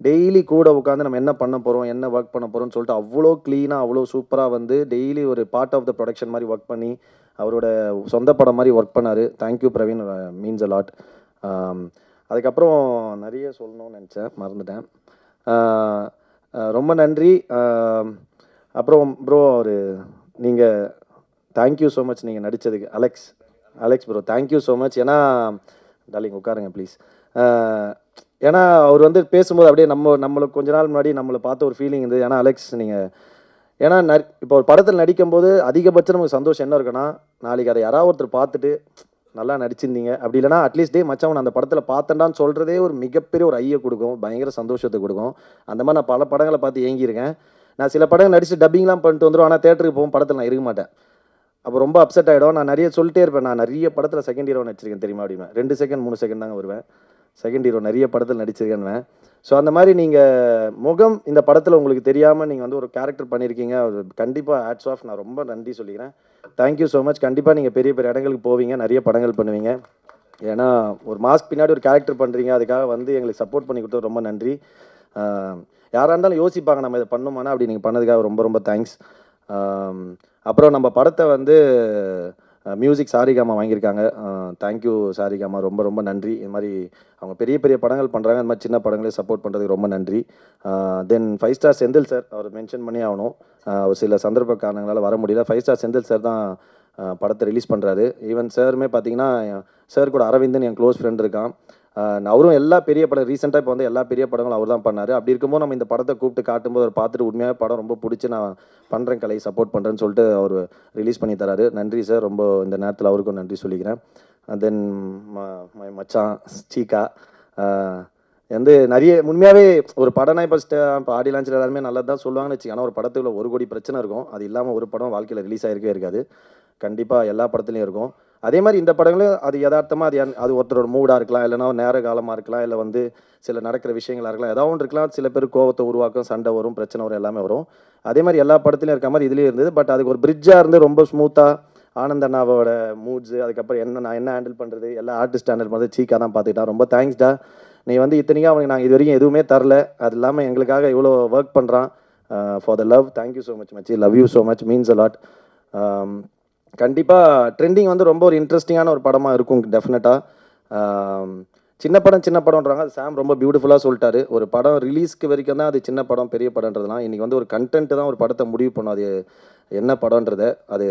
டெய்லி கூட உட்காந்து நம்ம என்ன பண்ண போகிறோம், என்ன ஒர்க் பண்ண போகிறோம்னு சொல்லிட்டு அவ்வளோ க்ளீனாக அவ்வளோ சூப்பராக வந்து டெய்லி ஒரு பார்ட் ஆஃப் த ப்ரொடக்ஷன் மாதிரி ஒர்க் பண்ணி அவரோட சொந்த படம் மாதிரி ஒர்க் பண்ணார். Thank you Praveen, means a lot. அதுக்கப்புறம் நிறைய சொல்லணும்னு நினச்சேன், மறந்துட்டேன். ரொம்ப நன்றி. அப்புறம் ப்ரோ நீங்கள் தேங்க்யூ ஸோ மச் நீங்கள் நடித்ததுக்கு. Alex bro thank you so much. ஏன்னா டார்லிங் உட்காருங்க ப்ளீஸ். ஏன்னா அவர் வந்து பேசும்போது அப்படியே நம்மளுக்கு கொஞ்ச நாள் முன்னாடி நம்மளை பார்த்த ஒரு ஃபீலிங் இருந்தது. ஏன்னா அலெக்ஸ் நீங்கள் ஏன்னா இப்போ ஒரு படத்தில் நடிக்கும்போது அதிகபட்சம் நமக்கு சந்தோஷம் என்ன இருக்குன்னா, நாளைக்கு அதை யாராவது ஒருத்தர் பார்த்துட்டு நல்லா நடிச்சிருந்தீங்க, அப்படி இல்லைனா அட்லீஸ்ட் டே மச்சான் நான் அந்த படத்தில் பார்த்தேன்டான்னு சொல்கிறதே ஒரு மிகப்பெரிய ஒரு ஐயை கொடுக்கும், பயங்கர சந்தோஷத்தை கொடுக்கும். அந்த மாதிரி நான் பல படங்களை பார்த்து ஏங்கியிருக்கேன். நான் சில படங்கள் நடிச்சு டப்பிங்லாம் பண்ணிட்டு வந்துடும், ஆனால் தேட்டருக்கு போகும் படத்தில் நான் இருக்க மாட்டேன். அப்போ ரொம்ப அப்செட் ஆகிடும். நான் நிறைய சொல்லிட்டே இருப்பேன், நான் நிறைய படத்தில் செகண்ட் ஹீரோ நடிச்சிருக்கேன் தெரியுமா அப்படின்னா 2 செகண்ட் 3 செகண்ட் தாங்க வருவேன். செகண்ட் ஹீரோ நிறைய படத்தில் நடிச்சிருக்கேன்னு. ஸோ அந்த மாதிரி நீங்கள் முகம் இந்த படத்தில் உங்களுக்கு தெரியாமல் நீங்கள் வந்து ஒரு கேரக்டர் பண்ணியிருக்கீங்க. அது கண்டிப்பாக ஹேட்ஸ் ஆஃப், நான் ரொம்ப நன்றி சொல்லிக்கிறேன். Thank you so much. கண்டிப்பாக நீங்கள் பெரிய பெரிய இடங்களுக்கு போவீங்க, நிறைய படங்கள் பண்ணுவீங்க. ஏன்னா ஒரு மாஸ்க் பின்னாடி ஒரு கேரக்டர் பண்ணுறீங்க, அதுக்காக வந்து எங்களுக்கு சப்போர்ட் பண்ணி கொடுத்தது ரொம்ப நன்றி. யாராக இருந்தாலும் யோசிப்பாங்க நம்ம இதை பண்ணுமானா, அப்படி நீங்கள் பண்ணதுக்காக ரொம்ப ரொம்ப தேங்க்ஸ். அப்புறம் நம்ம படத்தை வந்து மியூசிக் சாரிகாமா வாங்கியிருக்காங்க. தேங்க்யூ சாரிகாமா, ரொம்ப ரொம்ப நன்றி. இது மாதிரி அவங்க பெரிய பெரிய படங்கள் பண்ணுறாங்க, இந்த மாதிரி சின்ன படங்களே சப்போர்ட் பண்ணுறதுக்கு ரொம்ப நன்றி. தென் 5 ஸ்டார் செந்தில் சார், அவர் மென்ஷன் பண்ணி ஆகணும். ஒரு சில சந்தர்ப்ப காரணங்களால் வர முடியல. 5 ஸ்டார் செந்தில் சார் தான் படத்தை ரிலீஸ் பண்ணுறாரு. ஈவன் சாருமே பார்த்தீங்கன்னா, சார் கூட அரவிந்தன் என் க்ளோஸ் ஃப்ரெண்ட் இருக்கான். அவரும் எல்லா பெரிய படம் ரீசெண்டாக இப்போ வந்து எல்லா பெரிய படங்களும் அவர் தான் பண்ணார். அப்படி இருக்கும்போது நம்ம இந்த படத்தை கூப்பிட்டு காட்டும்போது அவர் பார்த்துட்டு உண்மையாக படம் ரொம்ப பிடிச்சி நான் பண்ணுறேன், கலை சப்போர்ட் பண்ணுறேன்னு சொல்லிட்டு அவர் ரிலீஸ் பண்ணி தராரு. நன்றி சார், ரொம்ப இந்த நேரத்தில் அவருக்கும் நன்றி சொல்லிக்கிறேன். தென் மச்சான் சீக்கா வந்து நிறைய உண்மையாகவே ஒரு படம்னா இப்போ ஆடி லான்ச்சில் எல்லாருமே நல்லது தான் சொல்லுவாங்கன்னு வச்சுக்கோங்க. ஆனால் ஒரு படத்துக்குள்ள 1 கோடி பிரச்சனை இருக்கும். அது இல்லாமல் ஒரு படம் வாழ்க்கையில் ரிலீஸ் ஆகிருக்கவே இருக்காது. கண்டிப்பாக எல்லா படத்துலையும் இருக்கும். அதே மாதிரி இந்த படங்களும் அது யதார்த்தமாக அது ஒருத்தரோட மூடாக இருக்கலாம், இல்லைனா நேர காலமாக இருக்கலாம், இல்லை வந்து சில நடக்கிற விஷயங்களாக இருக்கலாம், ஏதாவது ஒன்று இருக்கலாம். சில பேர் கோவத்தை உருவாக்கும், சண்டை வரும், பிரச்சனை வரும், எல்லாமே வரும். அதே மாதிரி எல்லா படத்துலையும் இருக்க மாதிரி இதுலேயும் இருந்தது. பட் அதுக்கு ஒரு பிரிட்ஜாக இருந்து ரொம்ப ஸ்மூத்தாக ஆனந்த் அண்ணாவோட மூட்ஸு, அதுக்கப்புறம் நான் என்ன ஹேண்டில் பண்ணுறது, எல்லா ஆர்டிஸ்ட் ஹேண்டில் பண்ணுறது சீக்கா தான் பார்த்துக்கிட்டான். ரொம்ப தேங்க்ஸ்டா. நீ வந்து இத்தனைக்கும் அவனுக்கு நாங்கள் இது வரைக்கும் எதுவுமே தரல, அது இல்லாமல் எங்களுக்காக இவ்வளோ ஒர்க் பண்ணுறான். For the love, thank you so much மச்சி, love you so much, means a lot. கண்டிப்பாக ட்ரெண்டிங் வந்து ரொம்ப ஒரு இன்ட்ரெஸ்டிங்கான ஒரு படமாக இருக்கும் டெஃபினட்டாக. சின்ன படம்ன்றாங்க, அது சாம் ரொம்ப பியூட்டிஃபுல்லாக சொல்லிட்டாரு. ஒரு படம் ரிலீஸ்க்கு வரைக்கும் தான் அது சின்ன படம் பெரிய படம்ன்றதுலாம். இன்றைக்கி வந்து ஒரு கண்டென்ட்டு தான் ஒரு படத்தை முடிவு பண்ணும் அது என்ன படம்ன்றதை. அது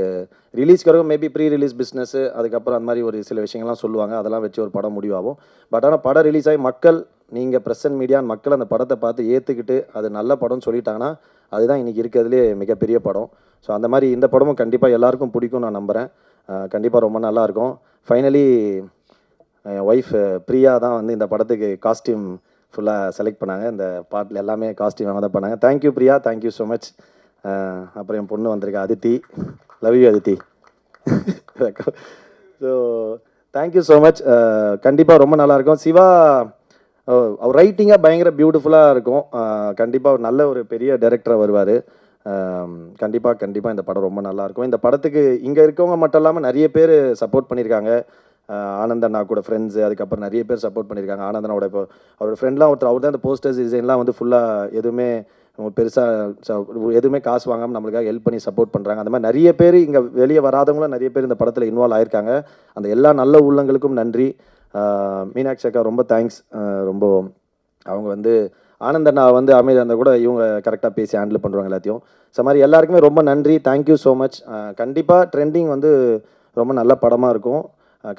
ரிலீஸ்க்கு வரைக்கும் மேபி ப்ரீ ரிலீஸ் பிஸ்னஸ்ஸு, அதுக்கப்புறம் அந்த மாதிரி ஒரு சில விஷயங்கள்லாம் சொல்லுவாங்க, அதெல்லாம் வச்சு ஒரு படம் முடிவாகும். பட் ஆனால் படம் ரிலீஸ் ஆகி மக்கள், நீங்கள் ப்ரெஸ் அண்ட் மீடியா மக்கள் அந்த படத்தை பார்த்து ஏற்றுக்கிட்டு அது நல்ல படம்னு சொல்லிட்டாங்கன்னா அதுதான் இன்றைக்கி இருக்கிறதுலே மிகப்பெரிய படம். ஸோ அந்த மாதிரி இந்த படமும் கண்டிப்பாக எல்லாருக்கும் பிடிக்கும் நான் நம்புகிறேன். கண்டிப்பாக ரொம்ப நல்லாயிருக்கும். ஃபைனலி என் ஒய்ஃப் பிரியா தான் வந்து இந்த படத்துக்கு காஸ்டியூம் ஃபுல்லாக செலக்ட் பண்ணாங்க. இந்த பாட்டில் எல்லாமே காஸ்டியூம் அவங்க தான் பண்ணாங்க. Thank you Priya, thank you so much. அப்புறம் என் பொண்ணு வந்திருக்கா Aditi, love you Aditi. So thank you so much. கண்டிப்பாக ரொம்ப நல்லாயிருக்கும். சிவா அவர் ரைட்டிங்காக பயங்கர பியூட்டிஃபுல்லாக இருக்கும். கண்டிப்பாக ஒரு நல்ல ஒரு பெரிய டைரக்டராக வருவார். கண்டிப்பாக இந்த படம் ரொம்ப நல்லாயிருக்கும். இந்த படத்துக்கு இங்கே இருக்கவங்க மட்டும் இல்லாமல் நிறைய பேர் சப்போர்ட் பண்ணியிருக்காங்க. ஆனந்த் அண்ணா கூட ஃப்ரெண்ட்ஸு, அதுக்கப்புறம் நிறைய பேர் சப்போர்ட் பண்ணியிருக்காங்க. ஆனந்த் அண்ணாவோட இப்போ அவரோட ஃப்ரெண்ட்லாம் ஒருத்தர், அவர் தான் இந்த போஸ்டர்ஸ் டிசைன்லாம் வந்து ஃபுல்லாக எதுவுமே பெருசாக எதுவுமே காசு வாங்காமல் நம்மளுக்காக ஹெல்ப் பண்ணி சப்போர்ட் பண்ணுறாங்க. அந்த மாதிரி நிறைய பேர் இங்கே வெளியே வராதவங்களும் நிறைய பேர் இந்த படத்தில் இன்வால்வ் ஆகியிருக்காங்க. அந்த எல்லா நல்ல உள்ளங்களுக்கும் நன்றி. மீனாட்சி அக்கா ரொம்ப தேங்க்ஸ். ரொம்ப அவங்க வந்து ஆனந்த் அண்ணா வந்து அமைதி அந்த கூட இவங்க கரெக்டாக பேசி ஹேண்டில் பண்ணுறாங்க எல்லாத்தையும். ஸோ மாதிரி எல்லாருக்குமே ரொம்ப நன்றி. Thank you so much. கண்டிப்பாக ட்ரெண்டிங் வந்து ரொம்ப நல்ல படமாக இருக்கும்.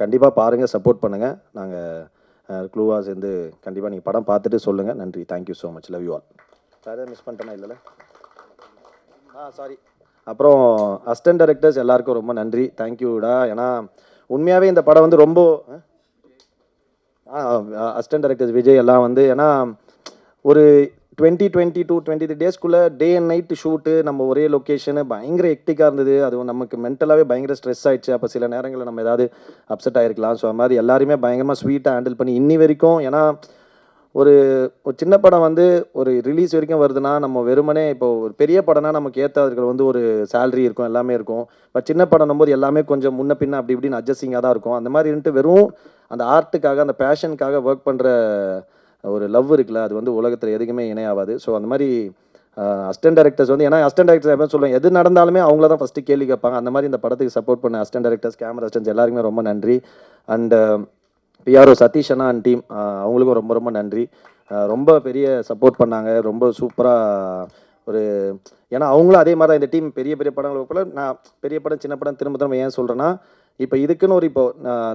கண்டிப்பாக பாருங்கள், சப்போர்ட் பண்ணுங்கள். நாங்கள் க்ளூவாக சேர்ந்து கண்டிப்பாக நீங்கள் படம் பார்த்துட்டு சொல்லுங்கள். நன்றி, thank you so much, love you all. வேறு மிஸ் பண்ணிட்டேனா இல்லைல்ல? சாரி. அப்புறம் அசிஸ்டன்ட் டைரக்டர்ஸ் எல்லாருக்கும் ரொம்ப நன்றி, தேங்க்யூடா. ஏன்னா உண்மையாகவே இந்த படம் வந்து ரொம்ப அசிஸ்டன்ட் டைரக்டர்ஸ் விஜய் எல்லாம் வந்து, ஏன்னா ஒரு 22 டேஸ்க்குள்ளே டே அண்ட் நைட்டு ஷூட்டு, நம்ம ஒரே லொக்கேஷனு, பயங்கர ஹெக்டிக்காக இருந்தது. அதுவும் நமக்கு மென்டலாகவே பயங்கர ஸ்ட்ரெஸ் ஆகிடுச்சு. அப்போ சில நேரங்களில் நம்ம ஏதாவது அப்செட் ஆகிருக்கலாம். ஸோ அது மாதிரி எல்லாருமே பயங்கரமாக ஸ்வீட்டாக ஹேண்டில் பண்ணி இன்னி வரைக்கும், ஏன்னா ஒரு சின்ன படம் வந்து ஒரு ரிலீஸ் வரைக்கும் வருதுன்னா, நம்ம வெறுமனே இப்போ ஒரு பெரிய படம்னா நமக்கு ஏற்ற இருக்கிற வந்து ஒரு சேலரி இருக்கும், எல்லாமே இருக்கும். பட் சின்ன படம் போது எல்லாமே கொஞ்சம் முன்ன பின்ன அப்படி இப்படின்னு அட்ஜஸ்டிங்காக தான் இருக்கும். அந்த மாதிரி இருந்துட்டு வெறும் அந்த ஆர்ட்டுக்காக, அந்த பேஷனுக்காக ஒர்க் பண்ணுற ஒரு லவ் இருக்குல்ல, அது வந்து உலகத்தில் எதுக்குமே இணையாகாது. ஸோ அந்த மாதிரி அசிஸ்டன்ட் டைரக்டர்ஸ் வந்து, ஏன்னா அசிஸ்டன்ட் டைரக்டர்ஸ் எப்போ சொல்லுவாங்க, எது நடந்தாலுமே அவங்கள தான் ஃபஸ்ட்டு கேள்வி கேட்பாங்க. அந்த மாதிரி இந்த படத்துக்கு சப்போர்ட் பண்ண அசிஸ்டன்ட் டைரக்டர்ஸ், கேமரா அசிஸ்டன்ஸ் எல்லாருக்குமே ரொம்ப நன்றி. அண்ட் பிஆர்ஓ சதீஷ் அண்ணா அண்ட் டீம், அவங்களுக்கும் ரொம்ப ரொம்ப நன்றி. ரொம்ப பெரிய சப்போர்ட் பண்ணாங்க. ரொம்ப சூப்பராக ஒரு ஏன்னா அவங்களும் அதே மாதிரி தான் இந்த டீம் பெரிய பெரிய படங்கள் போல நான் பெரிய படம் சின்ன படம் திரும்ப திரும்ப ஏன் சொல்கிறேன்னா இப்போ இதுக்குன்னு ஒரு இப்போ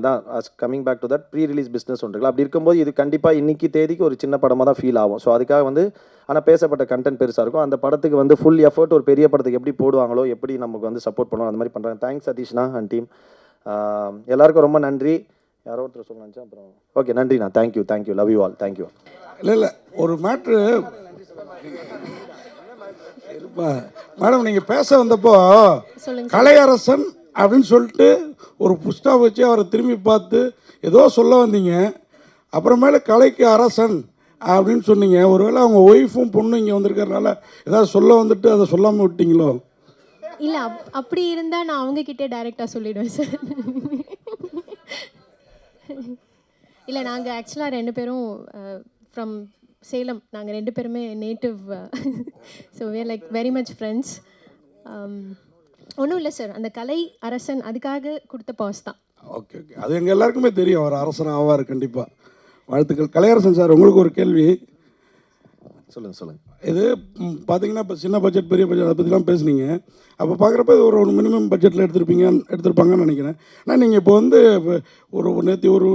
தான் coming back to that pre release business ஒன்று அப்படி இருக்கும்போது இது கண்டிப்பாக இன்னைக்கு தேதிக்கு ஒரு சின்ன படமாக தான் ஃபீல் ஆகும். ஸோ அதுக்காக வந்து ஆனால் பேசப்பட்ட கண்டென்ட் பெருசாக இருக்கும். அந்த படத்துக்கு வந்து ஃபுல் எஃபர்ட் ஒரு பெரிய படத்துக்கு எப்படி போடுவாங்களோ எப்படி நமக்கு வந்து சப்போர்ட் பண்ணுவோம் அந்த மாதிரி பண்ணுறாங்க. தேங்க்ஸ் சதீஷ்னா அண்ட் டீம். எல்லாருக்கும் ரொம்ப நன்றி. யாரோ ஒருத்தர் சொல்லலாம் அப்புறம் ஓகே நன்றிண்ணா. Thank you love you all thank you. இல்லை ஒரு மேட்ரு மேடம் நீங்கள் பேச வந்தப்போ கலையரசன் அப்படின்னு சொல்லிட்டு ஒரு புஸ்தா வச்சு அவரை திரும்பி பார்த்து ஏதோ சொல்ல வந்தீங்க. அப்புறமேல கலைக்கு அரசன் அப்படின்னு சொன்னீங்க. ஒருவேளை அவங்க ஒய்ஃபும் பொண்ணும் இங்கே வந்திருக்கறனால ஏதாவது சொல்ல வந்துட்டு அதை சொல்லாமல் விட்டீங்களோ? இல்லை அப்படி இருந்தால் நான் அவங்கக்கிட்டே டைரெக்டாக சொல்லிவிடுவேன் சார். இல்லை நாங்கள் ஆக்சுவலாக 2 பேரும் ஃப்ரம் சேலம். நாங்கள் 2 பேருமே native. So we are like very much friends. ஒன்றும் இல்லை சார், அந்த கலை அரசன் அதுக்காக கொடுத்த பாஸ் தான். ஓகே அது எங்கள் எல்லாருக்குமே தெரியும். அவர் அரசன் ஆவார் கண்டிப்பாக. வாழ்த்துக்கள். கலையரசன் சார், உங்களுக்கு ஒரு கேள்வி. சொல்லுங்கள். இது பார்த்தீங்கன்னா இப்போ சின்ன பட்ஜெட் பெரிய பட்ஜெட் அதை பற்றிலாம் பேசுனீங்க. அப்போ பார்க்குறப்ப இது ஒரு மினிமம் பட்ஜெட்டில் எடுத்திருப்பாங்கன்னு நினைக்கிறேன். ஆனால் நீங்கள் இப்போ வந்து நேற்று ஒரு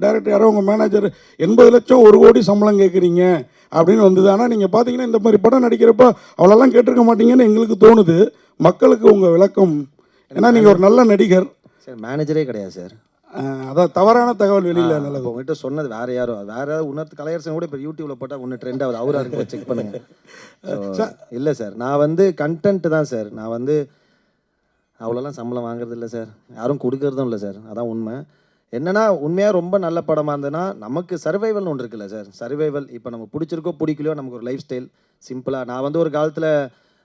டைரக்டர் யாரோ உங்கள் மேனேஜர் 80 லட்சம் 1 கோடி சம்பளம் கேட்குறீங்க அப்படின்னு வந்தது. ஆனால் நீங்கள் பார்த்தீங்கன்னா இந்த மாதிரி படம் நடிக்கிறப்ப அவ்வளோலாம் கேட்டிருக்க மாட்டீங்கன்னு எங்களுக்கு தோணுது. மக்களுக்கு உங்கள் விளக்கம், ஏன்னா நீங்கள் ஒரு நல்ல நடிகர். சார் மேனேஜரே கிடையாது சார். அதான் தவறான தகவல் வெளியில் நல்லது. உங்கள்கிட்ட சொன்னது வேற யாராவது உணர்த்து கலையரசன் கூட இப்போ யூடியூப்ல போட்டால் ஒன்று ட்ரெண்ட் ஆகுது. அவராக இருக்கும் செக் பண்ணுங்க. இல்லை சார், நான் வந்து கண்டென்ட் தான் சார். நான் வந்து அவ்வளோலாம் சம்பளம் வாங்குறது இல்லை சார், யாரும் கொடுக்கறதும் இல்லை சார். அதான் உண்மை. என்னன்னா உண்மையாக ரொம்ப நல்ல படமாக இருந்ததுன்னா நமக்கு சர்வைவல்னு ஒன்று இருக்குல்ல சார். சர்வைவல் இப்போ நம்ம பிடிச்சிருக்கோ பிடிக்கலையோ நமக்கு ஒரு லைஃப் ஸ்டைல் சிம்பிளாக. நான் வந்து ஒரு காலத்தில்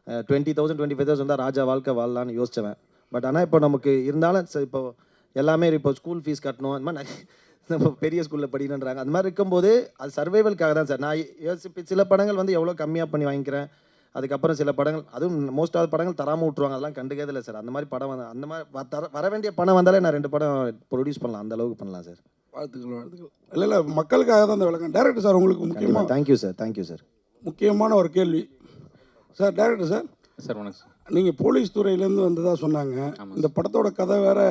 20,000 25,000 தான் ராஜா வாழ்க்கை வாழலான்னு யோசிச்சவன். பட் ஆனால் இப்போ நமக்கு இருந்தாலும் இப்போ எல்லாமே இப்போ ஸ்கூல் ஃபீஸ் கட்டணும், அந்த மாதிரி நம்ம பெரிய ஸ்கூலில் படிக்கணுன்றாங்க. அந்த மாதிரி இருக்கும்போது அது சர்வைவலுக்காக தான் சார். நான் யோசிப்பு சில படங்கள் வந்து எவ்வளோ கம்மியாக பண்ணி வாங்கிக்கிறேன். அதுக்கப்புறம் சில படங்கள், அதுவும் மோஸ்ட் ஆஃப் படங்கள் தராமல் விட்ருவாங்க. அதெல்லாம் கண்டுக்கவே இல்லை சார். அந்த மாதிரி படம் வந்து அந்த மாதிரி வர வேண்டிய பணம் வந்தாலே நான் 2 படம் ப்ரொடியூஸ் பண்ணலாம், அந்த அளவுக்கு பண்ணலாம் சார். வாழ்த்துக்கள். இல்லை மக்களுக்காக தான் அந்த விளக்கம். டைரக்டர் சார், உங்களுக்கு முக்கியமாக தேங்க்யூ சார். முக்கியமான ஒரு கேள்வி சார். டைரக்டர் சார், வணக்கம் சார். நீங்கள் போலீஸ் துறையிலேருந்து வந்ததாக சொன்னாங்க. இந்த படத்தோட கதை வேறு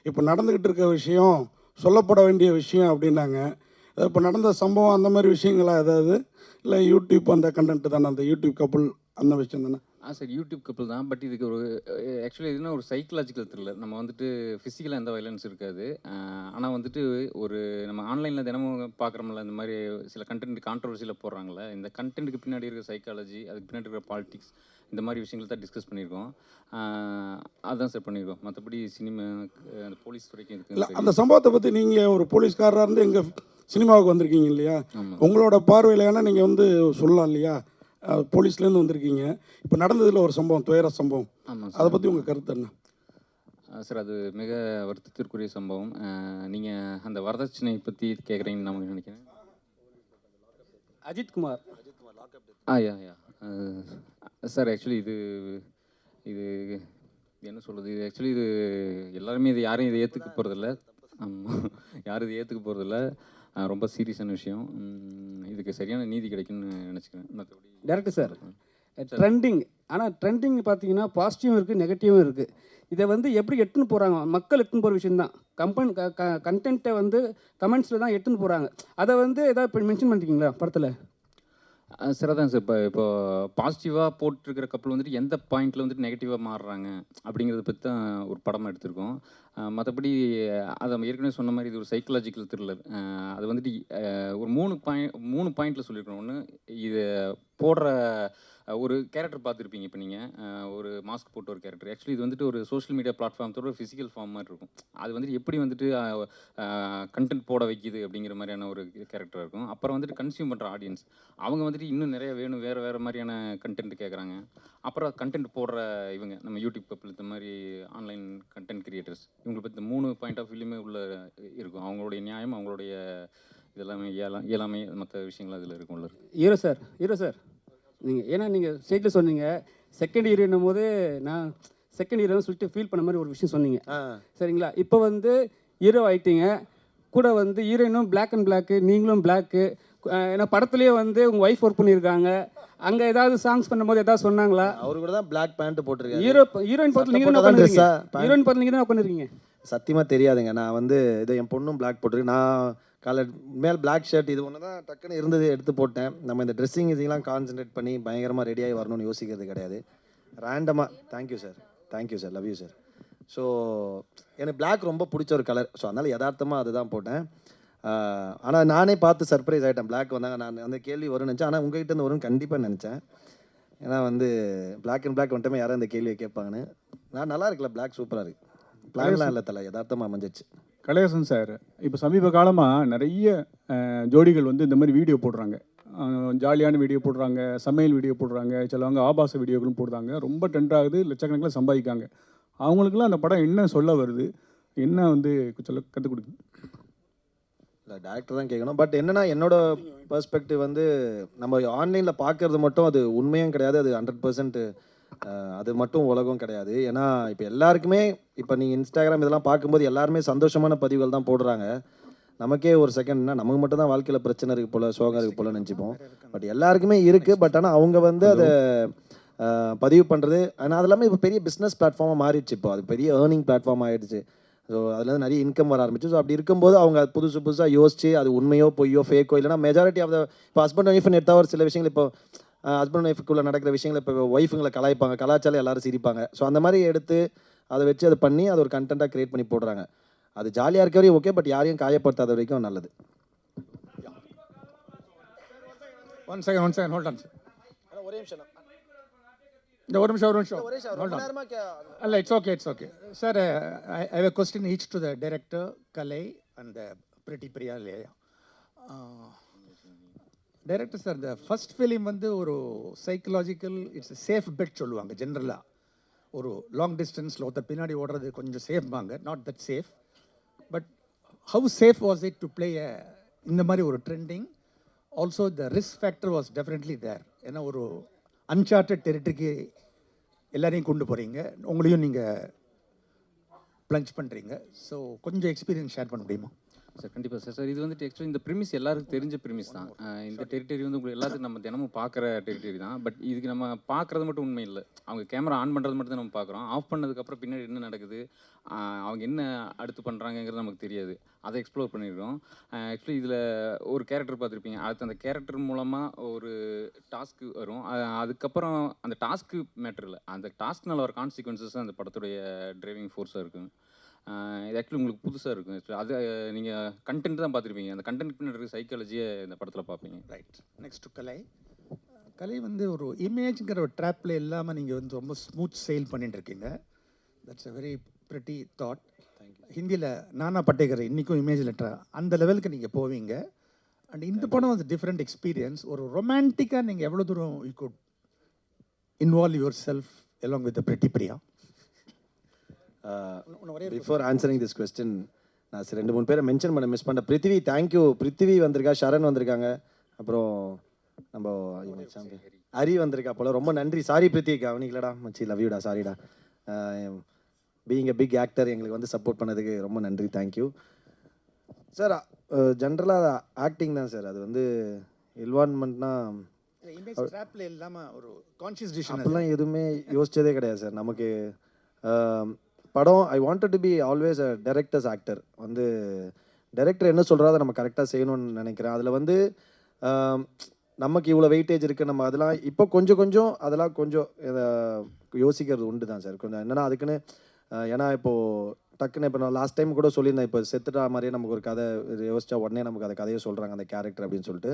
இப்போ நடந்துக்கிட்டு இருக்க விஷயம், சொல்லப்பட வேண்டிய விஷயம் அப்படின்னாங்க. இப்போ நடந்த சம்பவம் அந்த மாதிரி விஷயங்களா ஏதாவது, இல்லை யூடியூப் அந்த கண்டென்ட் தானே, அந்த யூடியூப் கப்புள் அந்த விஷயம் தானே? சார் யூடியூப் கப்புள் தான். பட் இதுக்கு ஒரு ஆக்சுவலி இதுனா ஒரு சைக்கலாஜிக்கல் த்ரில்லர். நம்ம வந்துட்டு ஃபிசிக்கலாக எந்த வயலன்ஸ் இருக்காது. ஆனால் வந்துட்டு ஒரு நம்ம ஆன்லைனில் தினமும் பார்க்குறோம்ல, இந்த மாதிரி சில கண்டென்ட் கான்ட்ரவர்சியில் போடுறாங்களே, இந்த கண்டென்ட்டுக்கு பின்னாடி இருக்கிற சைக்காலஜி, அதுக்கு பின்னாடி இருக்கிற பாலிடிக்ஸ், இந்த மாதிரி விஷயங்கள் தான் டிஸ்கஸ் பண்ணியிருக்கோம். அதுதான் சார் பண்ணியிருக்கோம். மற்றபடி சினிமா அந்த போலீஸ் துறைக்கு இல்லை, இருக்குது. அந்த சம்பவத்தை பற்றி நீங்கள் ஒரு போலீஸ்காரராக இருந்து எங்கள் சினிமாவுக்கு வந்திருக்கீங்க இல்லையா? உங்களோட பார்வையில் ஏன்னா நீங்கள் வந்து சொல்லலாம் இல்லையா, போலீஸ்லேருந்து வந்திருக்கீங்க. இப்போ நடந்ததில் ஒரு சம்பவம், துயர சம்பவம், அதை பற்றி உங்கள் கருத்து என்ன? சார் அது மிக வருத்தத்திற்குரிய சம்பவம். நீங்கள் அந்த வரதட்சணை பற்றி கேட்குறீங்கன்னு நான் நினைக்கிறேன். அஜித்குமார். யா சார், ஆக்சுவலி இது என்ன சொல்கிறது, இது ஆக்சுவலி இது எல்லாருமே யாரும் இதை ஏற்றுக்க போகிறதில்ல. யாரும் இதை ஏற்றுக்க போகிறதில்ல. ரொம்ப சீரியஸான விஷயம். இதுக்கு சரியான நீதி கிடைக்கும்னு நினச்சிக்கிறேன். மற்றபடி டேரக்டர் சார், ட்ரெண்டிங், ஆனால் ட்ரெண்டிங் பார்த்தீங்கன்னா பாசிட்டிவும் இருக்குது நெகட்டிவும் இருக்குது. இதை வந்து எப்படி எடுத்துன்னு போகிறாங்க, மக்கள் எடுத்துன்னு போகிற விஷயந்தான். கண்டென்ட்டை வந்து கமெண்ட்ஸில் தான் எடுத்துன்னு போகிறாங்க. அதை வந்து எதாவது மென்ஷன் பண்ணிருக்கீங்களா படத்தில்? சார் அதான் சார், இப்போ பாசிட்டிவாக போட்டிருக்கிற கப்பல் வந்துட்டு எந்த பாயிண்டில் வந்துட்டு நெகட்டிவாக மாறுறாங்க அப்படிங்கிறத பற்றி தான் ஒரு படமாக எடுத்திருக்கோம். மற்றபடி அதை ஏற்கனவே சொன்ன மாதிரி இது ஒரு சைக்கலாஜிக்கல் த்ரில்லர். அது வந்துட்டு ஒரு 3 பாயிண்டில் சொல்லியிருக்கோம். ஒன்று, இது போடுற ஒரு கேரக்டர் பார்த்துருப்பீங்க. இப்போ நீங்கள் ஒரு மாஸ்க் போட்ட ஒரு கேரக்டர், ஆக்சுவலி இது வந்துட்டு ஒரு சோஷியல் மீடியா பிளாட்ஃபார்மத்தோட ஒரு ஃபிசிக்கல் ஃபார்ம் மாதிரி இருக்கும். அது வந்துட்டு எப்படி வந்துட்டு கண்டென்ட் போட வைக்கிது அப்படிங்கிற மாதிரியான ஒரு கேரக்டராக இருக்கும். அப்புறம் வந்துட்டு கன்சியூம் பண்ணுற ஆடியன்ஸ் அவங்க வந்துட்டு இன்னும் நிறைய வேணும், வேறு மாதிரியான கண்டென்ட் கேட்குறாங்க. அப்புறம் கண்டென்ட் போடுற இவங்க நம்ம யூடியூப் கப்பிள், இந்த மாதிரி ஆன்லைன் கண்டென்ட் கிரியேட்டர்ஸ், இவங்களை பற்றி 3 பாயிண்ட் ஆஃப் வியூலையுமே உள்ள இருக்கும். அவங்களுடைய நியாயம், அவங்களுடைய இதெல்லாமே இயலாமை, மற்ற விஷயங்கள் அதில் இருக்கும் உள்ள. ஹீரோ சார் நீங்கள் ஏன்னா நீங்கள் ஸ்டேட்டில் சொன்னீங்க செகண்ட் ஹீரோன்னும் போது நான் செகண்ட் ஹீரோன்னு சொல்லிட்டு ஃபீல் பண்ண மாதிரி ஒரு விஷயம் சொன்னீங்க. சரிங்களா? இப்போ வந்து ஹீரோ ஆகிட்டீங்க, கூட வந்து ஹீரோயினும் பிளாக் அண்ட் பிளாக்கு, நீங்களும் பிளாக்கு, ஏன்னா படத்துலேயே வந்து உங்கள் ஒய்ஃப் ஒர்க் பண்ணியிருக்காங்க, அங்கே ஏதாவது சாங்ஸ் பண்ணும்போது ஏதாவது சொன்னாங்களா? அவரு கூட தான் பிளாக் பேண்ட் போட்டிருக்காரு. ஹீரோயின் படத்தில் நீங்கள் சட்டை தான் போட்டா உட்காந்துருக்கீங்க. dress ஆ? ஹீரோயின் படத்தில் நீங்கள் தான் உட்காந்துருக்கீங்க. சத்தியமாக தெரியாதுங்க. நான் வந்து இது என் பொண்ணும் பிளாக் போட்டிருக்கு. நான் மேல் பிளாக் ஷர்ட் இது ஒன்று தான் டக்குன்னு இருந்தது எடுத்து போட்டேன். நம்ம இந்த ட்ரெஸ்ஸிங் இதெல்லாம் கான்சென்ட்ரேட் பண்ணி பயங்கரமாக ரெடியாகி வரணும்னு யோசிக்கிறது கிடையாது. ரேண்டமாக thank you sir, love you sir. So எனக்கு பிளாக் ரொம்ப பிடிச்ச ஒரு கலர். ஸோ அதனால் யதார்த்தமாக அதுதான் போட்டேன். ஆனால் நானே பார்த்து சர்ப்ரைஸ் ஆகிட்டேன். பிளாக் வந்தாங்க, நான் அந்த கேள்வி வரும்னு நினச்சேன். ஆனால் உங்ககிட்ட இருந்து வரும்னு கண்டிப்பாக நினச்சேன். ஏன்னா வந்து பிளாக் அண்ட் பிளாக் வந்துட்டமே யாரும் அந்த கேள்வியை கேட்பாங்கன்னு. நான் நல்லா இருக்குல்ல, பிளாக் சூப்பராக இருக்குது. பிளான்லாம் இல்லை தலை, யதார்த்தமாக அமைஞ்சிச்சு. கலையரசன் சார், இப்போ சமீப காலமாக நிறைய ஜோடிகள் வந்து இந்த மாதிரி வீடியோ போடுறாங்க. ஜாலியான வீடியோ போடுறாங்க, சமையல் வீடியோ போடுறாங்க, சிலவங்க ஆபாச வீடியோக்களும் போடுறாங்க. ரொம்ப ட்ரெண்ட் ஆகுது, லட்சக்கணக்கில் சம்பாதிக்காங்க. அவங்களுக்குலாம் அந்த படம் என்ன சொல்ல வருது, என்ன வந்து சொல்ல கற்றுக் கொடுக்குது? இல்லை, டேரக்டர் தான் கேட்கணும். பட் என்னென்னா என்னோட பெர்ஸ்பெக்டிவ் வந்து நம்ம ஆன்லைனில் பார்க்கறது மட்டும் அது உண்மையும் கிடையாது, அது 100% அது மட்டும் உலகம் கிடையாது. ஏன்னா இப்போ எல்லாருக்குமே இப்போ நீங்கள் இன்ஸ்டாகிராம் இதெல்லாம் பார்க்கும்போது எல்லாருமே சந்தோஷமான பதிவுகள் தான் போடுறாங்க. நமக்கே ஒரு செகண்ட்னா நமக்கு மட்டும் தான் வாழ்க்கையில் பிரச்சனை இருக்குது போல், சோகம் இருக்குது போல் நினச்சிப்போம். பட் எல்லாருக்குமே இருக்குது. பட் ஆனால் அவங்க வந்து அதை பதிவு பண்ணுறது, ஆனால் அது எல்லாமே இப்போ பெரிய பிஸ்னஸ் பிளாட்ஃபார்மாக மாறிடுச்சு. இப்போ அது பெரிய ஏர்னிங் பிளாட்ஃபார்ம் ஆகிடுச்சு. ஸோ அதுலேருந்து நிறைய இன்கம் வர ஆரம்பிச்சு. ஸோ அப்படி இருக்கும்போது அவங்க புதுசாக யோசிச்சு அது உண்மையோ பொய்யோ ஃபேக்கோ இல்லைனா மெஜாரிட்டி ஆஃப் த இப்போ ஹஸ்பண்ட் ஒய்ஃப்னு எடுத்தால் ஒரு சில விஷயங்கள் இப்போ ஹஸ்பண்ட் ஒய்ஃபுக்குள்ளே நடக்கிற விஷயங்கள் இப்போ ஒய்ஃபுங்களை கலாய்ப்பாங்க, கலாச்சாரம் எல்லாரும் சிரிப்பாங்க. ஸோ அந்த மாதிரி எடுத்து அதை வச்சு அதை பண்ணி அது ஒரு கண்டென்ட்டாக க்ரியேட் பண்ணி போடுறாங்க. அது ஜாலியாக இருக்க வரையும் ஓகே, பட் யாரையும் காயப்படுத்தாத வரைக்கும் நல்லது. One second hold on sir. ஒரே நிமிஷம் ஒரு நிமிஷம் அல்ல, it's okay sir. I have a question each to the director Kalai and pretty Priya Leah. Director sir, இந்த ஃபர்ஸ்ட் ஃபிலிம் வந்து ஒரு சைக்கலாஜிக்கல் இட்ஸ் சேஃப் பெட் சொல்லுவாங்க ஜென்ரலாக. ஒரு லாங் டிஸ்டன்ஸில் ஒருத்தர் பின்னாடி ஓடுறது கொஞ்சம் சேஃப்பாங்க, not that safe. But how safe was it to play இந்த மாதிரி ஒரு trending? Also the risk factor was definitely there. ஏன்னா ஒரு அன்சார்ட்டட் டெரிட்டரிக்கு எல்லாரையும் கொண்டு போகிறீங்க, உங்களையும் நீங்கள் ப்ளஞ்ச் பண்ணுறீங்க. ஸோ கொஞ்சம் எக்ஸ்பீரியன்ஸ் ஷேர் பண்ண முடியுமா சார்? கண்டிப்பாக சார். இது வந்துட்டு ஆக்சுவலி இந்த ப்ரிமிஸ் எல்லாருக்கும் தெரிஞ்ச ப்ரிமிஸ் தான். இந்த டெரிட்டரி வந்து உங்களுக்கு எல்லாத்துக்கும் நம்ம தினமும் பார்க்குற டெரிட்டரி தான். பட் இதுக்கு நம்ம பார்க்குறது மட்டும் உண்மை இல்லை. அவங்க கேமரா ஆன் பண்ணுறது மட்டும் தான் நம்ம பார்க்குறோம். ஆஃப் பண்ணதுக்கப்புறம் பின்னாடி என்ன நடக்குது, அவங்க என்ன அடுத்து பண்ணுறாங்கங்கிறது நமக்கு தெரியாது. அதை எக்ஸ்ப்ளோர் பண்ணிடுறோம். ஆக்சுவலி இதில் ஒரு கேரக்டர் பார்த்துருப்பீங்க. அடுத்து அந்த கேரக்டர் மூலமாக ஒரு டாஸ்க்கு வரும். அதுக்கப்புறம் அந்த டாஸ்க்கு மேட்டர் இல்லை, அந்த டாஸ்க்னால ஒரு கான்சிக்வன்சஸ் அந்த படத்துடைய டிரைவிங் ஃபோர்ஸாக இருக்குங்க. இது ஆக்சுவலி உங்களுக்கு புதுசாக இருக்கும். அது நீங்கள் கண்டென்ட் தான் பார்த்துருப்பீங்க. அந்த கண்டென்ட் பின்னாடி இருக்க சைக்காலஜியை இந்த படத்தில் பார்ப்பீங்க. ரைட். நெக்ஸ்ட் கலை வந்து ஒரு இமேஜ்ங்கிற ஒரு ட்ராப்பில் இல்லாமல் நீங்கள் வந்து ரொம்ப ஸ்மூத் சேல் பண்ணிட்டு இருக்கீங்க. That's a very pretty thought. ஹிந்தியில் நானா பட்டேகர் இன்றைக்கும் இமேஜ் லெட்டர் அந்த லெவலுக்கு நீங்கள் போவீங்க. அண்ட் இந்த படம் வந்து டிஃப்ரெண்ட் எக்ஸ்பீரியன்ஸ். ஒரு ரொமான்டிக்காக நீங்கள் எவ்வளோ தூரம் you good involve your self along with pretty Priya? Before answering this question நான் 2-3 பேரை மென்ஷன் பண்ண மிஸ் பண்ண. பிருத்திவி, தேங்க்யூ. பிருத்திவி வந்திருக்கா, ஷரண் வந்திருக்காங்க, அப்புறம் நம்ம ஹரி வந்திருக்கா போல. ரொம்ப நன்றி. சாரி பிருத்திவி, கவனிக்கலடா மச்சி, லவ் யூடா, சாரிடா. பீயிங் எ பிக் ஆக்டர் எங்களுக்கு வந்து சப்போர்ட் பண்ணதுக்கு ரொம்ப நன்றி, தேங்க்யூ சார். ஜென்ரலாக ஆக்டிங் தான் சார். அது வந்து இன்வால்வ்மெண்ட்னா அப்படிலாம் எதுவுமே யோசிச்சதே கிடையாது சார். நமக்கு படம் I wanted to be always a directors actor. வந்து டைரக்டர் என்ன சொல்கிறோ அதை நம்ம கரெக்டாக செய்யணும்னு நினைக்கிறேன். அதில் வந்து நமக்கு இவ்வளோ வெயிட்டேஜ் இருக்குது, நம்ம அதெல்லாம் இப்போ கொஞ்சம் அதெல்லாம் கொஞ்சம் யோசிக்கிறது உண்டு தான் சார். கொஞ்சம் என்னென்னா அதுக்குன்னு ஏன்னா இப்போது டக்குன்னு இப்போ நான் லாஸ்ட் டைம் கூட சொல்லியிருந்தேன், இப்போ செத்துட்டா மாதிரியே நமக்கு ஒரு கதை யோசிச்சா உடனே நமக்கு அந்த கதையை சொல்கிறாங்க அந்த கேரக்டர் அப்படின்னு சொல்லிட்டு.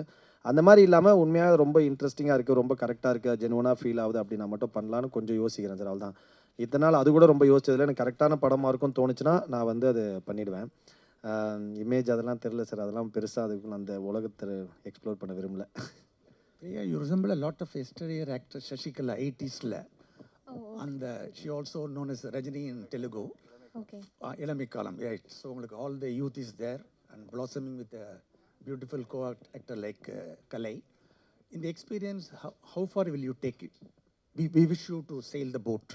அந்த மாதிரி இல்லாமல் உண்மையாக ரொம்ப இன்ட்ரெஸ்டிங்காக இருக்குது, ரொம்ப கரெக்டாக இருக்குது, ஜெனுவனாக ஃபீல் ஆகுது அப்படின்னா மட்டும் பண்ணலான்னு கொஞ்சம் யோசிக்கிறேன் சார். அவ்வளோதான். இத்தனை நாள் அது கூட ரொம்ப யோசிச்சதில்லை. எனக்கு கரெக்டான படமாக இருக்கும்னு தோணுச்சுன்னா நான் வந்து அது பண்ணிவிடுவேன். இமேஜ் அதெல்லாம் தெரில சார், அதெல்லாம் பெருசாக அதுக்கு அந்த உலகத்தை எக்ஸ்ப்ளோர் பண்ண விரும்பல. Priya, you resemble a lot of yesteryear actor Shashikala 80s-ல. அந்த she also known as Rajini in Telugu. Okay. இளமை காலம், right. So உங்களுக்கு all the youth is there and blossoming with a beautiful co-actor like Kalai. In the experience, how far will you take it? We wish you to sail the boat.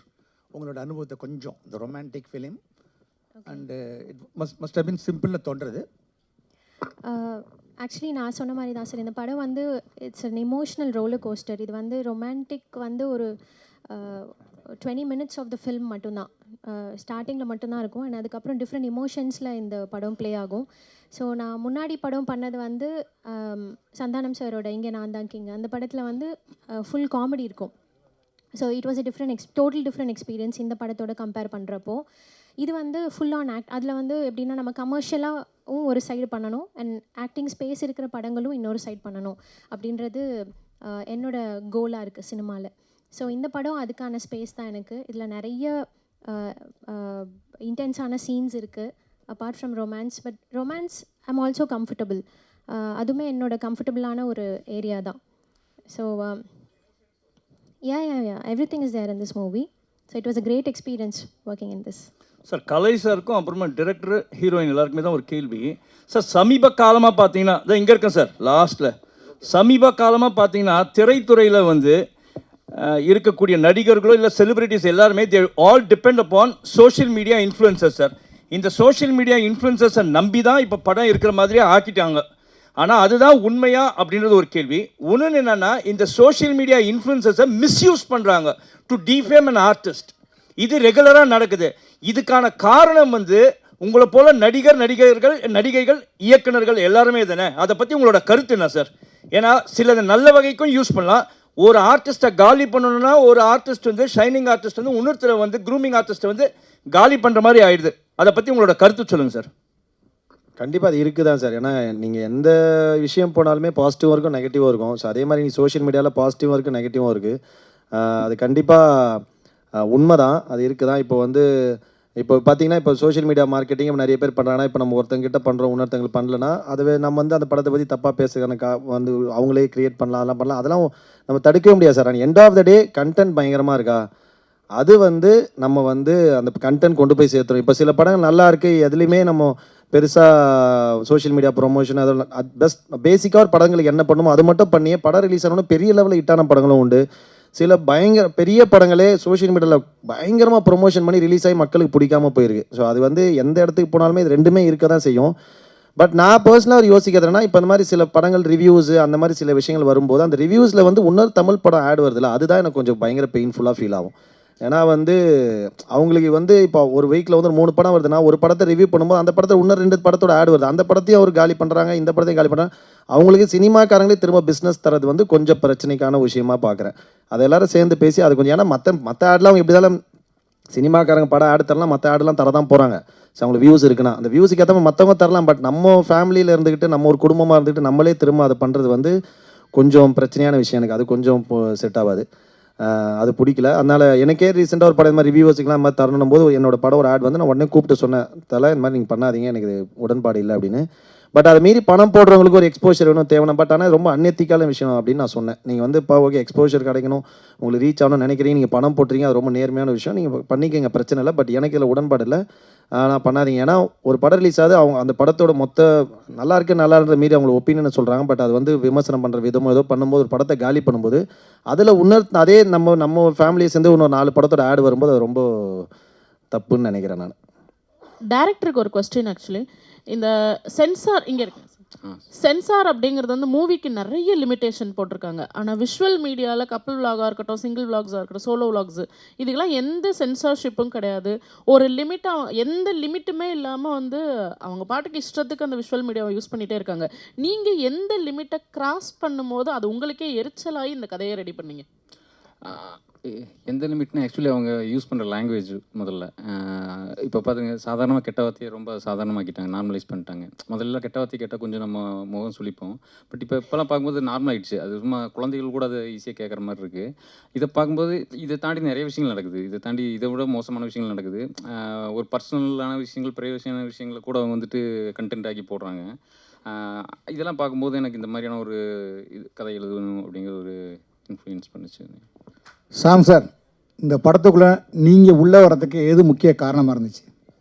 உங்களோட அனுபவத்தை கொஞ்சம், the romantic film. And it must have been simple தோன்றது. Actually நான் சொன்ன மாதிரி தான் sir, இந்த படம் வந்து it's an emotional roller coaster. இது வந்து ரொமான்டிக் வந்து ஒரு 20 மினிட்ஸ் ஆஃப் த ஃபில்ம் மட்டும்தான், ஸ்டார்டிங்கில் மட்டும்தான் இருக்கும். அண்ட் அதுக்கப்புறம் டிஃப்ரெண்ட் எமோஷன்ஸில் இந்த படம் ப்ளே ஆகும். ஸோ நான் முன்னாடி படம் பண்ணது வந்து சந்தானம் சாரோட இங்கே நான் தான் கிங், அந்த படத்தில் வந்து ஃபுல் காமெடி இருக்கும். So it was a total different experience இந்த படத்தோட கம்பேர் பண்ணுறப்போ. இது வந்து ஃபுல் ஆன் ஆக்ட். அதில் வந்து எப்படின்னா நம்ம கமர்ஷியலாகவும் ஒரு சைடு பண்ணணும், அண்ட் ஆக்டிங் ஸ்பேஸ் இருக்கிற படங்களும் இன்னொரு சைடு பண்ணணும் அப்படின்றது என்னோட கோலாக இருக்குது சினிமாவில். ஸோ இந்த படம் அதுக்கான ஸ்பேஸ் தான் எனக்கு. இதில் நிறைய இன்டென்ஸான சீன்ஸ் இருக்குது apart from romance. But romance I'm also comfortable. அதுவுமே என்னோட கம்ஃபர்டபுளான ஒரு ஏரியா தான். So yeah, everything is there in this movie. So it was a great experience working in this. Sir Kalai சாருக்கும் அப்புறமா டிரெக்டர் ஹீரோயின் எல்லாருக்குமே தான் ஒரு கேள்வி சார். சமீப காலமாக பார்த்தீங்கன்னா இதான் இங்கே இருக்கேன் சார் லாஸ்ட்டில். சமீப காலமாக பார்த்தீங்கன்னா திரைத்துறையில் வந்து இருக்கக்கூடிய நடிகர்களோ இல்லை செலிபிரிட்டிஸ் எல்லாருமே they all depend upon social media influencers sir. இந்த சோஷியல் மீடியா இன்ஃப்ளூயன்சர்ஸை நம்பி தான் இப்போ படம் இருக்கிற மாதிரியே ஆக்கிட்டாங்க. ஆனால் அதுதான் உண்மையா அப்படின்றது ஒரு கேள்வி. ஒன்று என்னென்னா, இந்த சோஷியல் மீடியா இன்ஃப்ளூயன்சர்ஸை மிஸ்யூஸ் பண்ணுறாங்க டு டிஃபேம் அன் ஆர்டிஸ்ட். இது ரெகுலராக நடக்குது. இதுக்கான காரணம் வந்து உங்களை போல நடிகைகள், இயக்குனர்கள் எல்லாருமே தானே. அதை பற்றி உங்களோட கருத்து என்ன சார்? ஏன்னா சிலது நல்ல வகைக்கும் யூஸ் பண்ணலாம். ஒரு ஆர்டிஸ்ட்டை காலி பண்ணணும்னா ஒரு ஆர்டிஸ்ட் வந்து ஷைனிங் ஆர்டிஸ்ட் வந்து இன்னொருத்தரை வந்து க்ரூமிங் ஆர்டிஸ்ட்டை வந்து காலி பண்ணுற மாதிரி ஆயிடுது. அதை பற்றி உங்களோட கருத்து சொல்லுங்கள் சார். கண்டிப்பாக அது இருக்குது தான் சார். ஏன்னா நீங்கள் எந்த விஷயம் போனாலுமே பாசிட்டிவாக இருக்கும், நெகட்டிவாக இருக்கும். ஸோ அதே மாதிரி சோஷியல் மீடியாவில் பாசிட்டிவாக இருக்குது, நெகட்டிவாக இருக்குது. அது கண்டிப்பாக உண்மை தான், அது இருக்குது தான். இப்போ பார்த்தீங்கன்னா இப்போ சோஷியல் மீடியா மார்க்கெட்டிங் நிறைய பேர் பண்ணுறாங்கன்னா, இப்போ நம்ம ஒருத்தங்கிட்ட பண்ணுறோம், இன்னொருத்தங்களுக்கு பண்ணலன்னா அதுவே நம்ம வந்து அந்த படத்தை பற்றி தப்பாக பேசுகிறதுக்கான வந்து அவங்களே க்ரியேட் பண்ணலாம், அதெல்லாம் பண்ணலாம். அதெல்லாம் நம்ம தடுக்கவே முடியாது சார். ஆனால் end of the day content பயங்கரமாக இருக்கா, அது வந்து நம்ம வந்து அந்த கண்டென்ட் கொண்டு போய் சேர்த்துரும். இப்போ சில படங்கள் நல்லா இருக்குது, எதுலேயுமே நம்ம பெருசாக சோஷியல் மீடியா ப்ரொமோஷன் அதெல்லாம் பேசிக்காக ஒரு படங்களுக்கு என்ன பண்ணுமோ அது மட்டும் பண்ணியே படம் ரிலீஸ் ஆனோன்னு பெரிய லெவலில் ஹிட்டான படங்களும் உண்டு. சில பெரிய படங்களே சோஷியல் மீடியாவில் பயங்கரமாக ப்ரொமோஷன் பண்ணி ரிலீஸ் ஆகி மக்களுக்கு பிடிக்காமல் போயிருக்கு. ஸோ அது வந்து எந்த இடத்துக்கு போனாலுமே இது ரெண்டுமே இருக்க தான் செய்யும். பட் நான் பர்சனலாக யோசிக்கிறதுனா, இப்போ இந்த மாதிரி சில படங்கள் ரிவ்யூஸு அந்த மாதிரி சில விஷயங்கள் வரும்போது அந்த ரிவ்யூஸில் வந்து இன்னொரு தமிழ் படம் ஆட் வருதுல்ல, அதுதான் எனக்கு கொஞ்சம் பயங்கர பெயின்ஃபுல்லாக ஃபீல் ஆகும். ஏன்னா வந்து அவங்களுக்கு வந்து இப்போ ஒரு வீக்கில் வந்து 3 படம் வருதுன்னா, ஒரு படத்தை ரிவ்யூ பண்ணும்போது அந்த படத்தை இன்னும் 2 படத்தோட ஆட் வருது. அந்த படத்தையும் அவர் காலி பண்ணுறாங்க, இந்த படத்தையும் காலி பண்ணுறாங்க. அவங்களுக்கு சினிமாக்காரங்களே திரும்ப பிஸ்னஸ் தரது வந்து கொஞ்சம் பிரச்சனைக்கான விஷயமா பார்க்குறேன். அதை எல்லாரும் சேர்ந்து பேசி அது கொஞ்சம், ஏன்னா மற்ற ஆட்லாம் அவங்க எப்படி இருந்தாலும் சினிமாக்காரங்க படம் ஆடு தரலாம், மற்ற ஆடெல்லாம் தரதான் போகிறாங்க. ஸோ அவங்களுக்கு வியூஸ் இருக்குன்னா அந்த வியூஸுக்கு ஏற்ற மற்றவங்க தரலாம். பட் நம்ம ஃபேமிலியில் இருந்துக்கிட்டு நம்ம ஒரு குடும்பமாக இருந்துக்கிட்டு நம்மளே திரும்ப அதை பண்ணுறது வந்து கொஞ்சம் பிரச்சனையான விஷயம். எனக்கு அது கொஞ்சம் செட் ஆகாது, அது பிடிக்கல. அதனால் எனக்கே ரீசெண்டாக ஒரு படம் இந்த மாதிரி ரிவ்யூவர்ஸுக்குலாம் இந்த மாதிரி தரணும் போது என்னோட படம் ஒரு ஆட் வந்து நான் உடனே கூப்பிட்டு சொன்னேன், தலை இந்த மாதிரி நீங்கள் பண்ணாதீங்க, எனக்கு இது உடன்பாடு இல்லை அப்படின்னு. பட் அதை மீறி பணம் போடுறவங்களுக்கு ஒரு எக்ஸ்போஷர் வேணும், தேவையான. பட் ஆனால் ரொம்ப அன்எத்திக்கான விஷயம் அப்படின்னு நான் சொன்னேன். நீங்கள் வந்து இப்போ ஓகே எக்ஸ்போஷர் கிடைக்கணும், உங்களுக்கு ரீச் ஆகணும்னு நினைக்கிறீங்க, நீங்கள் பணம் போட்டுறீங்க, அது ரொம்ப நேர்மையான விஷயம், நீங்கள் பண்ணிக்கங்க, பிரச்சனை இல்லை. பட் எனக்கு இதில் உடன்பாடு இல்லை, நான் பண்ணாதீங்க. ஏன்னா ஒரு படம் ரிலீஸ் ஆகுது, அவங்க அந்த படத்தோட மொத்த நல்லா இருக்குன்ற மீறி அவங்கள ஒப்பீனியன் சொல்கிறாங்க. பட் அது வந்து விமர்சனம் பண்ணுற விதமோ ஏதோ பண்ணும்போது ஒரு படத்தை காலி பண்ணும்போது அதில் அதே நம்ம ஃபேமிலியை சேர்ந்து இன்னொரு 4 படத்தோட ஆடு வரும்போது அது ரொம்ப தப்புன்னு நினைக்கிறேன் நான். டைரக்டருக்கு ஒரு கொஸ்டின். ஆக்சுவலி இந்த சென்சார் இங்கே இருக்கு, சென்சார் அப்படிங்கிறது வந்து மூவிக்கு நிறைய லிமிட்டேஷன் போட்டிருக்காங்க. ஆனால் விஷுவல் மீடியாவில் கப்பிள் விலாகாக இருக்கட்டும், சிங்கிள் விலாக்ஸாக இருக்கட்டும், சோலோ விலாக்ஸு, இதுக்கெல்லாம் எந்த சென்சார்ஷிப்பும் கிடையாது. ஒரு லிமிட்டாக எந்த லிமிட்டுமே இல்லாமல் வந்து அவங்க பாட்டுக்கு இஷ்டத்துக்கு அந்த விஷுவல் மீடியாவை யூஸ் பண்ணிகிட்டே இருக்காங்க. நீங்கள் எந்த லிமிட்டை கிராஸ் பண்ணும்போது அது உங்களுக்கே எரிச்சலாகி இந்த கதையை ரெடி பண்ணீங்க? எந்த லிமிட்னா ஆக்சுவலி அவங்க யூஸ் பண்ணுற லாங்குவேஜ் முதல்ல. இப்போ பார்த்துங்க, சாதாரணமாக கெட்ட வார்த்தையை ரொம்ப சாதாரணமாக்கிட்டாங்க, நார்மலைஸ் பண்ணிட்டாங்க. முதல்ல கெட்ட வார்த்தை கேட்டால் கொஞ்சம் நம்ம முகம் சுளிப்போம். பட் இப்போலாம் பார்க்கும்போது நார்மல் ஆகிடுச்சு. அது சும்மா குழந்தைகள் கூட அதை ஈஸியாக கேட்குற மாதிரி இருக்குது. இதை பார்க்கும்போது இதை தாண்டி நிறைய விஷயங்கள் நடக்குது. இதை தாண்டி இதை விட மோசமான விஷயங்கள் நடக்குது. ஒரு பர்சனலான விஷயங்கள், ப்ரைவசியான விஷயங்களை கூட அவங்க வந்துட்டு கண்டென்ட் ஆக்கி போடுறாங்க. இதெல்லாம் பார்க்கும்போது எனக்கு இந்த மாதிரியான ஒரு கதை எழுதணும் அப்படிங்கிற ஒரு இன்ஃப்ளூயன்ஸ் பண்ணுச்சு. சாம் சார், இந்த படத்துக்குள்ளே நீங்கள் உள்ளே வரதுக்கு எது முக்கிய காரணமாக இருந்துச்சு?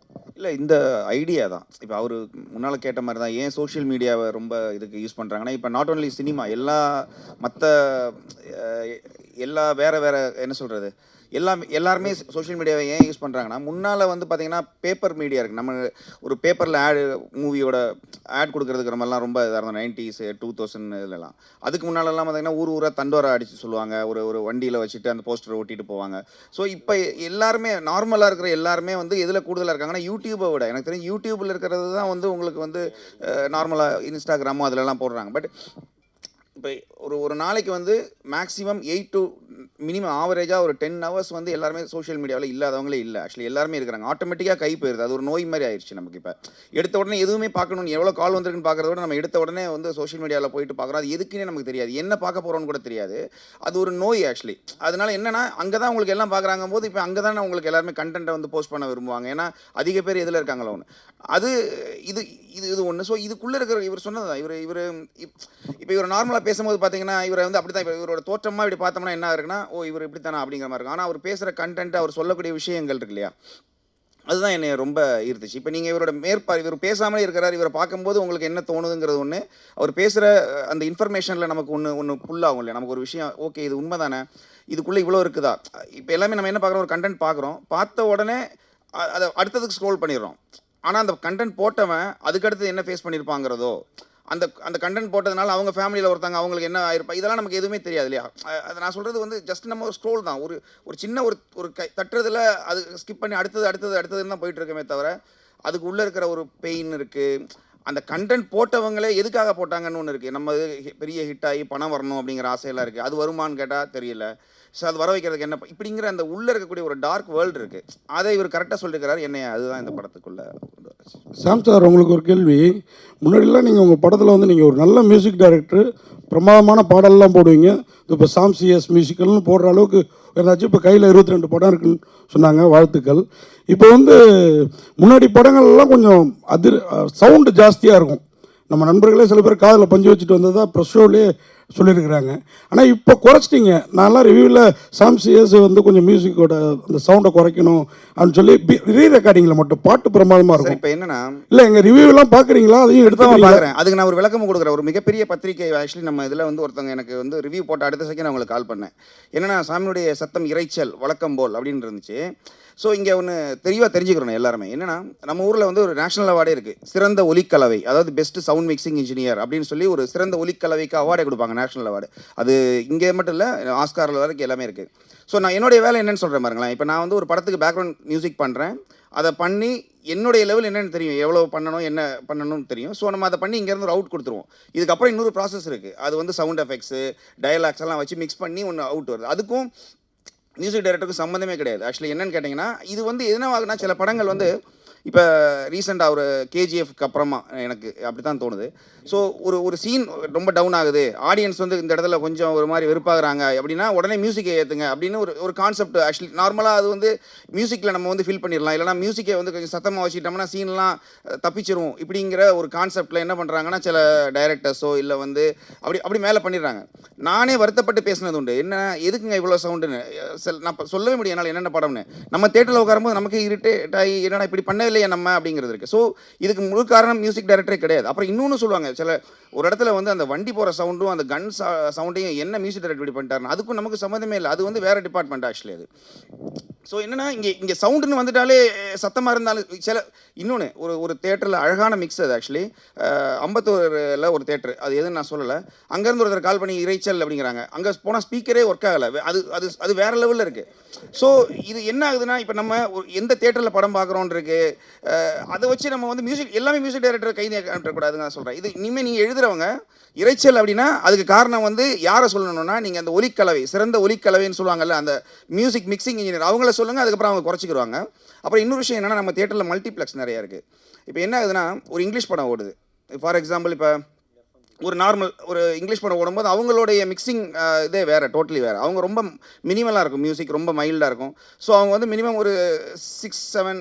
இல்லை, இந்த ஐடியா தான். இப்போ அவர் முன்னால் கேட்ட மாதிரி தான், ஏன் சோஷியல் மீடியாவை ரொம்ப இதுக்கு யூஸ் பண்ணுறாங்கன்னா, இப்போ நாட் ஓன்லி சினிமா, எல்லா வேறு என்ன சொல்கிறது, எல்லாருமே சோஷியல் மீடியாவை ஏன் யூஸ் பண்ணுறாங்கன்னா, முன்னால் வந்து பார்த்திங்கன்னா பேப்பர் மீடியா இருக்குது. நம்ம ஒரு பேப்பரில் மூவியோட ஆட் கொடுக்குறதுக்கு நம்மலாம் ரொம்ப இதாக இருந்தோம் 90s 2000 இதுலலாம். அதுக்கு முன்னாலெல்லாம் பார்த்திங்கன்னா ஊராக தண்டோரா அடித்து சொல்லுவாங்க, ஒரு வண்டியில் வச்சுட்டு அந்த போஸ்டரை ஓட்டிட்டு போவாங்க. ஸோ இப்போ எல்லாருமே நார்மலாக இருக்கிற எல்லாருமே வந்து எதில் கூடுதலாக இருக்காங்கன்னா யூடியூப்பை விட எனக்கு தெரியும் யூடியூப்பில் இருக்கிறது தான் வந்து உங்களுக்கு வந்து நார்மலாக இன்ஸ்டாகிராமோ அதிலெல்லாம் போடுறாங்க. பட் இப்போ ஒரு நாளைக்கு வந்து மேக்ஸிமம் 8 to மினிமம் ஆவரேஜாக ஒரு 10 hours வந்து எல்லாருமே சோஷியல் மீடியாவில் இல்லாதவங்களே இல்லை. ஆக்சுவலி எல்லாருமே இருக்கிறாங்க. ஆட்டோமேட்டிக்காக கை போயிருது. அது ஒரு நோய் மாதிரி ஆயிடுச்சு நமக்கு. இப்போ எடுத்த உடனே எதுவுமே பார்க்கணும்னு எவ்வளோ கால் வந்திருக்குன்னு பார்க்குறத விட நம்ம எடுத்த உடனே வந்து சோஷியல் மீடியாவில் போயிட்டு பார்க்குறோம். அது எதுக்குன்னே நமக்கு தெரியாது, என்ன பார்க்க போகிறோன்னு கூட தெரியாது. அது ஒரு நோய் ஆக்சுவலி. அதனால என்னன்னா அங்கே தான் உங்களுக்கு எல்லாம் பார்க்குறாங்க போது இப்போ அங்கே தானே உங்களுக்கு எல்லாருமே கண்டென்ட்டை வந்து போஸ்ட் பண்ண விரும்புவாங்க. ஏன்னா அதிக பேர் எதில் இருக்காங்களோ ஒன்று அது இது ஒன்று. ஸோ இதுக்குள்ளே இருக்கிற இவர் சொன்னதான் இப்போ இவர் நார்மலாக பேசும்போது பார்த்தீங்கன்னா இவரை வந்து அப்படி தான் இப்போ இவரோட தோற்றமாக இப்படி பார்த்தோம்னா என்ன இருக்குன்னா இவர் இப்படி தானே அப்படிங்கிற மாதிரி இருக்கும். ஆனால் அவர் பேசுகிற கண்டென்ட் அவர் சொல்லக்கூடிய விஷயங்கள் இருக்கு இல்லையா, அதுதான் என்னை ரொம்ப ஈர்த்துச்சு. இப்போ நீங்கள் இவரோட இவர் பேசாமலே இருக்கிறார், இவரை பார்க்கும்போது உங்களுக்கு என்ன தோணுதுங்கிறது ஒன்று, அவர் பேசுகிற அந்த இன்ஃபர்மேஷனில் நமக்கு ஒன்று புல்லாகும் இல்லையா, நமக்கு ஒரு விஷயம் ஓகே இது உண்மை தானே, இதுக்குள்ளே இவ்வளோ இருக்குதா. இப்போ எல்லாமே நம்ம என்ன பார்க்குறோம், ஒரு கண்டென்ட் பார்க்குறோம், பார்த்த உடனே அதை அடுத்ததுக்கு ஸ்க்ரோல் பண்ணிடுறோம். ஆனால் அந்த கண்டென்ட் போட்டவன் அதுக்கடுத்து என்ன ஃபேஸ் பண்ணியிருப்பாங்கிறதோ, அந்த கண்டென்ட் போட்டதுனால அவங்க ஃபேமிலியில் ஒருத்தங்க அவங்களுக்கு என்ன ஆயிருப்பா, இதெல்லாம் நமக்கு எதுவுமே தெரியாது இல்லையா. அதை நான் சொல்கிறது வந்து ஜஸ்ட் நம்ம ஒரு ஸ்க்ரோல் தான், ஒரு சின்ன ஒரு தட்டுறதுல அது ஸ்கிப் பண்ணி அடுத்ததுன்னு தான் போயிட்டு இருக்கமே தவிர அதுக்கு உள்ளே இருக்கிற ஒரு பெயின் இருக்குது. அந்த கண்டென்ட் போட்டவங்களே எதுக்காக போட்டாங்கன்னு ஒன்று இருக்குது. நம்ம பெரிய ஹிட் ஆகி பணம் வரணும் அப்படிங்கிற ஆசையெல்லாம் இருக்குது. அது வருமானு கேட்டால் தெரியல. ஸோ அது வர வைக்கிறதுக்கு என்ன இப்படிங்கிற அந்த உள்ளே இருக்கக்கூடிய ஒரு டார்க் வேர்ல்டு இருக்குது. அதை இவர் கரெக்டாக சொல்லியிருக்கிறார். என்னைய அதுதான் இந்த படத்துக்குள்ளே. சாம் சார், உங்களுக்கு ஒரு கேள்வி. முன்னாடிலாம் நீங்கள் உங்கள் படத்தில் வந்து நீங்கள் ஒரு நல்ல மியூசிக் டைரக்டர், பிரமாதமான பாடல்லாம் போடுவீங்க. இப்போ சாம் சிஎஸ் மியூசிக்கல்னு போடுற அளவுக்கு ஏதாச்சும் இப்போ கையில் 22 படம் இருக்குன்னு சொன்னாங்க, வாழ்த்துக்கள். இப்போ வந்து முன்னாடி படங்கள்லாம் கொஞ்சம் சவுண்டு ஜாஸ்தியாக இருக்கும். நம்ம நண்பர்களே சில பேர் காதில் பஞ்சு வச்சுட்டு வந்ததா ப்ரெஸ் ஷோவிலே சொல்லியிருக்கிறாங்க. ஆனால் இப்போ குறைச்சிட்டிங்க. நான்லாம் ரிவ்யூவில் சாம் சிஎஸ் வந்து கொஞ்சம் மியூசிக்கோட அந்த சவுண்டை குறைக்கணும் அப்படின்னு சொல்லி ரீ ரெக்கார்டிங்கில் மட்டும் பாட்டு பிரமாதமாக இருக்கும். இப்போ என்னன்னா இல்லை எங்கள் ரிவ்யூலாம் பார்க்குறீங்களா, அதையும் எடுத்து பார்க்குறேன். அதுக்கு நான் ஒரு விளக்கம் கொடுக்குறேன். ஒரு மிகப்பெரிய பத்திரிகை ஆக்சுவலி நம்ம இதில் வந்து ஒருத்தவங்க எனக்கு வந்து ரிவ்யூ போட்ட அடுத்த செகண்ட் அவங்களுக்கு கால் பண்ணேன். என்னன்னா சாமியுடைய சத்தம் இறைச்சல் வழக்கம் போல் அப்படின்னு இருந்துச்சு. ஸோ இங்கே ஒன்று தெளிவாக தெரிஞ்சுக்கிறோம் எல்லாருமே. என்னென்னா நம்ம ஊரில் வந்து ஒரு நேஷனல் அவார்டே இருக்குது, சிறந்த ஒலிக்கலவை, அதாவது பெஸ்ட் சவுண்ட் மிக்சிங் இன்ஜினியர் அப்படின்னு சொல்லி ஒரு சிறந்த ஒலிக்கலவைக்கு அவார்டே கொடுப்பாங்க, நேஷனல் அவார்டு. அது இங்கே மட்டும் இல்லை, ஆஸ்காரில் வரைக்கும் எல்லாமே இருக்குது. ஸோ நான் என்னுடைய வேலை என்னென்னு சொல்கிறேன் பாருங்களேன். இப்போ நான் வந்து ஒரு படத்துக்கு பேக்ரவுண்ட் மியூசிக் பண்ணுறேன், அதை பண்ணி என்னுடைய லெவல் என்னென்னு தெரியும், எவ்வளோ பண்ணணும் என்ன பண்ணணும்னு தெரியும். ஸோ நம்ம அதை பண்ணி இங்கேருந்து ஒரு அவுட் கொடுத்துருவோம். இதுக்கப்புறம் இன்னொரு ப்ராசஸ் இருக்குது, அது வந்து சவுண்ட் எஃபெக்ட்ஸு டயலாக்ஸ் எல்லாம் வச்சு மிக்ஸ் பண்ணி ஒன்று அவுட் வருது. அதுக்கும் மியூசிக் டைரக்டருக்கு சம்மந்தமே கிடையாது. ஆக்சுவலி என்னென்னு கேட்டிங்கன்னா இது வந்து எதனாகுனா சில படங்கள் வந்து இப்போ ரீசெண்டாக ஒரு கேஜிஎஃப்க்கு அப்புறமா எனக்கு அப்படி தான் தோணுது. ஸோ ஒரு சீன் ரொம்ப டவுன் ஆகுது, ஆடியன்ஸ் வந்து இந்த இடத்துல கொஞ்சம் ஒரு மாதிரி வெறுப்பாகிறாங்க அப்படின்னா உடனே மியூசிக்கை ஏற்றுங்க அப்படின்னு ஒரு கான்செப்ட். ஆக்சுவலி நார்மலாக அது வந்து மியூசிக்கில் நம்ம வந்து ஃபில் பண்ணிடலாம், இல்லைனா மியூசிக்கை வந்து கொஞ்சம் சத்தமாக வச்சுக்கிட்டோம்னா சீன்லாம் தப்பிச்சிரும் இப்படிங்கிற ஒரு கான்செப்டில் என்ன பண்ணுறாங்கன்னா சில டைரக்டர்ஸோ இல்லை வந்து அப்படி மேலே பண்ணிடுறாங்க. நானே வருத்தப்பட்டு பேசினது உண்டு, என்ன எதுக்குங்க இவ்வளோ சவுண்டுன்னு. நான் சொல்லவே முடியும் என்னால் என்னென்ன படம்னு. நம்ம தேட்டரில் உட்காரும்போது நமக்கு இரிட்டேட் ஆகி என்னடா இப்படி பண்ணவே இல்லையா நம்ம அப்படிங்கிறது இருக்குது. ஸோ இதுக்கு முழு காரணம் மியூசிக் டைரக்டரே கிடையாது. அப்புறம் இன்னொன்று சொல்லுவாங்க, சில ஒரு இடத்துல வந்து அந்த வண்டி போகிற சவுண்டும் அந்த கன் சவுண்டையும் என்ன மியூசிக் டைரக்டர் இப்படி பண்ணிட்டாருன்னு அதுக்கும் நமக்கு சம்மந்தமே இல்லை, அது வந்து வேறு டிபார்ட்மெண்ட் ஆக்சுவலி அது. ஸோ என்னென்னா இங்கே சவுண்டுன்னு வந்துட்டாலே சத்தமாக இருந்தாலும் சில இன்னொன்று ஒரு தேட்டரில் அழகான மிக்ஸ் அது. ஆக்சுவலி அம்பத்தூரில் ஒரு தேட்டரு, அது எதுன்னு நான் சொல்லலை, அங்கேருந்து ஒருத்தர் கால் பண்ணி இறைச்சல் அப்படிங்கிறாங்க, அங்கே போனால் ஸ்பீக்கரே ஒர்க் ஆகலை, அது வேறு லெவலில் இருக்குது. ஸோ இது என்ன ஆகுதுன்னா இப்போ நம்ம எந்த தேட்டரில் படம் பார்க்குறோன்னு இருக்கு, அதை வச்சு நம்ம வந்து மியூசிக் எல்லாமே மியூசிக் டைரக்டர் கைது காட்டக்கூடாதுன்னு நான் சொல்கிறேன். இது இனிமேல் நீங்கள் எழுதுகிறவங்க இறைச்சல் அப்படின்னா அதுக்கு காரணம் வந்து யாரை சொல்லணும்னா நீங்கள் அந்த ஒலிக்கலவை, சிறந்த ஒலிக்கலவைன்னு சொல்லுவாங்கல்ல, அந்த மியூசிக் மிக்சிங் இன்ஜினியர் அவங்கள சொல்லுங்கள், அதுக்கப்புறம் அவங்க குறைச்சிக்கிடுவாங்க. அப்புறம் இன்னொரு விஷயம் என்னென்னா நம்ம தேட்டரில் மல்டிப்ளெக்ஸ் நிறையா இருக்குது. இப்போ என்ன ஆகுதுன்னா ஒரு இங்கிலீஷ் படம் ஓடுது, ஃபார் எக்ஸாம்பிள் இப்போ ஒரு நார்மல் ஒரு இங்கிலீஷ் படம் ஓடும்போது அவங்களுடைய மிக்சிங் இதே வேறு, டோட்டலி வேறு. அவங்க ரொம்ப மினிமலாக இருக்கும், மியூசிக் ரொம்ப மைல்டாக இருக்கும். ஸோ அவங்க வந்து மினிமம் ஒரு 6-7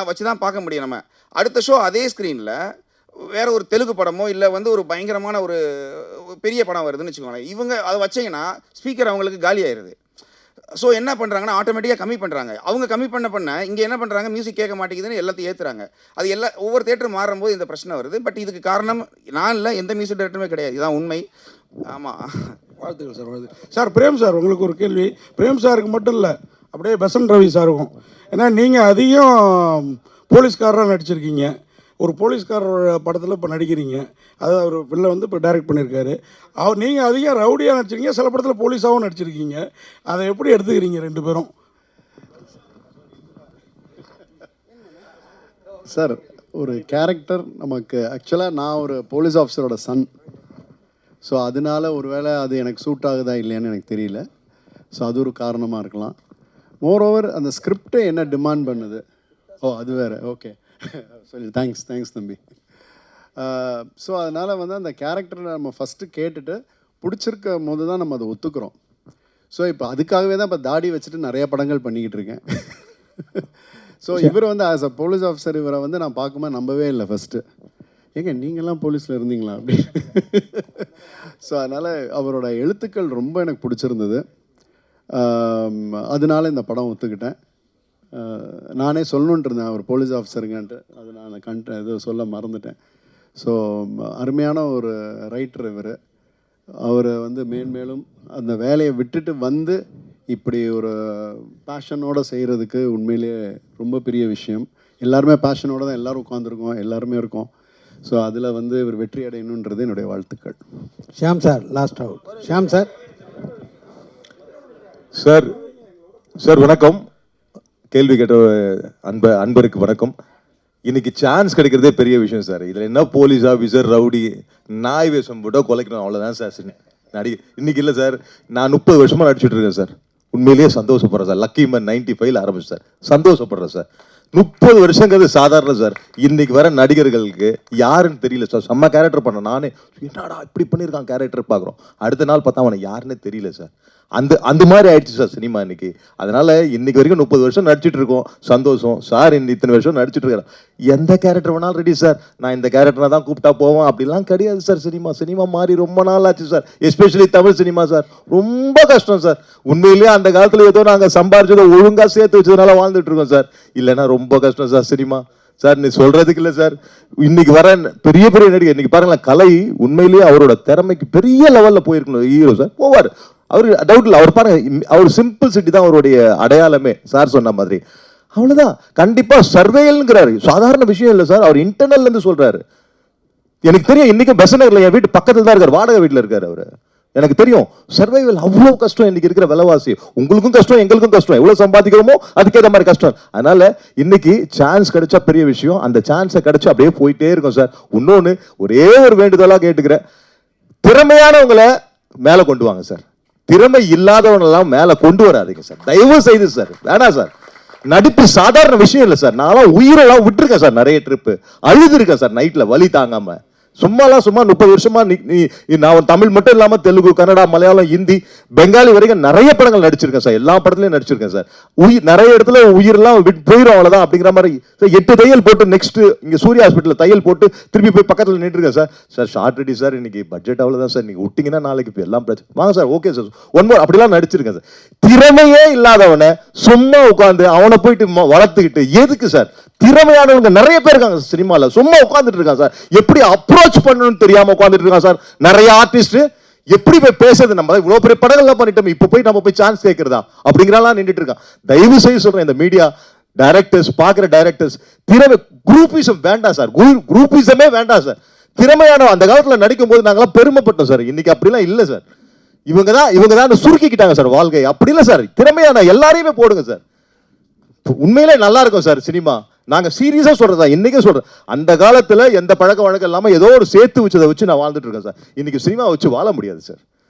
வச்சு தான் பார்க்க முடியும். நம்ம அடுத்த ஷோ அதே ஸ்க்ரீனில் வேறு ஒரு தெலுங்கு படமோ இல்லை வந்து ஒரு பயங்கரமான ஒரு பெரிய படம் வருதுன்னு வச்சுக்கோங்களேன், இவங்க அதை வச்சிங்கன்னா ஸ்பீக்கர் அவங்களுக்கு காலி ஆயிடுது. ஸோ என்ன பண்ணுறாங்கன்னா ஆட்டோமேட்டிக்காக கம்மி பண்ணுறாங்க. அவங்க கம்மி பண்ண இங்கே என்ன பண்ணுறாங்க, மியூசிக் கேட்க மாட்டேங்குதுன்னு எல்லாத்தையும் ஏற்றுறாங்க. அது ஒவ்வொரு தேட்டரும் மாறும்போது இந்த பிரச்சனை வருது. பட் இதுக்கு காரணம் நான் இல்லை, எந்த மியூசிக் டைரக்டருமே கிடையாது, இதுதான் உண்மை. ஆமாம், வாழ்த்துக்கள் சார், வாழ்த்து சார். பிரேம் சார், உங்களுக்கு ஒரு கேள்வி. பிரேம் சாருக்கு மட்டும் இல்லை, அப்படியே பெசன்ட் ரவி சாருக்கும். ஏன்னா நீங்கள் அதிகம் போலீஸ்காரராக நடிச்சிருக்கீங்க. ஒரு போலீஸ்காரரோட படத்தில் இப்போ நடிக்கிறீங்க. அது அவர் வெளில வந்து இப்போ டைரக்ட் பண்ணியிருக்காரு. நீங்கள் அதிகம் ரவுடியாக நடிச்சிருக்கீங்க, சில படத்தில் போலீஸாகவும் நடிச்சிருக்கீங்க. அதை எப்படி எடுத்துக்கிறீங்க 2 பேரும்? சார், ஒரு கேரக்டர் நமக்கு ஆக்சுவலாக நான் ஒரு போலீஸ் ஆஃபீஸரோட சன். ஸோ அதனால ஒருவேளை அது எனக்கு சூட் ஆகுதா இல்லையான்னு எனக்கு தெரியல. ஸோ அது ஒரு காரணமாக இருக்கலாம். மோரோவர் அந்த ஸ்கிரிப்டை என்ன டிமாண்ட் பண்ணுது. அது வேறு. ஓகே, சொல்லி தேங்க்ஸ் தம்பி. ஸோ அதனால் வந்து அந்த கேரக்டரை நம்ம ஃபஸ்ட்டு கேட்டுட்டு பிடிச்சிருக்கும் போது தான் நம்ம அதை ஒத்துக்கிறோம். ஸோ இப்போ அதுக்காகவே தான் இப்போ தாடி வச்சுட்டு நிறைய படங்கள் பண்ணிக்கிட்டு இருக்கேன். ஸோ இவர் வந்து ஆஸ் அ போலீஸ் ஆஃபீஸர் இவரை வந்து நான் பார்க்கும்போது நம்பவே இல்லை ஃபஸ்ட்டு. ஏங்க நீங்கள்லாம் போலீஸில் இருந்தீங்களா அப்படி. ஸோ அதனால் அவரோட எழுத்துக்கள் ரொம்ப எனக்கு பிடிச்சிருந்தது. அதனால இந்த படம் ஒத்துக்கிட்டேன். நானே சொல்லணுன்ட்டு இருந்தேன் அவர் போலீஸ் ஆஃபீஸருங்கன்ட்டு. அது நான் இது சொல்ல மறந்துட்டேன். ஸோ அருமையான ஒரு ரைட்டர் இவர். அவர் வந்து மேன்மேலும் அந்த வேலையை விட்டுட்டு வந்து இப்படி ஒரு பேஷனோடு செய்கிறதுக்கு உண்மையிலேயே ரொம்ப பெரிய விஷயம். எல்லாருமே பேஷனோடு தான் எல்லோரும் உட்காந்துருக்கோம், எல்லாருமே இருக்கோம். ஸோ அதில் வந்து இவர் வெற்றி அடையணுன்றது என்னுடைய வாழ்த்துக்கள். Shyam sir last out. Shyam sir. Sir வணக்கம். கேள்வி கேட்ட அன்பருக்கு வணக்கம். இன்னைக்கு சான்ஸ் கிடைக்கிறதே பெரிய விஷயம் சார். இதில் என்ன போலீஸ் ஆஃபீஸர் ரவுடி நாய் வேஷம் போட்டோ கொலைக்கணும், அவ்வளோதான் சார் நடிகை. இன்னைக்கு இல்லை சார், நான் 30 வருஷமாக நடிச்சுட்டு இருக்கேன் சார். உண்மையிலேயே சந்தோஷப்படுறேன் சார். லக்கி மேன் 95 ஆரம்பிச்சு சார். சந்தோஷப்படுறேன் சார். 30 வருஷங்கிறது சாதாரண சார். இன்னைக்கு வர நடிகர்களுக்கு யாருன்னு தெரியல சார். செம்ம கேரக்டர் பண்ண நானே என்னடா இப்படி பண்ணியிருக்கான் கேரக்டர் பார்க்குறோம். அடுத்த நாள் பார்த்தா அவனை யாருன்னே தெரியல சார். அந்த மாதிரி ஆயிடுச்சு சார் சினிமா இன்னைக்கு. அதனால இன்னைக்கு வரைக்கும் 30 வருஷம் நடிச்சிட்டு இருக்கோம். சந்தோஷம் சார். இத்தனை வருஷம் நடிச்சிட்டு இருக்கிறேன். எந்த கேரக்டர் வேணாலும் ரெடி சார். நான் இந்த கேரக்டரை தான் கூப்பிட்டா போவேன் அப்படிலாம் கிடையாது சார். சினிமா மாறி ரொம்ப நாள் ஆச்சு sir. Especially Tamil cinema sir. ரொம்ப கஷ்டம் சார். உண்மையிலேயே அந்த காலத்தில் ஏதோ நாங்கள் சம்பாரிச்சதை ஒழுங்காக சேர்த்து வச்சதுனால வாழ்ந்துட்டு இருக்கோம் சார். இல்லைன்னா ரொம்ப கஷ்டம் சார் சினிமா சார். நீ சொல்றதுக்கு இல்லை சார். இன்னைக்கு வர பெரிய நடிகர் இன்னைக்கு பாருங்களேன், கலை உண்மையிலேயே அவரோட திறமைக்கு பெரிய லெவலில் போயிருக்கணும் ஹீரோ சார். போவார் அவர், டவுட் இல்லை. அவர் பாருங்க, அவர் சிம்பிள் சிட்டி தான் அவருடைய அடையாளமே சார் சொன்ன மாதிரி. அவ்வளோதான். கண்டிப்பாக சர்வேயல்ங்கிறாரு, சாதாரண விஷயம் இல்லை சார். அவர் இன்டர்னல்லேருந்து சொல்கிறாரு. எனக்கு தெரியும், இன்றைக்கும் பெசநகரில் என் வீட்டு பக்கத்தில் தான் இருக்கார், வாடகை வீட்டில் இருக்கார் அவர். எனக்கு தெரியும் சர்வைவல் அவ்வளோ கஷ்டம். இன்னைக்கு இருக்கிற விலைவாசி உங்களுக்கும் கஷ்டம், எங்களுக்கும் கஷ்டம். எவ்வளோ சம்பாதிக்கிறோமோ அதுக்கேற்ற மாதிரி கஷ்டம். அதனால இன்னைக்கு சான்ஸ் கிடைச்சா பெரிய விஷயம். அந்த சான்ஸை கிடைச்சா அப்படியே போயிட்டே இருக்கும் சார். இன்னொன்று ஒரே ஒரு வேண்டுதலாக கேட்டுக்கிறேன், திறமையானவங்களை மேலே கொண்டு வாங்க சார். திறமை இல்லாதவனெல்லாம் மேலே கொண்டு வராதீங்க சார், தயவு செய்து சார். வேணாம் சார். நடிப்பு சாதாரண விஷயம் இல்லை சார். நான்லாம் உயிரெல்லாம் விட்டுருக்கேன் சார். நிறைய ட்ரிப்பு அழுதுருக்கேன் சார் நைட்டில் வலி தாங்காமல். சும்மா 30 வருஷமா நான் தமிழ் மட்டும் இல்லாமல் தெலுங்கு, கன்னடா, மலையாளம், ஹிந்தி, பெங்காலி வரைக்கும் நிறைய படங்கள் நடிச்சிருக்கேன் சார். எல்லா படத்துலையும் நடிச்சிருக்கேன் சார். நிறைய இடத்துல உயிரெல்லாம் போயிடும் அவ்வளோதான் அப்படிங்கிற மாதிரி 8 தையல் போட்டு நெக்ஸ்ட் இங்கே சூர்யா ஹாஸ்பிட்டலில் தையல் போட்டு திருப்பி போய் பக்கத்தில் நின்றுருக்கேன் சார். Shot ready sir. இன்னைக்கு பட்ஜெட் அவ்வளோதான் சார். நீங்கள் விட்டிங்கன்னா நாளைக்கு இப்போ எல்லாம் பிரச்சனை. வாங்க sir. Okay sir. One more அப்படிலாம் நடிச்சிருக்கேன் சார். திறமையே இல்லாதவனை சும்மா உட்காந்து அவனை போயிட்டு வளர்த்துக்கிட்டு எதுக்கு சார்? திறமையானவங்க நிறைய பேர் இருக்காங்க சினிமாவில், சும்மா உட்காந்துட்டு இருக்காங்க சார். எப்படி அப்ரோச் பண்ணணும்னு தெரியாம உட்காந்துட்டு இருக்காங்க சார். நிறைய ஆர்டிஸ்ட் எப்படி போய் பேசுறது, நம்ம இவ்வளவு பெரிய படங்கள்லாம் பண்ணிட்டோம், இப்போ போய் நம்ம போய் சான்ஸ் கேட்கறதா அப்படிங்கிறலாம் நின்றுட்டு இருக்கான். தயவு செய்து சொல்றேன், இந்த மீடியா டைரக்டர்ஸ், பார்க்குற டைரக்டர்ஸ், திறமை குரூப்பிசம் வேண்டாம் சார். குரூப்பிசமே வேண்டாம் சார். திறமையான அந்த காலத்தில் நடிக்கும் போது நாங்களாம் பெருமைப்பட்டோம் சார். இன்னைக்கு அப்படிலாம் இல்லை சார். இவங்க தான் சுருக்கிக்கிட்டாங்க சார் வாழ்க்கை. அப்படி இல்லை சார். திறமையான எல்லாரையுமே போடுங்க சார். உண்மையிலே நல்லா இருக்கும் சார் சினிமா. நாங்கள் சீரியஸாக சொல்கிறதா, இன்றைக்கே சொல்கிறேன். அந்த காலத்தில் எந்த பழக்க வழக்கம் இல்லாமல் ஏதோ ஒரு சேர்த்து வச்சதை வச்சு நான் வாழ்ந்துட்டு இருக்கேன் சார். இன்றைக்கி சினிமா வச்சு வாழ முடியாது சார்.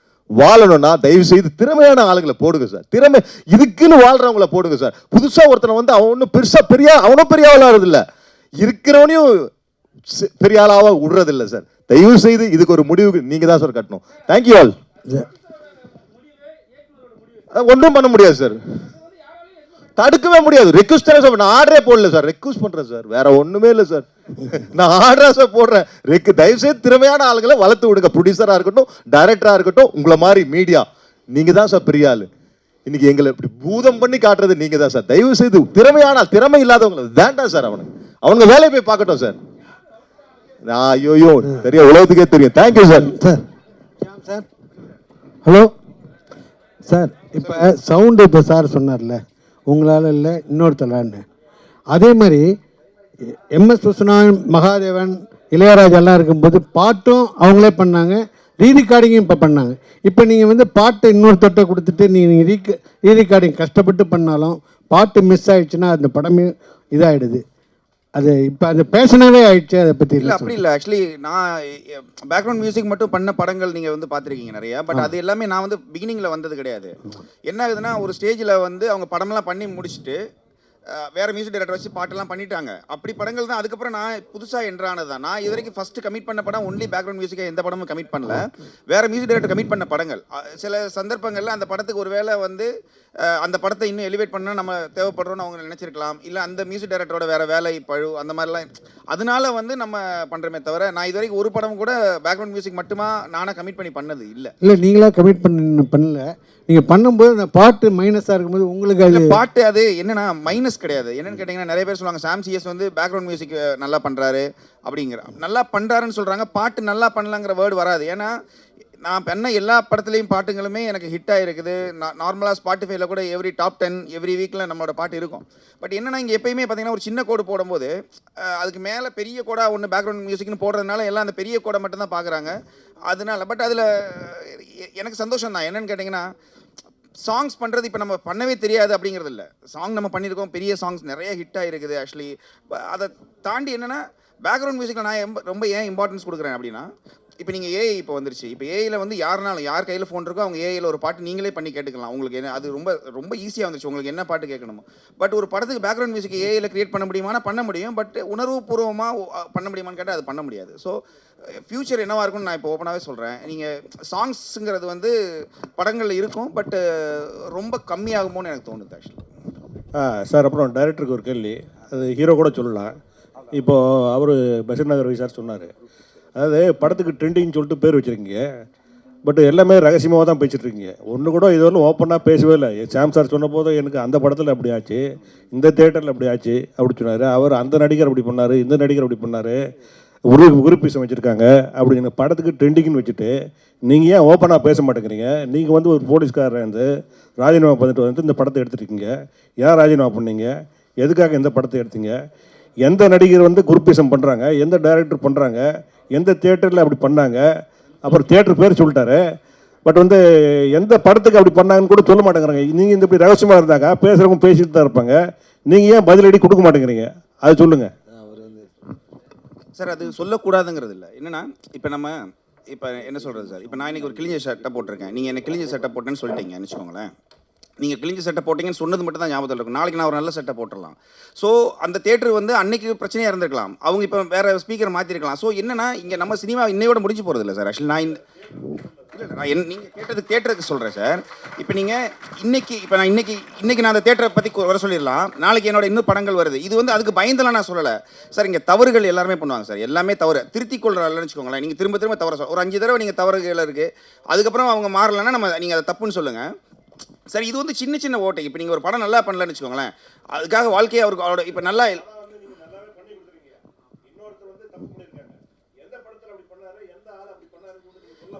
வாழணும்னா தயவு செய்து திறமையான ஆளுங்களை போடுங்க சார். திறமை இதுக்குன்னு வாழ்கிறவங்கள போடுங்க சார். புதுசாக ஒருத்தனை வந்து அவன் ஒன்றும் அவனும் பெரிய ஆளாகிறது இல்லை, இருக்கிறவனையும் பெரிய ஆளாக விடுறதில்லை சார். தயவு செய்து இதுக்கு ஒரு முடிவு நீங்கள் தான் சார் கட்டணும். Thank you all. ஒன்றும் பண்ண முடியாது சார், தடுக்கவே முடியாது. ரெக்வஸ்ட் நான் ஆர்டரே போடல சார், ரெக்வஸ்ட் பண்றேன் சார், வேற ஒண்ணுமே இல்லை சார். நான் ஆர்டரா சார் போடுறேன். தயவு செய்து திறமையான ஆளுங்களை வளர்த்து விடுங்க. ப்ரொடியூசரா இருக்கட்டும், டைரக்டரா இருக்கட்டும், உங்களை மாதிரி மீடியா நீங்க தான் சார் பெரிய ஆளு. இன்னைக்கு எங்களை இப்படி பூதம் பண்ணி காட்டுறது நீங்க தான் சார். தயவு செய்து திறமை இல்லாதவங்களை வேண்டாம் சார். அவனுங்க வேலையை போய் பார்க்கட்டும் சார். ஐயோ தெரிய உலகத்துக்கே தெரியும். Thank you sir. ஹலோ சார், இப்போ சவுண்டு இப்போ சார் சொன்னார்ல, உங்களால் இல்லை இன்னொருத்தலான்னு. அதே மாதிரி எம்எஸ் விஸ்வநாதன், மகாதேவன், இளையராஜெல்லாம் இருக்கும்போது பாட்டும் அவங்களே பண்ணாங்க, ரீரெக்கார்டிங்கும் இப்போ பண்ணாங்க. இப்போ நீங்கள் வந்து பாட்டை இன்னொருத்தட்ட கொடுத்துட்டு நீங்கள் ரீரெக்கார்டிங் கஷ்டப்பட்டு பண்ணாலும் பாட்டு மிஸ் ஆகிடுச்சுன்னா அந்த படமே இதாகிடுது. அது இப்போ அந்த பேஷனாகவே ஆயிடுச்சு. அதை பற்றி இல்லை, அப்படி இல்லை. ஆக்சுவலி நான் பேக்ரவுண்ட் மியூசிக் மட்டும் பண்ண படங்கள் நீங்கள் வந்து பார்த்துருக்கீங்க நிறையா. பட் அது எல்லாமே நான் வந்து பிகினிங்கில் வந்தது கிடையாது. என்ன ஆகுதுன்னா, ஒரு ஸ்டேஜில் வந்து அவங்க படம்லாம் பண்ணி முடிச்சுட்டு வேறு மியூசிக் டைரக்டர் வச்சு பாட்டெல்லாம் பண்ணிட்டாங்க. அப்படி படங்கள் தான் அதுக்கப்புறம் நான் புதுசாக என்ட்ரானது தான். நான் இது வரைக்கும் ஃபஸ்ட்டு கமிட் பண்ண படம் ஒன்லி பேக்ரவுண்ட் மியூசிக்கை எந்த படமும் கமிட் பண்ணல. வேறு மியூசிக் டைரக்டர் கமிட் பண்ண படங்கள். சில சந்தர்ப்பங்களில் அந்த படத்துக்கு ஒரு வேளை வந்து அந்த படத்தை இன்னும் எலிவேட் பண்ண நம்ம தேவைப்படுறோன்னு அவங்க நினச்சிருக்கலாம். இல்லை அந்த மியூசிக் டைரக்டரோட வேறு வேலை பழு அந்த மாதிரிலாம், அதனால வந்து நம்ம பண்ணுறமே தவிர நான் இது வரைக்கும் ஒரு படம் கூட பேக்ரவுண்ட் மியூசிக் மட்டுமா நானாக கமிட் பண்ணி பண்ணது இல்லை. இல்லை, நீங்களாக கமிட் பண்ணல. நீங்கள் பண்ணும்போது அந்த பாட்டு மைனஸாக இருக்கும்போது உங்களுக்கு அது பாட்டு அது என்னன்னா மைனஸ் கிடையாது. என்னன்னு கேட்டிங்கன்னா, நிறைய பேர் சொல்லுவாங்க சாம் சிஎஸ் வந்து பேக்ரவுண்ட் மியூசிக் நல்லா பண்ணுறாரு அப்படிங்கிற. நல்லா பண்ணுறாருன்னு சொல்கிறாங்க, பாட்டு நல்லா பண்ணலாங்கிற வேர்டு வராது. ஏன்னா நான் பண்ண எல்லா படத்துலேயும் பாட்டுங்களுமே எனக்கு ஹிட் ஆகிருக்குது. நார்மலாக ஸ்பாட்டிஃபைல கூட எவ்ரி டாப் 10 எவ்ரி வீக்கில் நம்மளோட பாட்டு இருக்கும். பட் என்னன்னா, இங்கே எப்பயுமே பார்த்தீங்கன்னா ஒரு சின்ன கோடு போடும்போது அதுக்கு மேலே பெரிய கோடாக ஒன்று பேக்ரவுண்ட் மியூசிக்னு போடுறதுனால எல்லாம் அந்த பெரிய கோடை மட்டும்தான் பார்க்குறாங்க. அதனால பட் அதில் எனக்கு சந்தோஷம் தான். என்னன்னு கேட்டிங்கன்னா, சாங்ஸ் பண்ணுறது இப்போ நம்ம பண்ணவே தெரியாது அப்படிங்கிறது இல்லை. சாங் நம்ம பண்ணியிருக்கோம், பெரிய சாங்ஸ் நிறைய ஹிட் ஆகிருக்குது. ஆக்சுவலி அதை தாண்டி என்னென்னா, பேக்ரவுண்ட் மியூசிக்கில் நான் ரொம்ப ஏன் இம்பார்ட்டன்ஸ் கொடுக்குறேன் அப்படின்னா, இப்போ நீங்கள் ஏஐ இப்போ வந்துருச்சு. இப்போ ஏஐயில் வந்து யார் கையில் ஃபோன் இருக்கோ அவங்க ஏஐயில் ஒரு பாட்டு நீங்களே பண்ணி கேட்டுக்கலாம். உங்களுக்கு என்ன அது ரொம்ப ரொம்ப ஈஸியாக வந்துருச்சு. உங்களுக்கு என்ன பாட்டு கேட்கணுமோ. பட் ஒரு படத்துக்கு பேக்ரவுண்ட் மியூசிக் ஏஐயில் கிரியேட் பண்ண முடியுமானா பண்ண முடியும். பட் உணர்வுபூர்வமாக பண்ண முடியுமான்னு கேட்டால் அது பண்ண முடியாது. ஸோ ஃப்யூச்சர் என்னவாக இருக்கும்னு நான் இப்போ ஓப்பனாகவே சொல்கிறேன். நீங்கள் சாங்ஸுங்கிறது வந்து படங்களில் இருக்கும், பட் ரொம்ப கம்மியாகுமோன்னு எனக்கு தோணுது ஆக்சுவலி. சார், அப்புறம் டைரக்டருக்கு ஒரு கேள்வி. அது ஹீரோ கூட சொல்லலாம். இப்போது அவர் பஷீர் நகர் ரவி சார் சொன்னார், அதாவது படத்துக்கு ட்ரெண்டிங்னு சொல்லிட்டு பேர் வச்சுருக்கீங்க, பட் எல்லாமே ரகசியமாக தான் பேசிகிட்ருக்கீங்க. ஒன்று கூட இதுவரையும் ஓப்பனாக பேசவே இல்லை. சாம் சார் சொன்ன போது எனக்கு அந்த படத்தில் அப்படி ஆச்சு, இந்த தேட்டரில் அப்படி ஆச்சு அப்படி சொன்னார். அவர் அந்த நடிகர் அப்படி பண்ணார், இந்த நடிகர் அப்படி பண்ணார், உறுப்பிசம் வச்சுருக்காங்க அப்படின்னு படத்துக்கு ட்ரெண்டிங்னு வச்சுட்டு நீங்கள் ஏன் ஓப்பனாக பேச மாட்டேங்கிறீங்க? நீங்கள் வந்து ஒரு போலீஸ்காரர் வந்து ராஜினாமா பண்ணிட்டு வந்து இந்த படத்தை எடுத்துருக்கீங்க. ஏன் ராஜினாமா பண்ணீங்க? எதுக்காக இந்த படத்தை எடுத்தீங்க? எந்த நடிகர் வந்து குரூப்பிசம் பண்ணுறாங்க, எந்த டைரக்டர் பண்ணுறாங்க, எந்த தியேட்டரில் அப்படி பண்ணாங்க? அப்புறம் தியேட்டர் பேர் சொல்லிட்டாரு, பட் வந்து எந்த படத்துக்கு அப்படி பண்ணாங்கன்னு கூட சொல்ல மாட்டேங்கிறாங்க. நீங்கள் இந்த இப்படி ரகசியமாக இருந்தாங்க பேசுகிறவங்க பேசிட்டு தான் இருப்பாங்க. நீங்கள் ஏன் பதிலடி கொடுக்க மாட்டேங்கிறீங்க? அது சொல்லுங்கள் சார். அது சொல்லக்கூடாதுங்கிறது இல்லை. என்னென்னா, இப்போ என்ன சொல்கிறது சார், இப்போ நான் இன்றைக்கி ஒரு கிழிஞ்ச சட்டை போட்டிருக்கேன். நீங்கள் என்ன கிழிஞ்ச சட்டை போட்டேன்னு சொல்லிட்டீங்கன்னு வச்சுக்கோங்களேன். நீங்கள் கிழிஞ்ச சட்டை போட்டிங்கன்னு சொன்னது மட்டும் தான் ஞாபகத்தில் இருக்கும். நாளைக்கு நான் ஒரு நல்ல சட்டை போட்டுடலாம். ஸோ அந்த தேட்டர் வந்து அன்னைக்கு பிரச்சனையாக இருந்திருக்கலாம். அவங்க இப்போ வேறு ஸ்பீக்கர் மாற்றிருக்கலாம். ஸோ என்னென்னா, இங்கே நம்ம சினிமா இன்னையோட முடிஞ்சு போகிறது இல்லை சார். ஆக்சுவலி நீங்கள் கேட்டது தேட்டருக்கு சொல்கிறேன் சார். இப்போ நீங்கள் இன்னைக்கு நான் அந்த தேட்டரை பற்றி வர சொல்லிடலாம். நாளைக்கு என்னோட இன்னும் படங்கள் வருது. இது வந்து அதுக்கு பயந்தெல்லாம் நான் சொல்லலை சார். இங்கே தவறுகள் எல்லாருமே பண்ணுவாங்க சார். எல்லாமே தவறு திருத்திக் கொள்றாங்கன்னு வச்சுக்கோங்களேன். நீங்கள் திரும்ப திரும்ப தவற ஒரு 5 தடவை நீங்கள் தவறுகள் இருக்குது. அதுக்கப்புறம் அவங்க மாறலைன்னா நீங்கள் அதை தப்புன்னு சொல்லுங்கள் சார். இது வந்து சின்ன சின்ன ஓட்டை. இப்போ நீங்கள் ஒரு படம் நல்லா பண்ணலன்னு வச்சுக்கோங்களேன், அதுக்காக வாழ்க்கையை அவரோட இப்போ நல்லா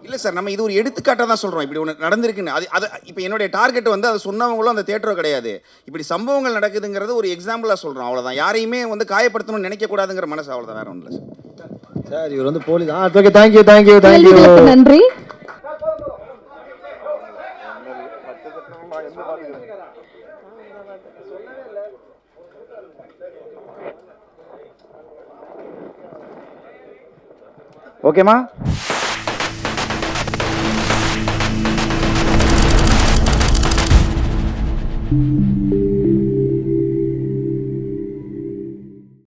இல்லை சார். நம்ம இது ஒரு எடுத்துக்காட்டாக தான் சொல்கிறோம். இப்படி ஒன்று நடந்திருக்குன்னு. அது இப்போ என்னுடைய டார்கெட் வந்து அதை சொன்னவங்களும் அந்த தேட்டரோ கிடையாது. இப்படி சம்பவங்கள் நடக்குதுங்கிறது ஒரு எக்ஸாம்பிளாக சொல்கிறோம், அவ்வளோதான். யாரையுமே வந்து காயப்படுத்தணும்னு நினைக்கக்கூடாதுங்கிற மனசு, அவ்வளோதான், வேற ஒன்றும் இல்லை சார். இவர் வந்து போலீஸ். Okay, thank you. நன்றி. ஓகேம்மா.